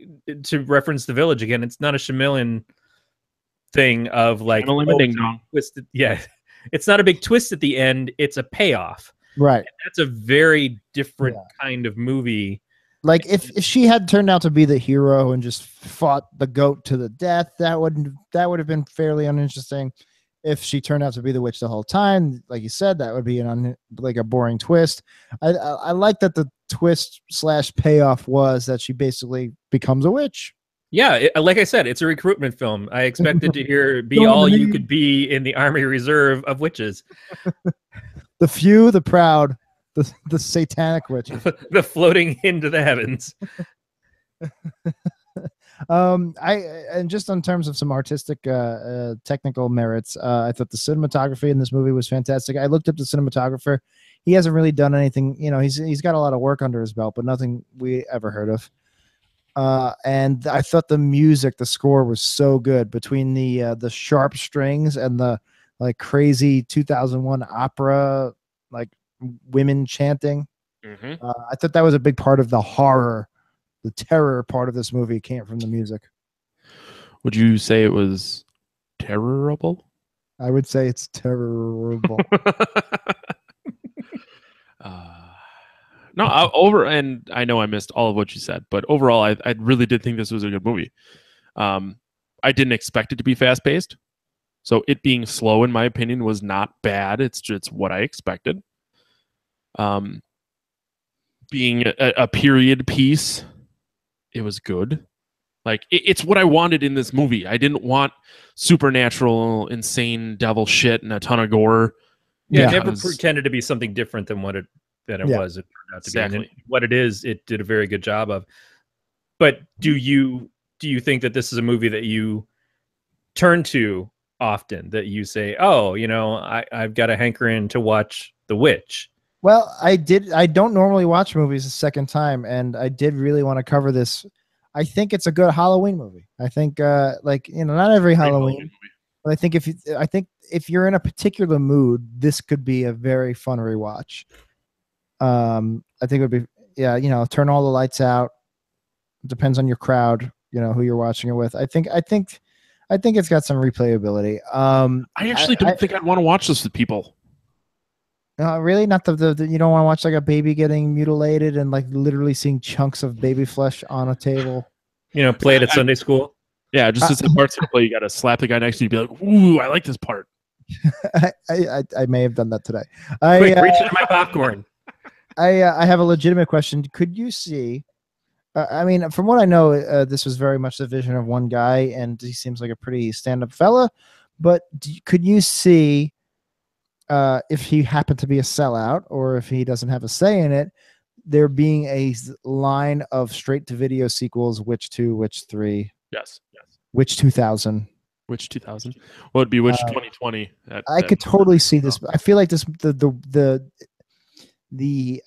C: to reference The Village again, it's not a Shyamalan thing of like, twisted. Yeah. It's not a big twist at the end, it's a payoff.
B: Right.
C: And that's a very different kind of movie.
B: Like if she had turned out to be the hero and just fought the goat to the death, that would have been fairly uninteresting. If she turned out to be the witch the whole time, like you said, that would be like a boring twist. I like that the twist / payoff was that she basically becomes a witch.
C: Yeah, like I said, it's a recruitment film. I expected to be all you could be in the Army Reserve of witches.
B: The few, the proud, the satanic witches.
C: The floating into the heavens.
B: And just in terms of some artistic technical merits, I thought the cinematography in this movie was fantastic. I looked up the cinematographer. He hasn't really done anything, you know, he's got a lot of work under his belt, but nothing we ever heard of. And I thought the score was so good, between the sharp strings and the like crazy 2001 opera, like women chanting.
A: Mm-hmm.
B: I thought that was a big part of the horror. The terror part of this movie came from the music.
A: Would you say it was terrible?
B: I would say it's terrible.
A: No, and I know I missed all of what you said, but overall, I really did think this was a good movie. I didn't expect it to be fast paced, so it being slow, in my opinion, was not bad. It's just what I expected. Being a period piece, it was good. Like it's what I wanted in this movie. I didn't want supernatural, insane devil shit and a ton of gore.
C: Yeah, it never pretended to be something different than what it was. It turned out to be. And what it is, it did a very good job of. But do you think that this is a movie that you turn to often? That you say, "Oh, you know, I've got a hankering to watch The Witch."
B: Well, I don't normally watch movies a second time, and I did really want to cover this. I think it's a good Halloween movie. I think, like, you know, not every Halloween, but I think if you're in a particular mood, this could be a very fun rewatch. I think it would be, yeah, you know, turn all the lights out. It depends on your crowd, you know, who you're watching it with. I think it's got some replayability.
A: I actually don't think I'd want to watch this with people.
B: Really? Not the you don't want to watch like a baby getting mutilated and like literally seeing chunks of baby flesh on a table.
C: Play it at Sunday school.
A: Yeah, just as the part's gonna play, you gotta slap the guy next to you and be like, "Ooh, I like this part."
B: I may have done that today.
C: Quick, reach into my popcorn.
B: I have a legitimate question. Could you see? I mean, from what I know, this was very much the vision of one guy, and he seems like a pretty stand-up fella. But could you see if he happened to be a sellout, or if he doesn't have a say in it, there being a line of straight-to-video sequels, Witch 2, Witch 3,
A: Yes.
B: Witch 2000?
A: Which 2000? Well, it'd be which 2020.
B: I could totally see this. I feel like this the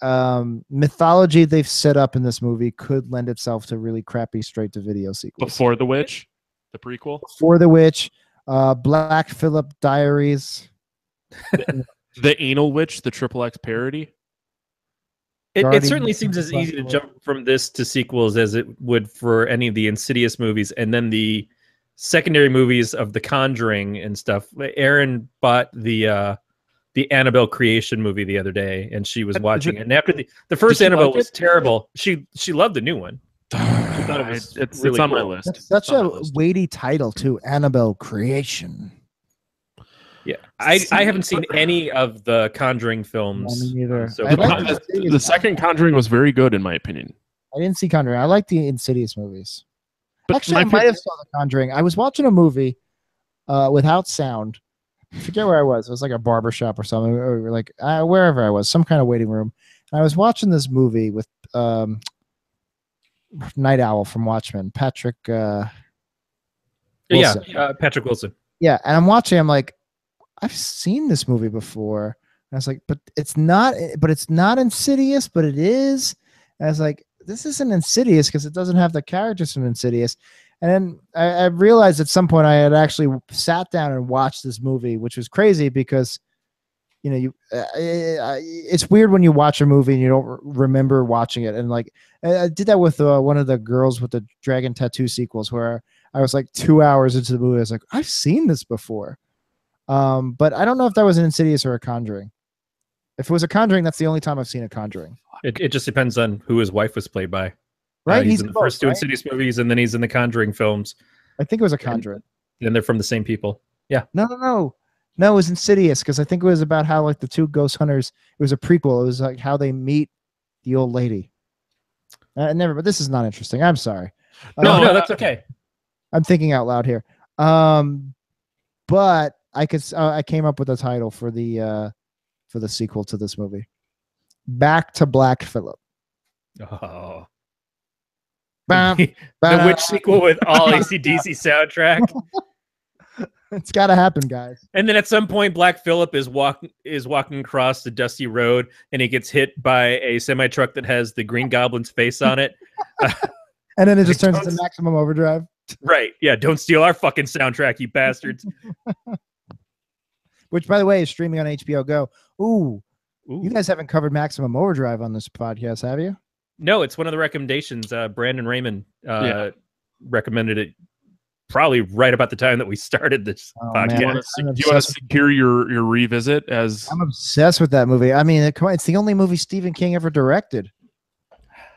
B: mythology they've set up in this movie could lend itself to really crappy straight to video sequels.
A: Before the Witch, the prequel.
B: Before the Witch, Black Phillip Diaries,
A: the Anal Witch, the Triple X parody.
C: It certainly seems as easy to jump from this to sequels as it would for any of the Insidious movies, and then the secondary movies of The Conjuring and stuff. Erin bought the Annabelle creation movie the other day, and she was watching it. And after the first Annabelle was terrible, she loved the new one. She thought it was
A: it's
C: really
A: on my
C: cool.
A: list.
B: That's such a weighty title too, Annabelle creation.
C: Yeah, I haven't seen any of the Conjuring films.
B: Me neither.
C: So
A: the second Conjuring was very good, in my opinion.
B: I didn't see Conjuring. I like the Insidious movies.
A: But
B: actually, I might have saw The Conjuring. I was watching a movie without sound. I forget where I was. It was like a barbershop or something, or like wherever I was, some kind of waiting room. And I was watching this movie with Night Owl from Watchmen, Patrick. Wilson.
C: Patrick Wilson.
B: Yeah, and I'm watching. I'm like, I've seen this movie before. And I was like, but it's not Insidious, but it is. And I was like, this isn't Insidious because it doesn't have the characters from Insidious. And then I realized at some point I had actually sat down and watched this movie, which was crazy because, it's weird when you watch a movie and you don't remember watching it. And like, I did that with one of the girls with the dragon tattoo sequels where I was like 2 hours into the movie. I was like, I've seen this before. But I don't know if that was an Insidious or a Conjuring. If it was a Conjuring, that's the only time I've seen a Conjuring.
C: It just depends on who his wife was played by.
B: Right,
C: he's in the first two Insidious movies, and then he's in the Conjuring films.
B: I think it was a Conjuring.
C: And they're from the same people. Yeah.
B: No, it was Insidious because I think it was about how like the two ghost hunters. It was a prequel. It was like how they meet the old lady. But this is not interesting. I'm sorry.
C: No, that's okay.
B: I'm thinking out loud here. But I came up with a title for the sequel to this movie. Back to Black Phillip.
C: Oh. The Witch sequel with all AC/DC soundtrack.
B: It's got to happen, guys.
C: And then at some point, Black Phillip is walking across the dusty road, and he gets hit by a semi truck that has the Green Goblin's face on it.
B: And then it just turns into Maximum Overdrive.
C: Right? Yeah. Don't steal our fucking soundtrack, you bastards.
B: Which, by the way, is streaming on HBO Go. Ooh. You guys haven't covered Maximum Overdrive on this podcast, have you?
C: No, it's one of the recommendations. Brandon Raymond recommended it probably right about the time that we started this podcast.
A: Do you want to secure your revisit? As
B: I'm obsessed with that movie. I mean, come on, it's the only movie Stephen King ever directed.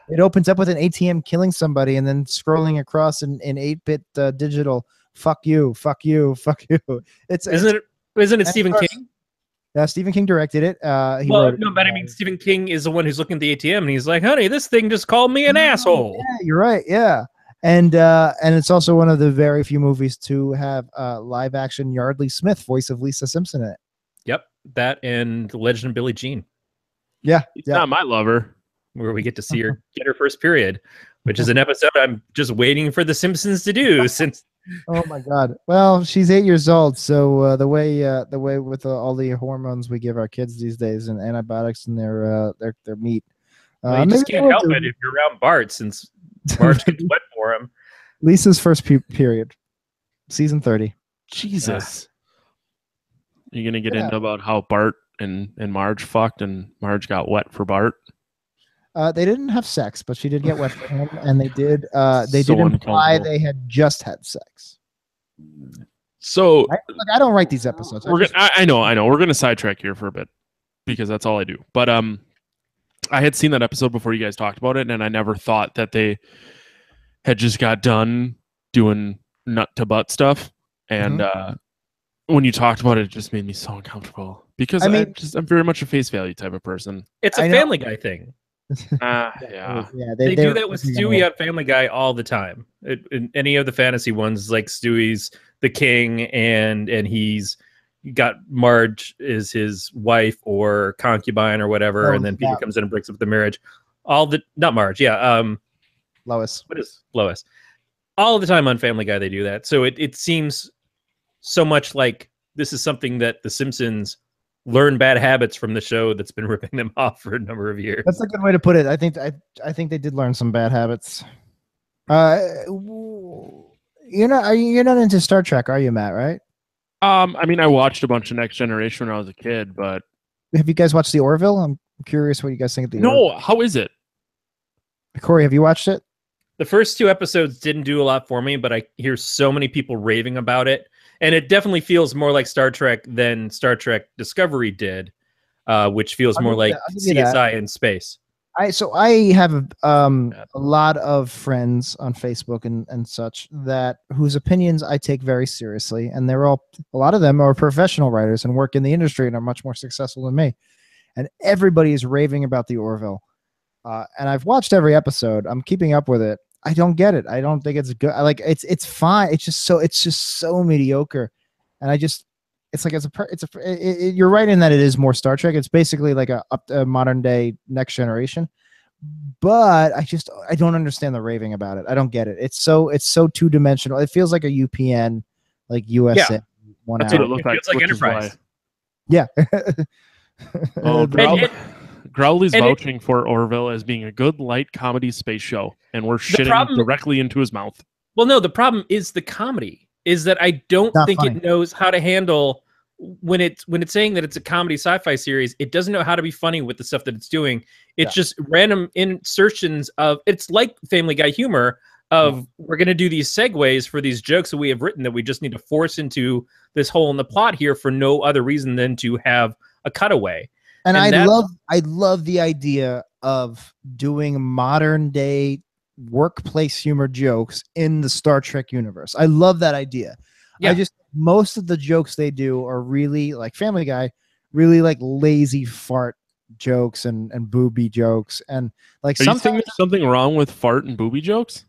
B: It opens up with an ATM killing somebody and then scrolling across in 8-bit digital. Fuck you, fuck you, fuck you.
C: Isn't it Stephen King?
B: Yeah, Stephen King directed it.
C: But I mean, Stephen King is the one who's looking at the ATM, and he's like, "Honey, this thing just called me an asshole."
B: Yeah, you're right. Yeah, and it's also one of the very few movies to have live action Yardley Smith, voice of Lisa Simpson, in it.
C: Yep, that and The Legend of Billie Jean.
B: Yeah,
A: He's not my lover.
C: Where we get to see her get her first period, which is an episode I'm just waiting for The Simpsons to do since.
B: Oh my God! Well, she's 8 years old, so the way with all the hormones we give our kids these days and antibiotics in their meat.
C: You just can't help it if you're around Bart, since Bart gets wet for him.
B: Lisa's first period, season 30.
A: Jesus, you gonna get into about how Bart and Marge fucked and Marge got wet for Bart?
B: They didn't have sex, but she did get wet for him, and they did imply they had just had sex.
A: So
B: I don't write these episodes.
A: I know. We're gonna sidetrack here for a bit because that's all I do. But I had seen that episode before you guys talked about it, and I never thought that they had just got done doing nut to butt stuff. And when you talked about it, it just made me so uncomfortable because I'm very much a face value type of person.
C: It's a Family Guy thing.
A: Yeah.
C: They do that with Stewie on Family Guy all the time. In any of the fantasy ones, like Stewie's the king, and he's got Marge is his wife or concubine or whatever, and then Peter comes in and breaks up the marriage. Not Marge,
B: Lois.
C: What is Lois? All the time on Family Guy they do that. So it seems so much like this is something that The Simpsons learn bad habits from the show that's been ripping them off for a number of years.
B: That's a good way to put it. I think they did learn some bad habits. You're not into Star Trek, are you, Matt? Right?
A: I mean, I watched a bunch of Next Generation when I was a kid, but
B: have you guys watched the Orville? I'm curious what you guys think of the Orville.
A: How is it?
B: Corey, have you watched it?
C: The first 2 episodes didn't do a lot for me, but I hear so many people raving about it. And it definitely feels more like Star Trek than Star Trek Discovery did, which feels more like CSI in space.
B: I have a lot of friends on Facebook and such whose opinions I take very seriously, and a lot of them are professional writers and work in the industry and are much more successful than me. And everybody is raving about the Orville. And I've watched every episode. I'm keeping up with it. I don't get it. I don't think it's good. It's fine. It's just so mediocre. And you're right in that it is more Star Trek. It's basically like a modern day Next Generation. But I don't understand the raving about it. I don't get it. It's so 2-dimensional. It feels like a UPN, like USA.
C: Yeah. That's what it looks like. It's like Enterprise.
B: Yeah.
A: Growley's vouching for Orville as being a good light comedy space show, and we're shitting directly into his mouth.
C: Well, no, the problem is the comedy. Is that I don't think it knows how to handle when it's saying that it's a comedy sci-fi series. It doesn't know how to be funny with the stuff that it's doing. It's just random insertions of. It's like Family Guy humor of we're going to do these segues for these jokes that we have written that we just need to force into this hole in the plot here for no other reason than to have a cutaway.
B: And I love the idea of doing modern day workplace humor jokes in the Star Trek universe. I love that idea. Yeah. Most of the jokes they do are really like Family Guy, really like lazy fart jokes and booby jokes. And like,
A: are you saying there's something wrong with fart and booby jokes?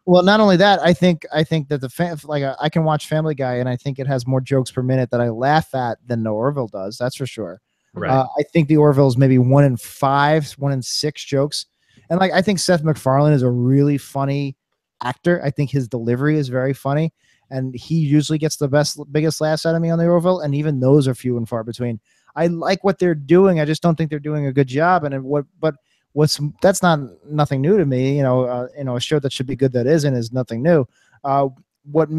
B: Well, not only that, I think that I can watch Family Guy and I think it has more jokes per minute that I laugh at than the Orville does. That's for sure.
C: Right.
B: I think the Orville is maybe 1 in 5, 1 in 6 jokes. And like, I think Seth MacFarlane is a really funny actor. I think his delivery is very funny, and he usually gets the biggest laughs out of me on the Orville. And even those are few and far between. I like what they're doing. I just don't think they're doing a good job. And that's nothing new to me. A show that should be good that isn't is nothing new. What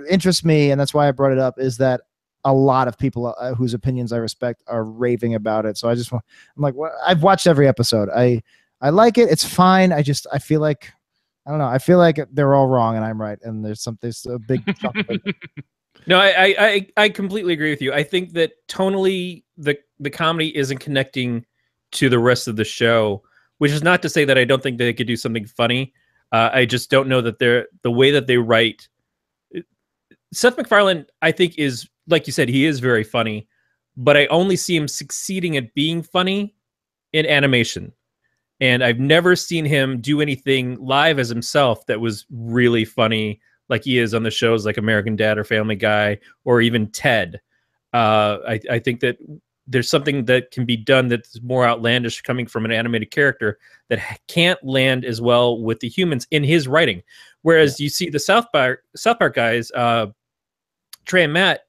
B: interests me, and that's why I brought it up, is that a lot of people whose opinions I respect are raving about it. So I'm like, I've watched every episode. I like it. It's fine. I feel like, I don't know. I feel like they're all wrong and I'm right. And there's a big chunk of it.
C: No, I completely agree with you. I think that tonally the comedy isn't connecting to the rest of the show, which is not to say that I don't think they could do something funny. I just don't know that the way that they write. Seth MacFarlane, I think, is, like you said, he is very funny, but I only see him succeeding at being funny in animation. And I've never seen him do anything live as himself that was really funny like he is on the shows like American Dad or Family Guy or even Ted. I think that there's something that can be done that's more outlandish coming from an animated character that can't land as well with the humans in his writing. Whereas you see the South Park guys, Trey and Matt,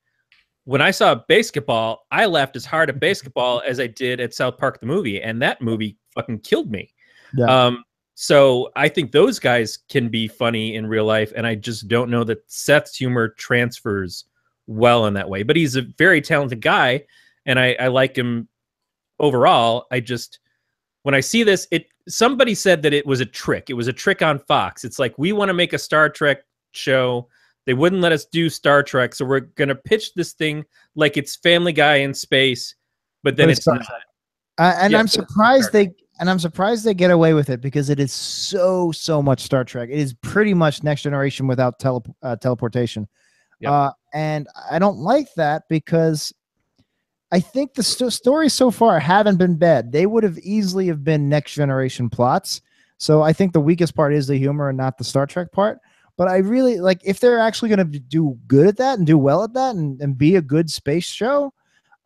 C: when I saw Basketball, I laughed as hard at Basketball as I did at South Park the movie, and that movie fucking killed me. Yeah. So I think those guys can be funny in real life, and I just don't know that Seth's humor transfers well in that way. But he's a very talented guy, and I like him overall. When I see this, somebody said that it was a trick. It was a trick on Fox. It's like, we want to make a Star Trek show. They wouldn't let us do Star Trek, so we're going to pitch this thing like it's Family Guy in space, but then
B: But it's
C: it's not.
B: and
C: Yeah,
B: I'm
C: but it's
B: surprised
C: Star Trek.
B: I'm surprised they get away with it because it is so much Star Trek. It is pretty much Next Generation without teleportation.
C: Yep.
B: And I don't like that because I think the stories so far haven't been bad. They would have easily have been Next Generation plots. So I think the weakest part is the humor and not the Star Trek part. But I really like if they're actually going to do good at that and do well at that and be a good space show.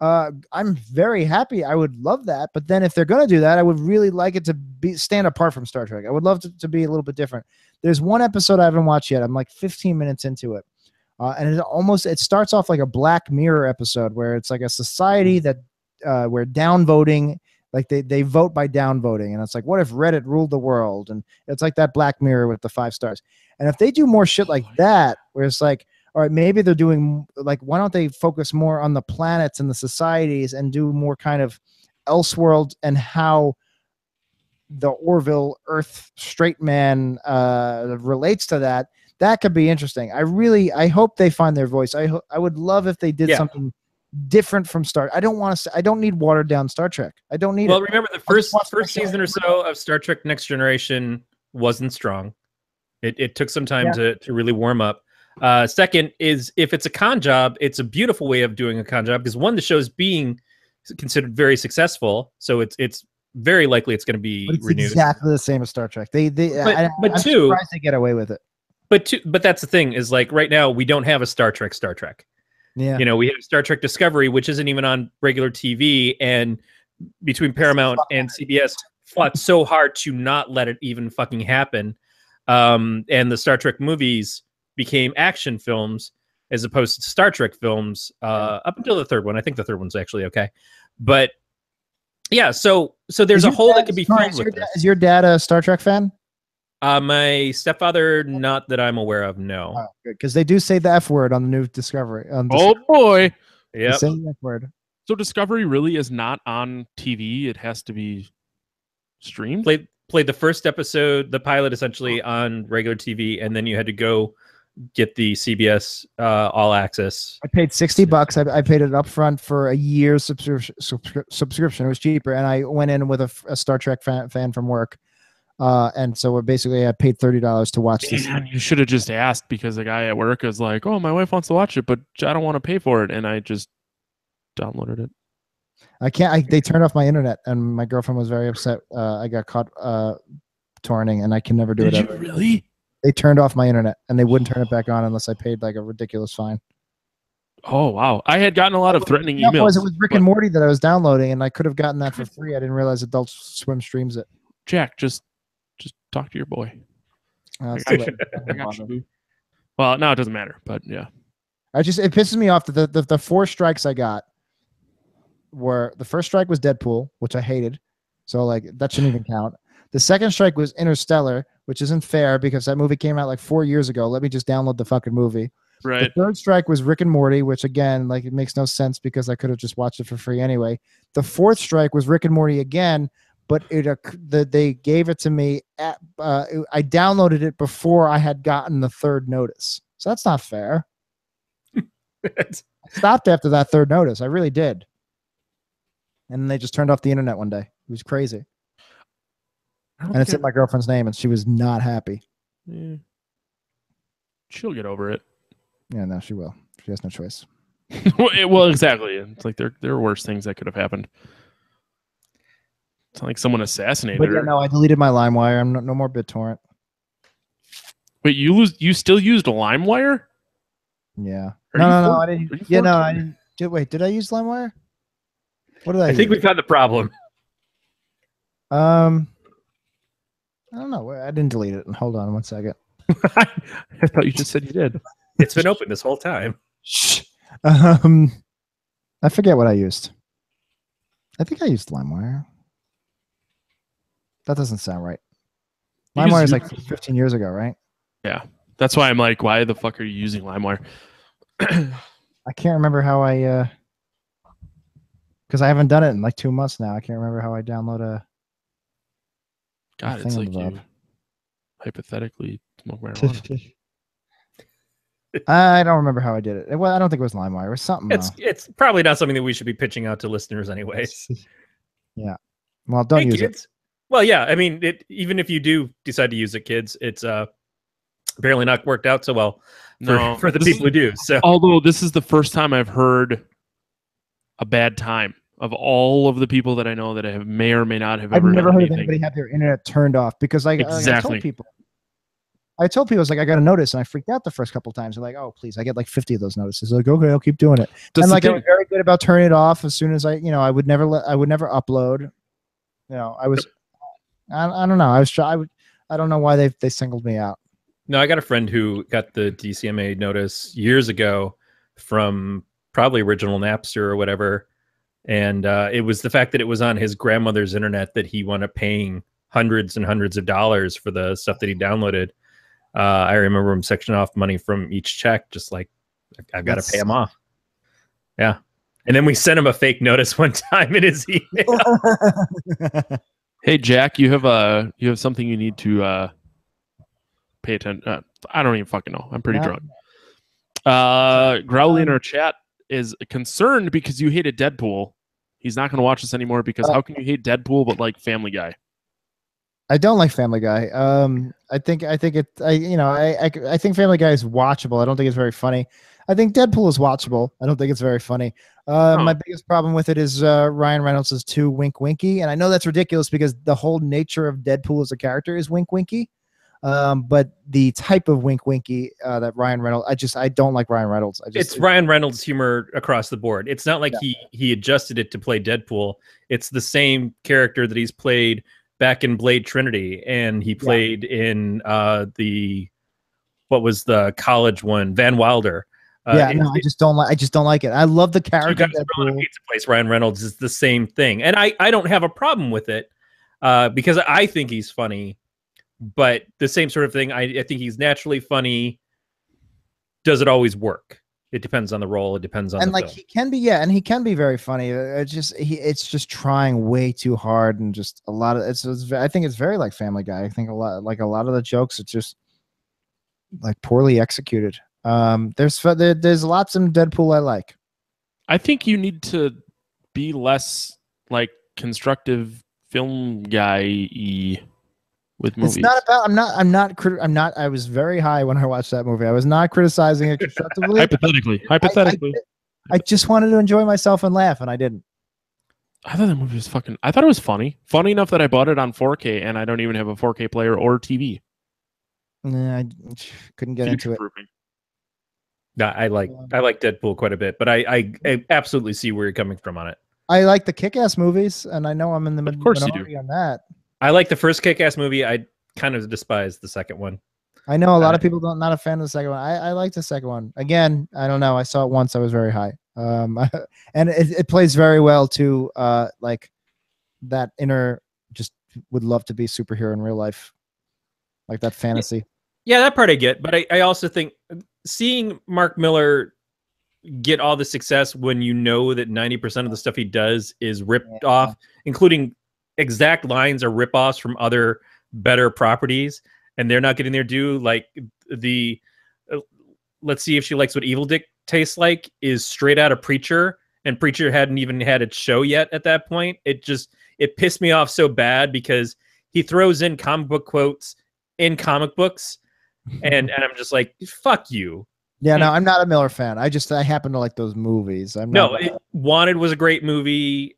B: I'm very happy. I would love that. But then if they're going to do that, I would really like it to be stand apart from Star Trek. I would love to be a little bit different. There's one episode I haven't watched yet. I'm like 15 minutes into it. And it starts off like a Black Mirror episode where it's like a society that where downvoting, like they vote by downvoting, and it's like, what if Reddit ruled the world? And it's like that Black Mirror with the 5 stars. And if they do more shit like that, where it's like, all right, maybe they're doing like, why don't they focus more on the planets and the societies and do more kind of Elseworld and how the Orville Earth straight man relates to that. That could be interesting. I hope they find their voice. I would love if they did something different from Star. I don't need watered down Star Trek. I don't need
C: Well,
B: it.
C: remember the first season or so of Star Trek Next Generation wasn't strong. It took some time to really warm up. Second is if it's a con job, it's a beautiful way of doing a con job because one, the show's being considered very successful, so it's very likely it's going to be renewed.
B: Exactly the same as Star Trek. I'm
C: two,
B: surprised they get away with it.
C: But that's the thing is like right now we don't have a Star Trek.
B: Yeah.
C: You know, we have Star Trek Discovery, which isn't even on regular TV, and between Paramount and CBS fought so hard to not let it even fucking happen. And the Star Trek movies became action films as opposed to Star Trek films up until the third one. I think the third one's actually okay. But yeah, so there's a hole that could be filled with this.
B: Is your dad a Star Trek fan?
C: My stepfather, not that I'm aware of, no.
B: Oh, good, because they do say the F word on the new Discovery.
A: Oh boy,
C: yeah.
B: Say the F word.
A: So Discovery really is not on TV. It has to be streamed.
C: Played the first episode, the pilot, essentially on regular TV, and then you had to go get the CBS All Access.
B: I paid $60. I paid it up front for a year's subscription. It was cheaper, and I went in with a Star Trek fan from work. And so basically I paid $30 to watch this.
A: Man, you should have just asked because the guy at work is like, oh, my wife wants to watch it, but I don't want to pay for it. And I just downloaded it.
B: I can't. They turned off my internet, and my girlfriend was very upset. I got caught torrenting, and I can never do it ever.
A: Did you really?
B: They turned off my internet, and they wouldn't turn it back on unless I paid like a ridiculous fine.
A: Oh, wow. I had gotten a lot of threatening emails.
B: It was Rick and Morty that I was downloading, and I could have gotten that for free. I didn't realize Adult Swim streams it.
A: Jack, just talk to your boy.
B: I
A: got you. Well, now it doesn't matter, but yeah.
B: It pisses me off that the 4 strikes I got were, the first strike was Deadpool, which I hated. So like that shouldn't even count. The second strike was Interstellar, which isn't fair because that movie came out like 4 years ago. Let me just download the fucking movie.
A: Right.
B: The third strike was Rick and Morty, which again, like it makes no sense because I could have just watched it for free anyway. The fourth strike was Rick and Morty again, but they gave it to me I downloaded it before I had gotten the third notice. So that's not fair. I stopped after that third notice. I really did. And then they just turned off the internet one day. It was crazy. And it's in my girlfriend's name, and she was not happy.
A: Yeah. She'll get over it.
B: Yeah, no, she will. She has no choice.
A: Well, exactly. It's like there are worse things that could have happened. It's not like someone assassinated her.
B: Yeah, no, I deleted my LimeWire. I'm no more BitTorrent.
A: Wait, you still used a LimeWire?
B: Yeah. No, I didn't. Yeah, no, I didn't. Wait, did I use LimeWire? What did I use?
C: think we've had the problem.
B: I don't know. I didn't delete it. Hold on 1 second.
A: I thought you just said you did.
C: It's been open this whole time.
B: Shh. I forget what I used. I think I used LimeWire. That doesn't sound right. LimeWire is like 15 years ago, right?
A: Yeah. That's why I'm like, why the fuck are you using LimeWire?
B: I can't remember how I because I haven't done it in like 2 months now. I can't remember how I download a
A: God, it's like you hypothetically smoke marijuana.
B: I don't remember how I did it. Well, I don't think it was LimeWire. It was something.
C: It's probably not something that we should be pitching out to listeners, anyways.
B: Yeah. Well, don't use
C: kids. It. Well, yeah. I mean, even if you do decide to use it, kids, it's apparently not worked out so well for the people who do. So,
A: although this is the first time I've heard a bad time of all of the people that I know that I may or may not have ever.
B: I've never heard of anybody have their internet turned off because I told people. I was like, I got a notice, and I freaked out the first couple of times. They're like, oh, please, I get like 50 of those notices. Like, okay, I'll keep doing it. And like, I was very good about turning it off as soon as I would never upload. I was, I don't know. I don't know why they singled me out.
C: No, I got a friend who got the DCMA notice years ago from probably original Napster or whatever. And it was the fact that it was on his grandmother's internet that he wound up paying hundreds and hundreds of dollars for the stuff that he downloaded. I remember him sectioning off money from each check, just like, I've got to pay him off. Yeah. And then we sent him a fake notice one time in his email.
A: Hey, Jack, you have something you need to pay attention. I don't even fucking know. I'm pretty drunk. Growly in our chat is concerned because you hated Deadpool. He's not going to watch us anymore because how can you hate Deadpool but like Family Guy?
B: I don't like Family Guy. I think Family Guy is watchable. I don't think it's very funny. I think Deadpool is watchable. I don't think it's very funny. My biggest problem with it is Ryan Reynolds is too wink winky, and I know that's ridiculous because the whole nature of Deadpool as a character is wink winky. But the type of wink winky that Ryan Reynolds, I don't like Ryan Reynolds.
C: It's Ryan Reynolds humor across the board. It's not like he adjusted it to play Deadpool. It's the same character that he's played back in Blade Trinity, and he played in what was the college one, Van Wilder.
B: I just don't like it. I love the character.
C: Pizza Place, Ryan Reynolds is the same thing, and I don't have a problem with it because I think he's funny. But the same sort of thing, I think he's naturally funny. Does it always work? It depends on the role. It depends on the film.
B: He can be very funny. It's just trying way too hard and just a lot of I think it's very like Family Guy. I think a lot of the jokes it's just like poorly executed. There's lots of Deadpool I like.
A: I think you need to be less like constructive film guy-y with movies.
B: It's not about. I was very high when I watched that movie. I was not criticizing it constructively.
A: Hypothetically.
B: I just wanted to enjoy myself and laugh, and I didn't.
A: I thought that movie was I thought it was funny. Funny enough that I bought it on 4K, and I don't even have a 4K player or TV.
B: I couldn't get into it.
C: No, I like Deadpool quite a bit, but I absolutely see where you're coming from on it.
B: I like the Kick-Ass movies, and I know I'm in the minority on that.
C: I like the first Kick-Ass movie. I kind of despise the second one.
B: I know a lot of people not a fan of the second one. I like the second one. Again, I don't know. I saw it once. I was very high. And it plays very well to like that inner just would love to be a superhero in real life, like that fantasy.
C: Yeah, that part I get. But I also think seeing Mark Miller get all the success when you know that 90% of the stuff he does is ripped off, including exact lines or rip-offs from other better properties, and they're not getting their due. Like the let's see if she likes what Evil Dick tastes like is straight out of Preacher, and Preacher hadn't even had its show yet at that point. It pissed me off so bad because he throws in comic book quotes in comic books, and I'm just like, fuck you.
B: Yeah, no, I'm not a Miller fan. I happen to like those movies.
C: Wanted was a great movie.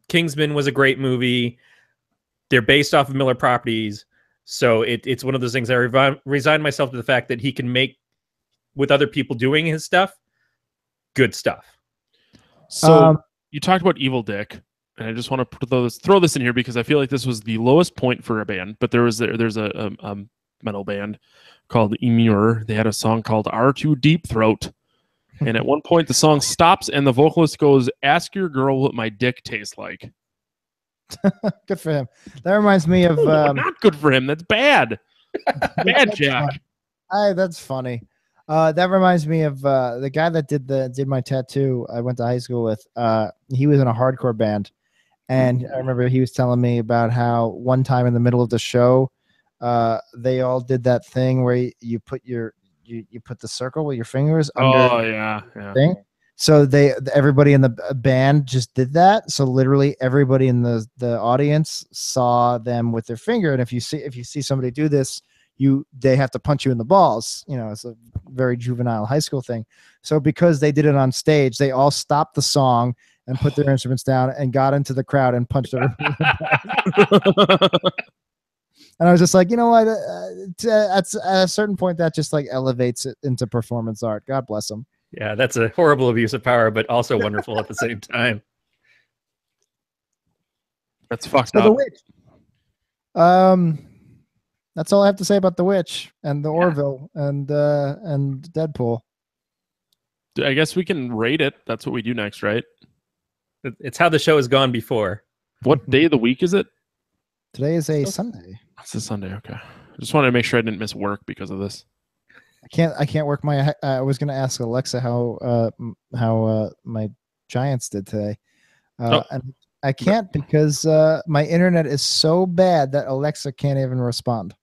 C: Kingsman was a great movie. They're based off of Miller properties, so it's one of those things. I resign myself to the fact that he can make, with other people doing his stuff, good stuff.
A: So you talked about Evil Dick, and I just want to throw this in here because I feel like this was the lowest point for a band. But there's a metal band called Emure. They had a song called R2 Deep Throat, and at one point the song stops and the vocalist goes, "Ask your girl what my dick tastes like."
B: Good for him. That reminds me of
A: not good for him. That's bad. Bad, Jack.
B: That's funny. That reminds me of the guy that did my tattoo I went to high school with. He was in a hardcore band, and I remember he was telling me about how one time in the middle of the show they all did that thing where you put your you put the circle with your fingers under.
A: Oh yeah.
B: Thing. So everybody in the band just did that. So literally everybody in the audience saw them with their finger. And if you see somebody do this, they have to punch you in the balls. It's a very juvenile high school thing. So because they did it on stage, they all stopped the song and put their instruments down and got into the crowd and punched everybody. And I was just like, you know what? At a certain point, that just like elevates it into performance art. God bless them.
C: Yeah, that's a horrible abuse of power, but also wonderful at the same time.
A: That's fucked
B: up.
A: The
B: Witch. That's all I have to say about the Witch and the Orville and Deadpool.
A: I guess we can rate it. That's what we do next, right?
C: It's how the show has gone before.
A: What day of the week is it?
B: Today is a Sunday.
A: It's a Sunday. Okay. I just wanted to make sure I didn't miss work because of this.
B: I can't work my. I was going to ask Alexa how my Giants did today, and I can't because my internet is so bad that Alexa can't even respond.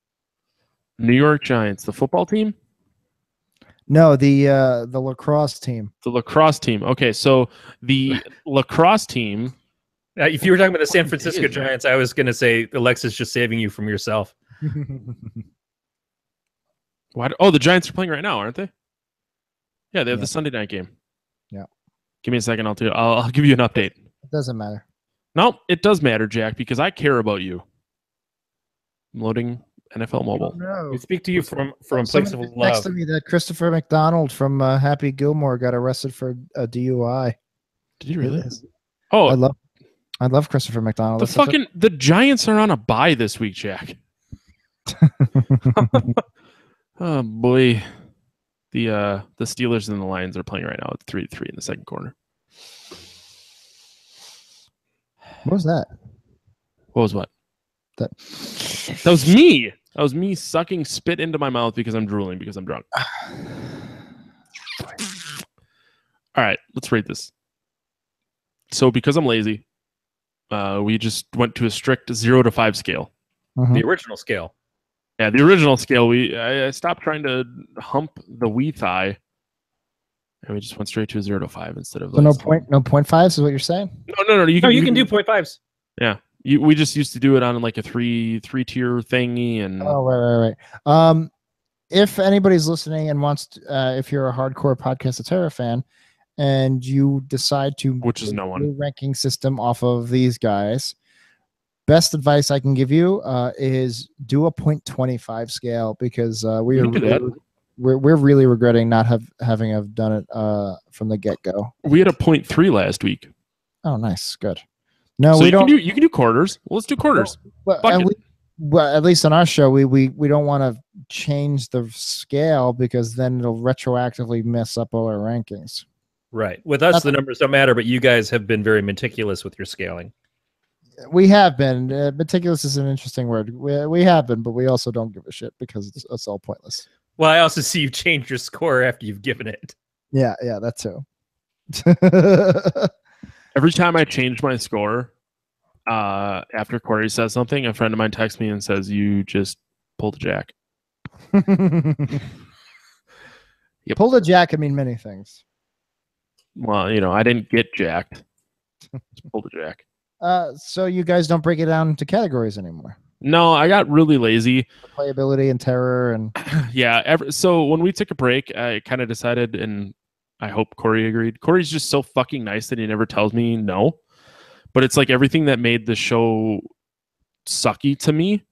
A: New York Giants, the football team?
B: No, the lacrosse team.
A: The lacrosse team. Okay, so the lacrosse team.
C: If you were talking about the San Francisco Giants, I was going to say Alexa's just saving you from yourself.
A: The Giants are playing right now, aren't they? Yeah, they have the Sunday night game.
B: Yeah.
A: Give me a second. I'll give you an update.
B: It doesn't matter.
A: No, it does matter, Jack, because I care about you. I'm loading NFL Mobile.
B: Oh, no.
C: We speak to you from a place of love.
B: Next to me, that Christopher McDonald from Happy Gilmore got arrested for a DUI.
A: Did he really? Oh,
B: I love Christopher McDonald.
A: The Giants are on a bye this week, Jack. Oh boy, the Steelers and the Lions are playing right now at 3-3 in the second quarter.
B: What was that?
A: What was what?
B: That
A: was me. That was me sucking spit into my mouth because I'm drooling because I'm drunk. All right, let's rate this. So because I'm lazy, we just went to a strict 0 to 5 scale.
B: Mm-hmm.
C: The original scale.
A: Yeah, the original scale. I stopped trying to hump the wee thigh, and we just went straight to a 0 to 5 instead of.
B: So no 0.5s is what you're saying?
C: No. You can do 0.5s.
A: Yeah, we just used to do it on like a three tier thingy, and
B: right. If anybody's listening and wants to, if you're a hardcore Podcast of Terror fan, and you decide to,
A: which is no one,
B: ranking system off of these guys. Best advice I can give you is do a 0.25 scale because we're really regretting not having done it from the get-go.
A: We had a 0.3 last week.
B: Oh, nice, good. No,
A: so you can do quarters. Well, let's do quarters.
B: At least on our show, we don't want to change the scale because then it'll retroactively mess up all our rankings.
C: Right. With us, the numbers don't matter, but you guys have been very meticulous with your scaling.
B: We have been. Meticulous is an interesting word. We have been, but we also don't give a shit because it's all pointless.
C: Well, I also see you change your score after you've given it.
B: Yeah, that too.
A: Every time I change my score, after Corey says something, a friend of mine texts me and says, "You just pulled a jack."
B: Yep. Pulled a jack can mean many things.
A: Well, I didn't get jacked. Just pulled a jack.
B: So you guys don't break it down into categories anymore?
A: No, I got really lazy.
B: Playability and terror and
A: yeah. So when we took a break, I kind of decided, and I hope Corey agreed. Corey's just so fucking nice that he never tells me no. But it's like everything that made the show sucky to me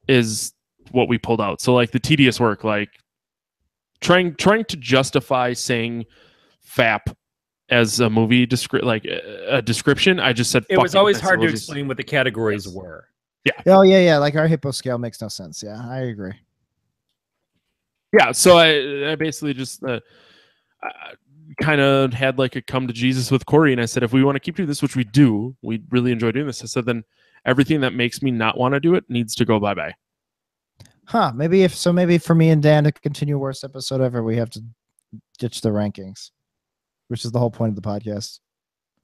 A: is what we pulled out. So like the tedious work, like trying to justify saying FAP as a movie a description. I just said
C: it was always hard to explain what the categories were.
A: Yeah.
B: Oh yeah. Like our hippo scale makes no sense. Yeah, I agree.
A: Yeah. So I basically just kind of had like a come to Jesus with Corey, and I said, if we want to keep doing this, which we do, we really enjoy doing this. I said, then everything that makes me not want to do it needs to go bye-bye.
B: Huh. Maybe for me and Dan to continue worst episode ever, we have to ditch the rankings, which is the whole point of the podcast.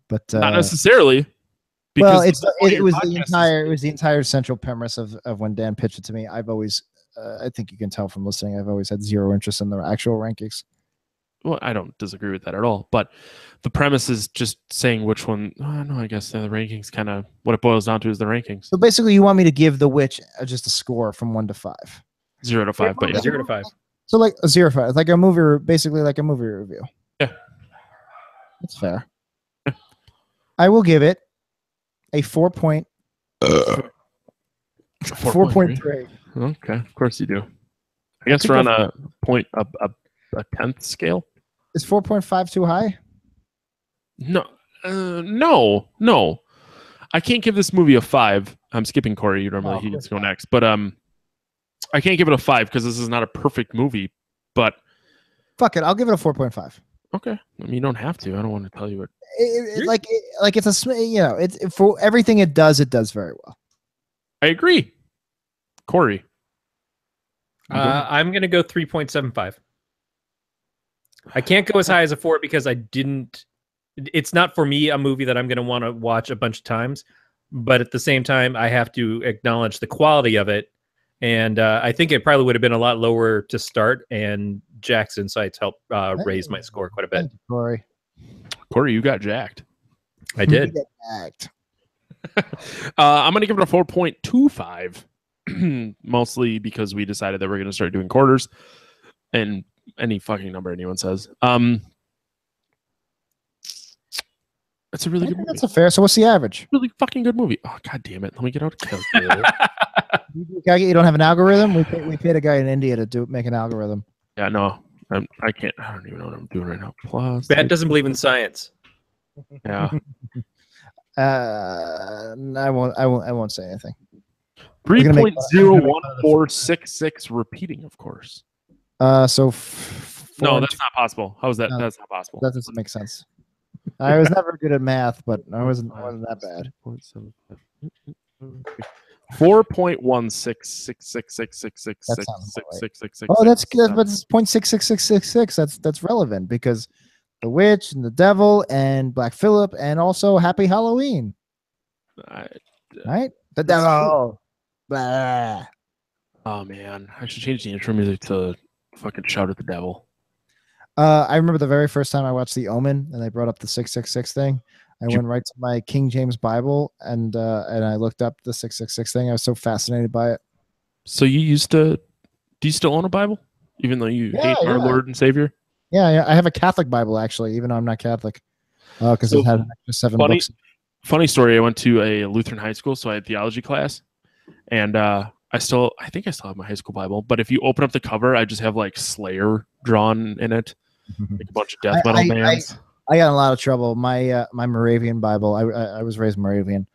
B: But
A: not necessarily.
B: Because it was the entire central premise of when Dan pitched it to me. I've always I think you can tell from listening. I've always had zero interest in the actual rankings.
A: Well, I don't disagree with that at all. But the premise is just saying which one. Oh, no, I guess the rankings kind of what it boils down to is the rankings.
B: So basically, you want me to give The Witch just a score from 1 to 5.
A: 0 to 5, but yeah.
C: 0 to 5.
B: So like a 0 to 5, like a movie, basically like a movie review.
A: Yeah,
B: that's fair. I will give it a 4.3.
A: Okay, of course you do. I guess we're on a tenth scale.
B: Is 4.5 too high?
A: No, no. I can't give this movie a 5. I'm skipping Corey. You normally he gets to go next, but I can't give it a 5 because this is not a perfect movie. But
B: fuck it, I'll give it a 4.5.
A: Okay, I mean you don't have to. I don't want to tell you what.
B: Like it's a it's for everything it does very well.
A: I agree, Corey.
C: I'm gonna go 3.75. I can't go as high as a 4 because I didn't. It's not for me a movie that I'm gonna want to watch a bunch of times. But at the same time, I have to acknowledge the quality of it. And I think it probably would have been a lot lower to start. And Jack's insights helped raise my score quite a bit.
B: Corey,
A: you got jacked.
C: I did.
A: I'm going to give it a 4.25, mostly because we decided that we're going to start doing quarters and any fucking number anyone says. That's a really good movie.
B: That's a fair. So what's the average?
A: Really fucking good movie. Oh, God damn it. Let me get out a calculator.
B: You don't have an algorithm? We paid a guy in India to make an algorithm.
A: Yeah, no. I can't. I don't even know what I'm doing right now. Plus,
C: Bat doesn't believe in science.
A: Yeah.
B: I won't say anything.
A: 3.01466 repeating, of course.
B: No,
A: that's not possible. How is that? No, that's not possible.
B: That doesn't make sense. I was never good at math, but I wasn't that bad.
A: 4.166666666666.
B: Oh, that's good. But it's 0.66666. That's relevant because The Witch and the Devil and Black Phillip and also Happy Halloween. Right? The Devil. Blah.
A: Oh man, I should change the intro music to fucking Shout at the Devil.
B: I remember the very first time I watched The Omen and they brought up the 666 thing. I went right to my King James Bible and I looked up the 666 thing. I was so fascinated by it.
A: So do you still own a Bible, even though you hate our Lord and Savior?
B: Yeah, I have a Catholic Bible actually, even though I'm not Catholic, because it had an extra 7 books.
A: Funny story. I went to a Lutheran high school, so I had theology class, and I think I still have my high school Bible. But if you open up the cover, I just have like Slayer drawn in it, like a bunch of death metal bands.
B: I got in a lot of trouble. My Moravian Bible. I was raised Moravian.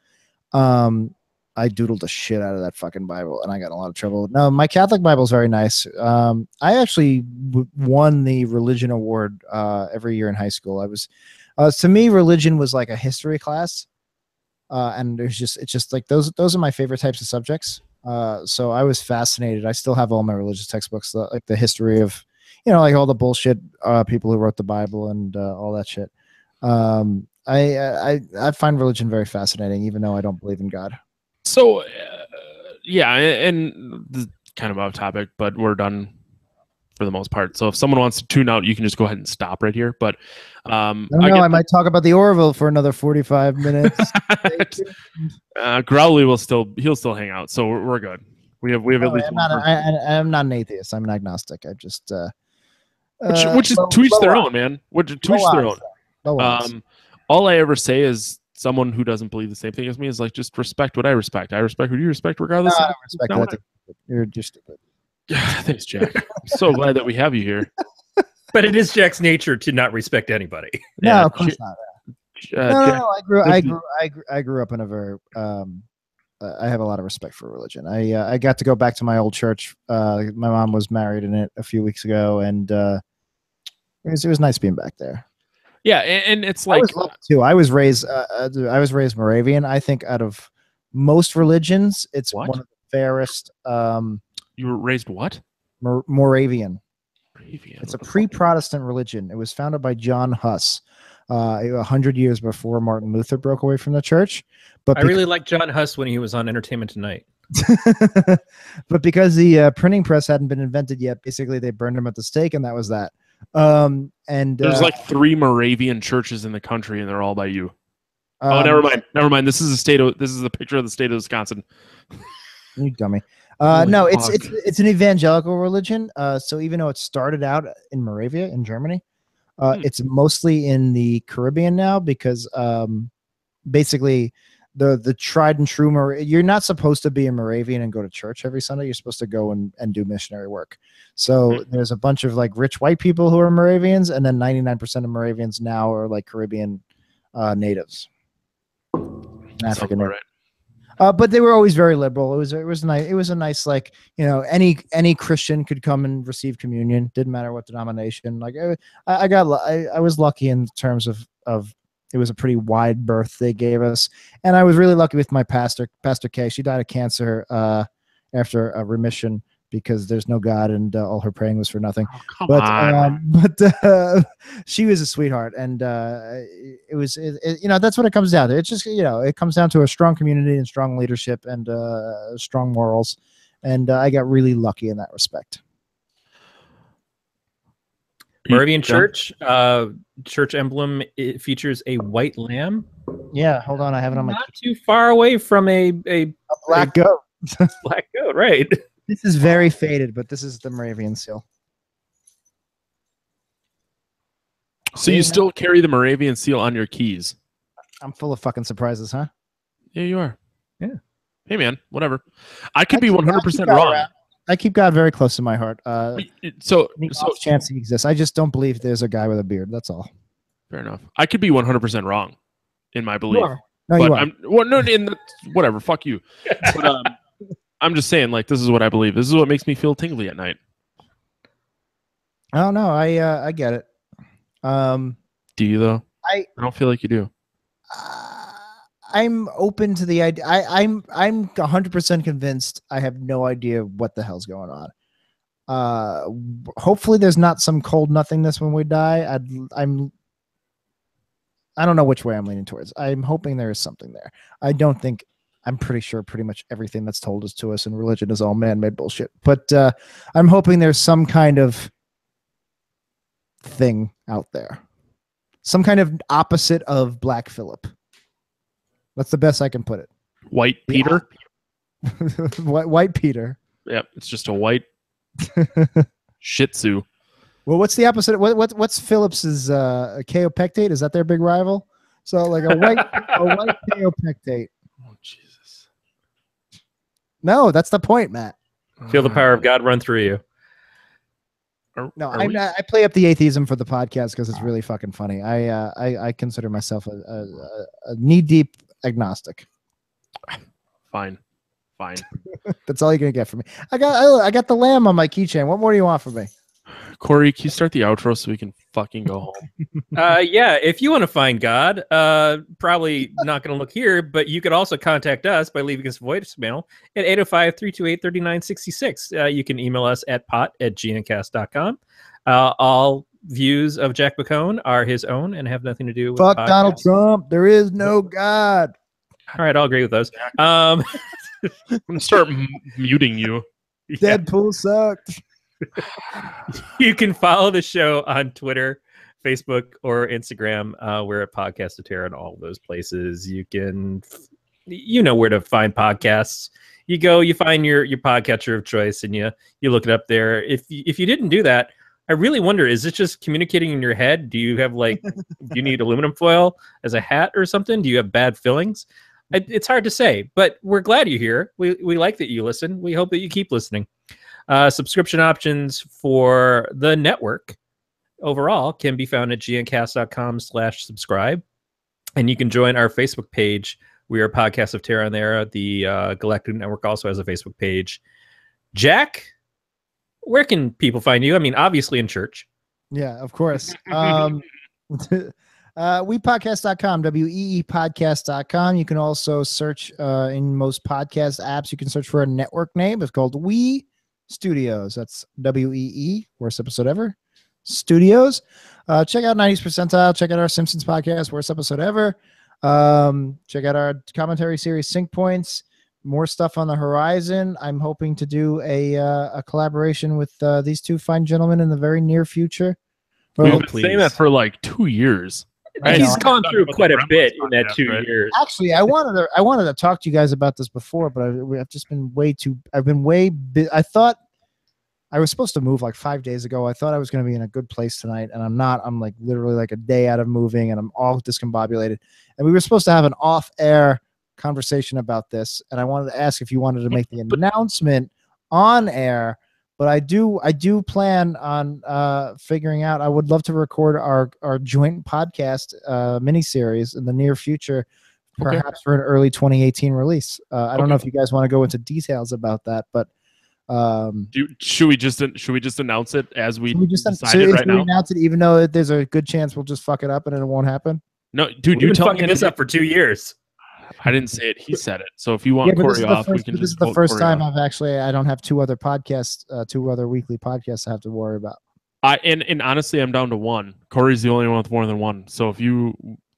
B: I doodled the shit out of that fucking Bible, and I got in a lot of trouble. No, my Catholic Bible is very nice. I actually won the religion award every year in high school. To me, religion was like a history class, and it's just like those are my favorite types of subjects. So I was fascinated. I still have all my religious textbooks, like the history of, like all the bullshit people who wrote the Bible and all that shit. I find religion very fascinating, even though I don't believe in God.
A: So, yeah, and this is kind of off topic, but we're done for the most part. So if someone wants to tune out, you can just go ahead and stop right here. But
B: I might talk about the Orville for another 45 minutes.
A: Growley he'll still hang out, so we're good. We have at least.
B: I'm not an atheist. I'm an agnostic. I just
A: which is to each their own, man. To each their own. All I ever say is someone who doesn't believe the same thing as me is like, just respect what I respect. I respect what you respect, regardless.
B: I respect that. You're just stupid.
A: Thanks, Jack. I'm so glad that we have you here.
C: But it is Jack's nature to not respect anybody.
B: No, of course not. No, I grew up in a very. I have a lot of respect for religion. I got to go back to my old church. My mom was married in it a few weeks ago, and it was nice being back there.
A: Yeah, and it's like
B: I was raised Moravian. I think out of most religions, it's one of the fairest.
A: You were raised what?
B: Moravian. It's a pre-Protestant religion. It was founded by John Huss 100 years before Martin Luther broke away from the church. But
C: I really liked John Huss when he was on Entertainment Tonight.
B: But because the printing press hadn't been invented yet, basically they burned him at the stake, and that was that. And
A: there's like 3 Moravian churches in the country, and they're all by you. Oh, never mind. This is a picture of the state of Wisconsin.
B: You dummy. No, it's an evangelical religion. So even though it started out in Moravia in Germany, it's mostly in the Caribbean now because basically the tried and true you're not supposed to be a Moravian and go to church every Sunday. You're supposed to go and do missionary work. So there's a bunch of like rich white people who are Moravians, and then 99% of Moravians now are like Caribbean natives. African. Right. But they were always very liberal. It was nice. It was a nice, like, you know, any Christian could come and receive communion. Didn't matter what denomination. Like I was lucky in terms of it was a pretty wide berth they gave us, and I was really lucky with my Pastor Kay. She died of cancer after a remission because there's no God, and all her praying was for nothing.
A: Oh, but
B: she was a sweetheart, and it was you know, that's what it comes down to. It's just, you know, it comes down to a strong community and strong leadership and strong morals, and I got really lucky in that respect.
C: Moravian Church, church emblem, it features a white lamb.
B: Yeah, hold on, I have it on my.
C: Not too far away from a
B: black goat.
C: Black goat, right?
B: This is very faded, but this is the Moravian seal.
A: So you still carry the Moravian seal on your keys?
B: I'm full of fucking surprises, huh?
A: Yeah, you are.
B: Yeah.
A: Hey, man, whatever. I could be 100% wrong.
B: I keep God very close to my heart.
A: So
B: chance he exists. I just don't believe there's a guy with a beard. That's all.
A: Fair enough. I could be 100% wrong in my belief.
B: No, you are.
A: Whatever. Fuck you. But, I'm just saying, like, this is what I believe. This is what makes me feel tingly at night.
B: Oh no, I get it.
A: Do you though? I don't feel like you do.
B: I'm open to the idea. I'm 100% convinced. I have no idea what the hell's going on. Hopefully, there's not some cold nothingness when we die. I don't know which way I'm leaning towards. I'm hoping there is something there. I'm pretty sure pretty much everything that's told us to us in religion is all man-made bullshit. But I'm hoping there's some kind of thing out there. Some kind of opposite of Black Phillip. That's the best I can put it.
A: White Peter?
B: White Peter.
A: Yep, it's just a white Shih Tzu.
B: Well, what's the opposite? What's Phillips's kaopectate? Is that their big rival? So like a white kaopectate.
A: Oh Jesus!
B: No, that's the point, Matt.
C: Feel the power of God run through you.
B: I play up the atheism for the podcast because it's really fucking funny. I consider myself a knee-deep agnostic.
A: Fine.
B: That's all you're gonna get from me. I got the lamb on my keychain. What more do you want from me?
A: Corey, can you start the outro so we can fucking go home?
C: Yeah, if you want to find God, probably not going to look here, but you could also contact us by leaving us a voicemail at 805-328-3966. You can email us at pot@gncast.com. All views of Jack Picone are his own and have nothing to do with
B: Fuck Donald Trump. There is no God.
C: All right, I'll agree with those.
A: I'm going to start muting you.
B: Deadpool sucked.
C: You can follow the show on Twitter, Facebook, or Instagram. We're at Podcast of Terror in all those places. You know where to find podcasts. You go, you find your podcatcher of choice, and you look it up there. If you didn't do that, I really wonder, is it just communicating in your head? Do you have do you need aluminum foil as a hat or something? Do you have bad fillings? It's hard to say, but we're glad you're here. We like that you listen. We hope that you keep listening. Subscription options for the network overall can be found at gncast.com/subscribe. And you can join our Facebook page. We are Podcast of Terror on there. The Galactic Network also has a Facebook page. Jack, where can people find you? I mean, obviously in church.
B: Yeah, of course. WePodcast.com, WEEPodcast.com. You can also search in most podcast apps. You can search for a network name. It's called We Studios. That's WEE, worst episode ever. Studios. Check out 90th Percentile. Check out our Simpsons podcast, worst episode ever. Check out our commentary series, Sync Points. more stuff on the horizon. I'm hoping to do a collaboration with these two fine gentlemen in the very near future.
A: We've
C: Oh,
A: been
C: please.
A: saying that for like 2 years.
B: I
C: He's
B: know.
C: gone through
A: About the
C: quite a
A: Gremlins
C: bit in that
A: podcast,
C: 2
A: right?
C: years.
B: Actually, I wanted to talk to you guys about this before, but I've just been I thought I was supposed to move like 5 days ago. I thought I was going to be in a good place tonight, and I'm not. I'm like literally like a day out of moving, and I'm all discombobulated. And we were supposed to have an off-air conversation about this, and I wanted to ask if you wanted to make the announcement on air. But I do plan on figuring out. I would love to record our joint podcast miniseries in the near future, perhaps for an early 2018 release. I don't know if you guys want to go into details about that, but
A: Should we just announce it as we decide
B: so
A: it
B: if
A: right
B: we
A: now?
B: announce it, even though there's a good chance we'll just fuck it up and it won't happen?
A: No, dude,
C: We've
A: you
C: been
A: tell
C: fucking
A: me
C: this up for 2 years.
A: I didn't say it. He said it. So if you want
B: But
A: Corey off, we can
B: this is
A: just
B: the
A: vote
B: first
A: Corey
B: time
A: off.
B: I don't have two other weekly podcasts I have to worry about.
A: And honestly, I'm down to one. Corey's the only one with more than one. So if you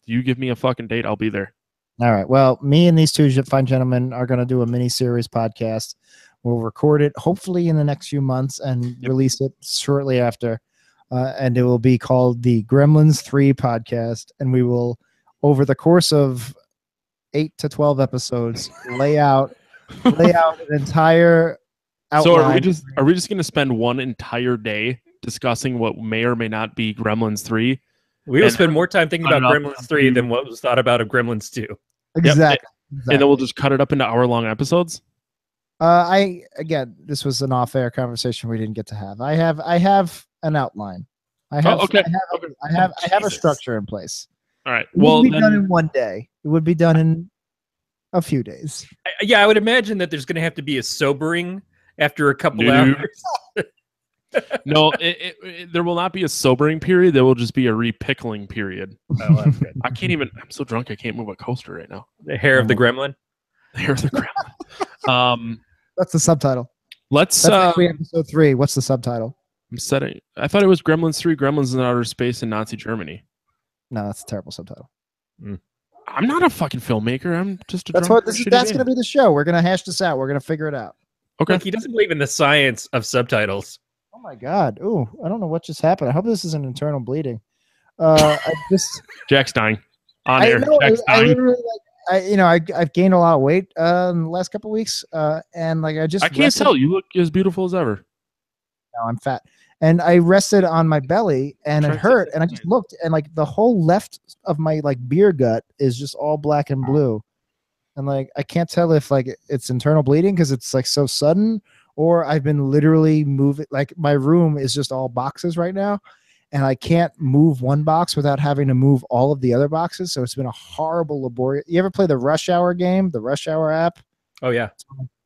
A: give me a fucking date, I'll be there.
B: All right. Well, me and these two fine gentlemen are going to do a mini series podcast. We'll record it hopefully in the next few months and release it shortly after. And it will be called the Gremlins 3 podcast. And we will, over the course of 8 to 12 episodes, lay out an entire outline.
A: So are we just going to spend one entire day discussing what may or may not be Gremlins 3?
C: We will spend more time thinking about
A: cut it
C: Gremlins 3 than what was thought about of Gremlins 2.
B: Exactly.
A: And then we'll just cut it up into hour-long episodes?
B: Again, this was an off-air conversation we didn't get to have. I have an outline. I have a structure in place.
A: All right.
B: It wouldn't be done in one day. It would be done in a few days.
C: I would imagine that there's going to have to be a sobering after a couple hours.
A: No, there will not be a sobering period. There will just be a repickling period.
C: Oh, that's good.
A: I'm so drunk I can't move a coaster right now.
C: The hair of the gremlin.
A: The hair of the gremlin.
B: That's the subtitle.
A: That's
B: actually episode 3. What's the subtitle?
A: I thought it was Gremlins 3, Gremlins in Outer Space in Nazi Germany.
B: No, that's a terrible subtitle.
A: I'm not a fucking filmmaker. I'm just a
B: That's
A: drunk
B: that's going to be the show. We're going to hash this out. We're going to figure it out.
A: Okay.
C: Look, he doesn't believe in the science of subtitles.
B: Oh my God. Ooh, I don't know what just happened. I hope this isn't internal bleeding.
A: Jack's dying. On air. Jack's
B: I
A: dying.
B: literally, I've gained a lot of weight in the last couple of weeks, and I
A: can't tell. You look as beautiful as ever.
B: No, I'm fat, and I rested on my belly, and it hurt, and I just looked, and the whole left of my beer gut is just all black and blue, and I can't tell if it's internal bleeding because it's so sudden, or I've been literally moving. My room is just all boxes right now. And I can't move one box without having to move all of the other boxes. So it's been a horrible laborious. You ever play the Rush Hour game, the Rush Hour app?
C: Oh, yeah.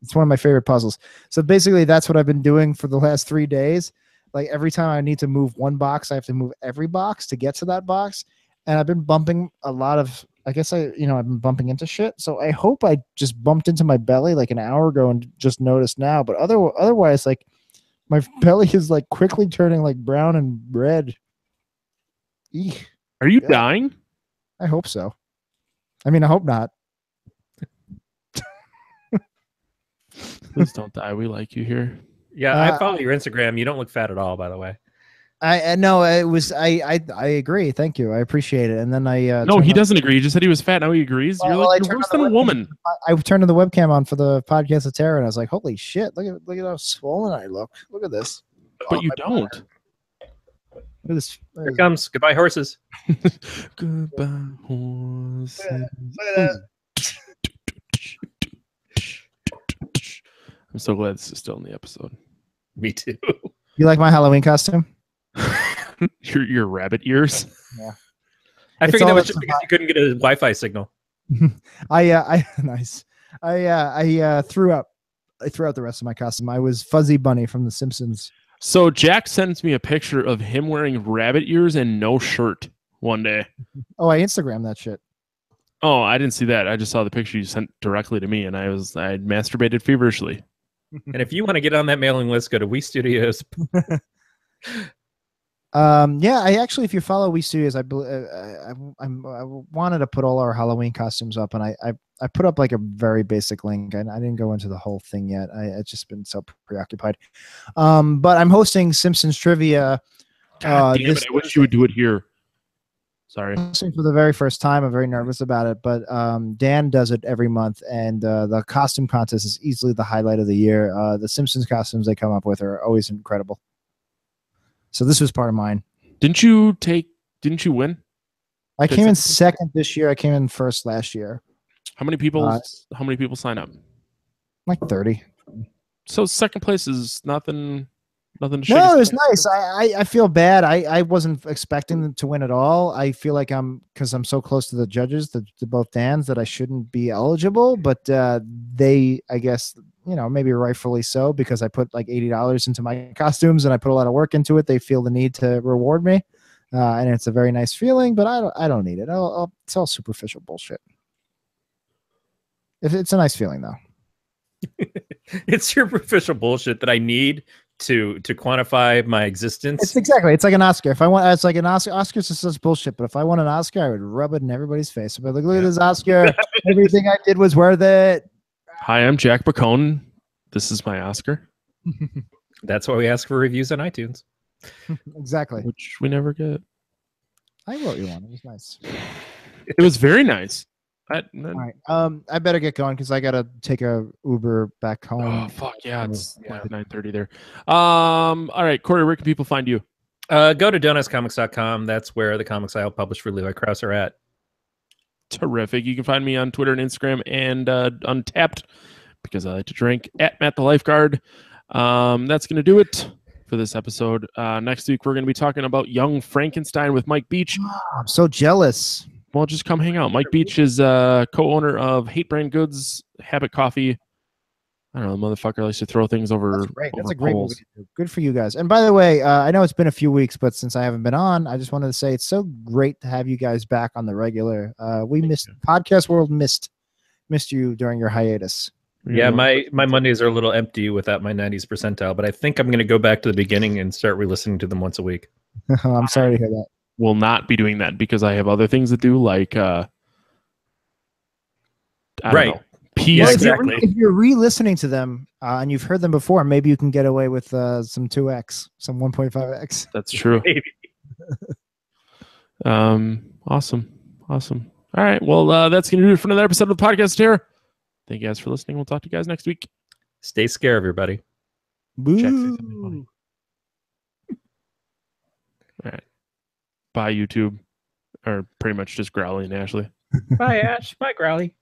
B: It's one of my favorite puzzles. So basically, that's what I've been doing for the last 3 days. Every time I need to move one box, I have to move every box to get to that box. And I've been bumping a lot of, I've been bumping into shit. So I hope I just bumped into my belly an hour ago and just noticed now. But otherwise, my belly is quickly turning brown and red. Eek.
A: Are you dying?
B: I hope so. I hope not.
A: Please don't die. We like you here.
C: Yeah, I follow your Instagram. You don't look fat at all, by the way.
B: I know it was. I agree. Thank you. I appreciate it. And then
A: no, he doesn't agree. He just said he was fat. Now he agrees. You're you're worse than a woman.
B: I turned on the webcam on for the podcast of terror, and I was like, "Holy shit! Look at how swollen I look. Look at this."
A: But you don't.
B: Look at this.
C: Here it comes. Goodbye, horses.
A: Goodbye, horses.
B: Look at
A: I'm so glad this is still in the episode.
C: Me too.
B: You like my Halloween costume?
A: your rabbit ears.
B: Yeah.
C: I figured that was just because you couldn't get a Wi-Fi signal.
B: Nice. I threw out the rest of my costume. I was Fuzzy Bunny from The Simpsons.
A: So Jack sends me a picture of him wearing rabbit ears and no shirt one day.
B: Oh, I Instagrammed that shit.
A: Oh, I didn't see that. I just saw the picture you sent directly to me, and I masturbated feverishly.
C: And if you want to get on that mailing list, go to We Studios.
B: Yeah, I actually, if you follow We Studios, I wanted to put all our Halloween costumes up, and I put up like a very basic link. I didn't go into the whole thing yet. I've just been so preoccupied. But I'm hosting Simpsons trivia.
A: God damn it! I wish you would do it here. Sorry.
B: For the very first time. I'm very nervous about it, but Dan does it every month, and the costume contest is easily the highlight of the year. The Simpsons costumes they come up with are always incredible. So this was part of mine.
A: Didn't you win?
B: I came in second this year. I came in first last year.
A: How many people sign up?
B: Like 30.
A: So second place is nothing to shake.
B: No, it was nice. I feel bad. I wasn't expecting them to win at all. I feel like because I'm so close to the judges, to both Dans, that I shouldn't be eligible. But they, I guess, maybe rightfully so, because I put like $80 into my costumes and I put a lot of work into it. They feel the need to reward me, and it's a very nice feeling. But I don't need it. It's all superficial bullshit. It's a nice feeling though.
C: It's superficial bullshit that I need to quantify my existence.
B: It's like an Oscar. If I want, it's like an Oscar. Oscars is such bullshit. But if I want an Oscar, I would rub it in everybody's face. I'd be like, look at this Oscar. Everything I did was worth it.
A: Hi, I'm Jack Picone. This is my Oscar.
C: That's why we ask for reviews on iTunes.
B: Exactly.
A: Which we never get.
B: I wrote you one. It was nice.
A: It was very nice.
B: All right. I better get going because I gotta take a Uber back home.
A: Oh fuck yeah! It's like 9:30 there. All right, Corey, where can people find you?
C: Go to donutscomics.com. That's where the comics I'll publish for Levi Krauss are at.
A: Terrific. You can find me on Twitter and Instagram and Untapped, because I like to drink, at Matt the Lifeguard. That's gonna do it for this episode. Next week we're gonna be talking about Young Frankenstein with Mike Beach.
B: Oh, I'm so jealous.
A: Well, just come hang out. Mike Beach is co-owner of Hate Brand Goods, Habit Coffee. I don't know, the motherfucker likes to throw things over.
B: That's great. That's a great movie. Good for you guys. And by the way, I know it's been a few weeks, but since I haven't been on, I just wanted to say it's so great to have you guys back on the regular. We missed podcast world missed you during your hiatus.
C: Yeah, my Mondays are a little empty without my 90s percentile, but I think I'm going to go back to the beginning and start re-listening to them once a week.
B: I'm sorry to hear that.
A: Will not be doing that because I have other things to do, like I don't know.
C: Yeah, exactly.
B: If you're re-listening to them and you've heard them before, maybe you can get away with some 2x, some 1.5x.
A: That's true.
C: Maybe.
A: Awesome. All right. Well, that's gonna do it for another episode of the podcast here. Thank you guys for listening. We'll talk to you guys next week.
C: Stay scared, everybody.
B: Boo.
A: Jack, say something funny. All right. Bye, YouTube. Or pretty much just Growly and Ashley.
C: Bye, Ash. Bye, Growly.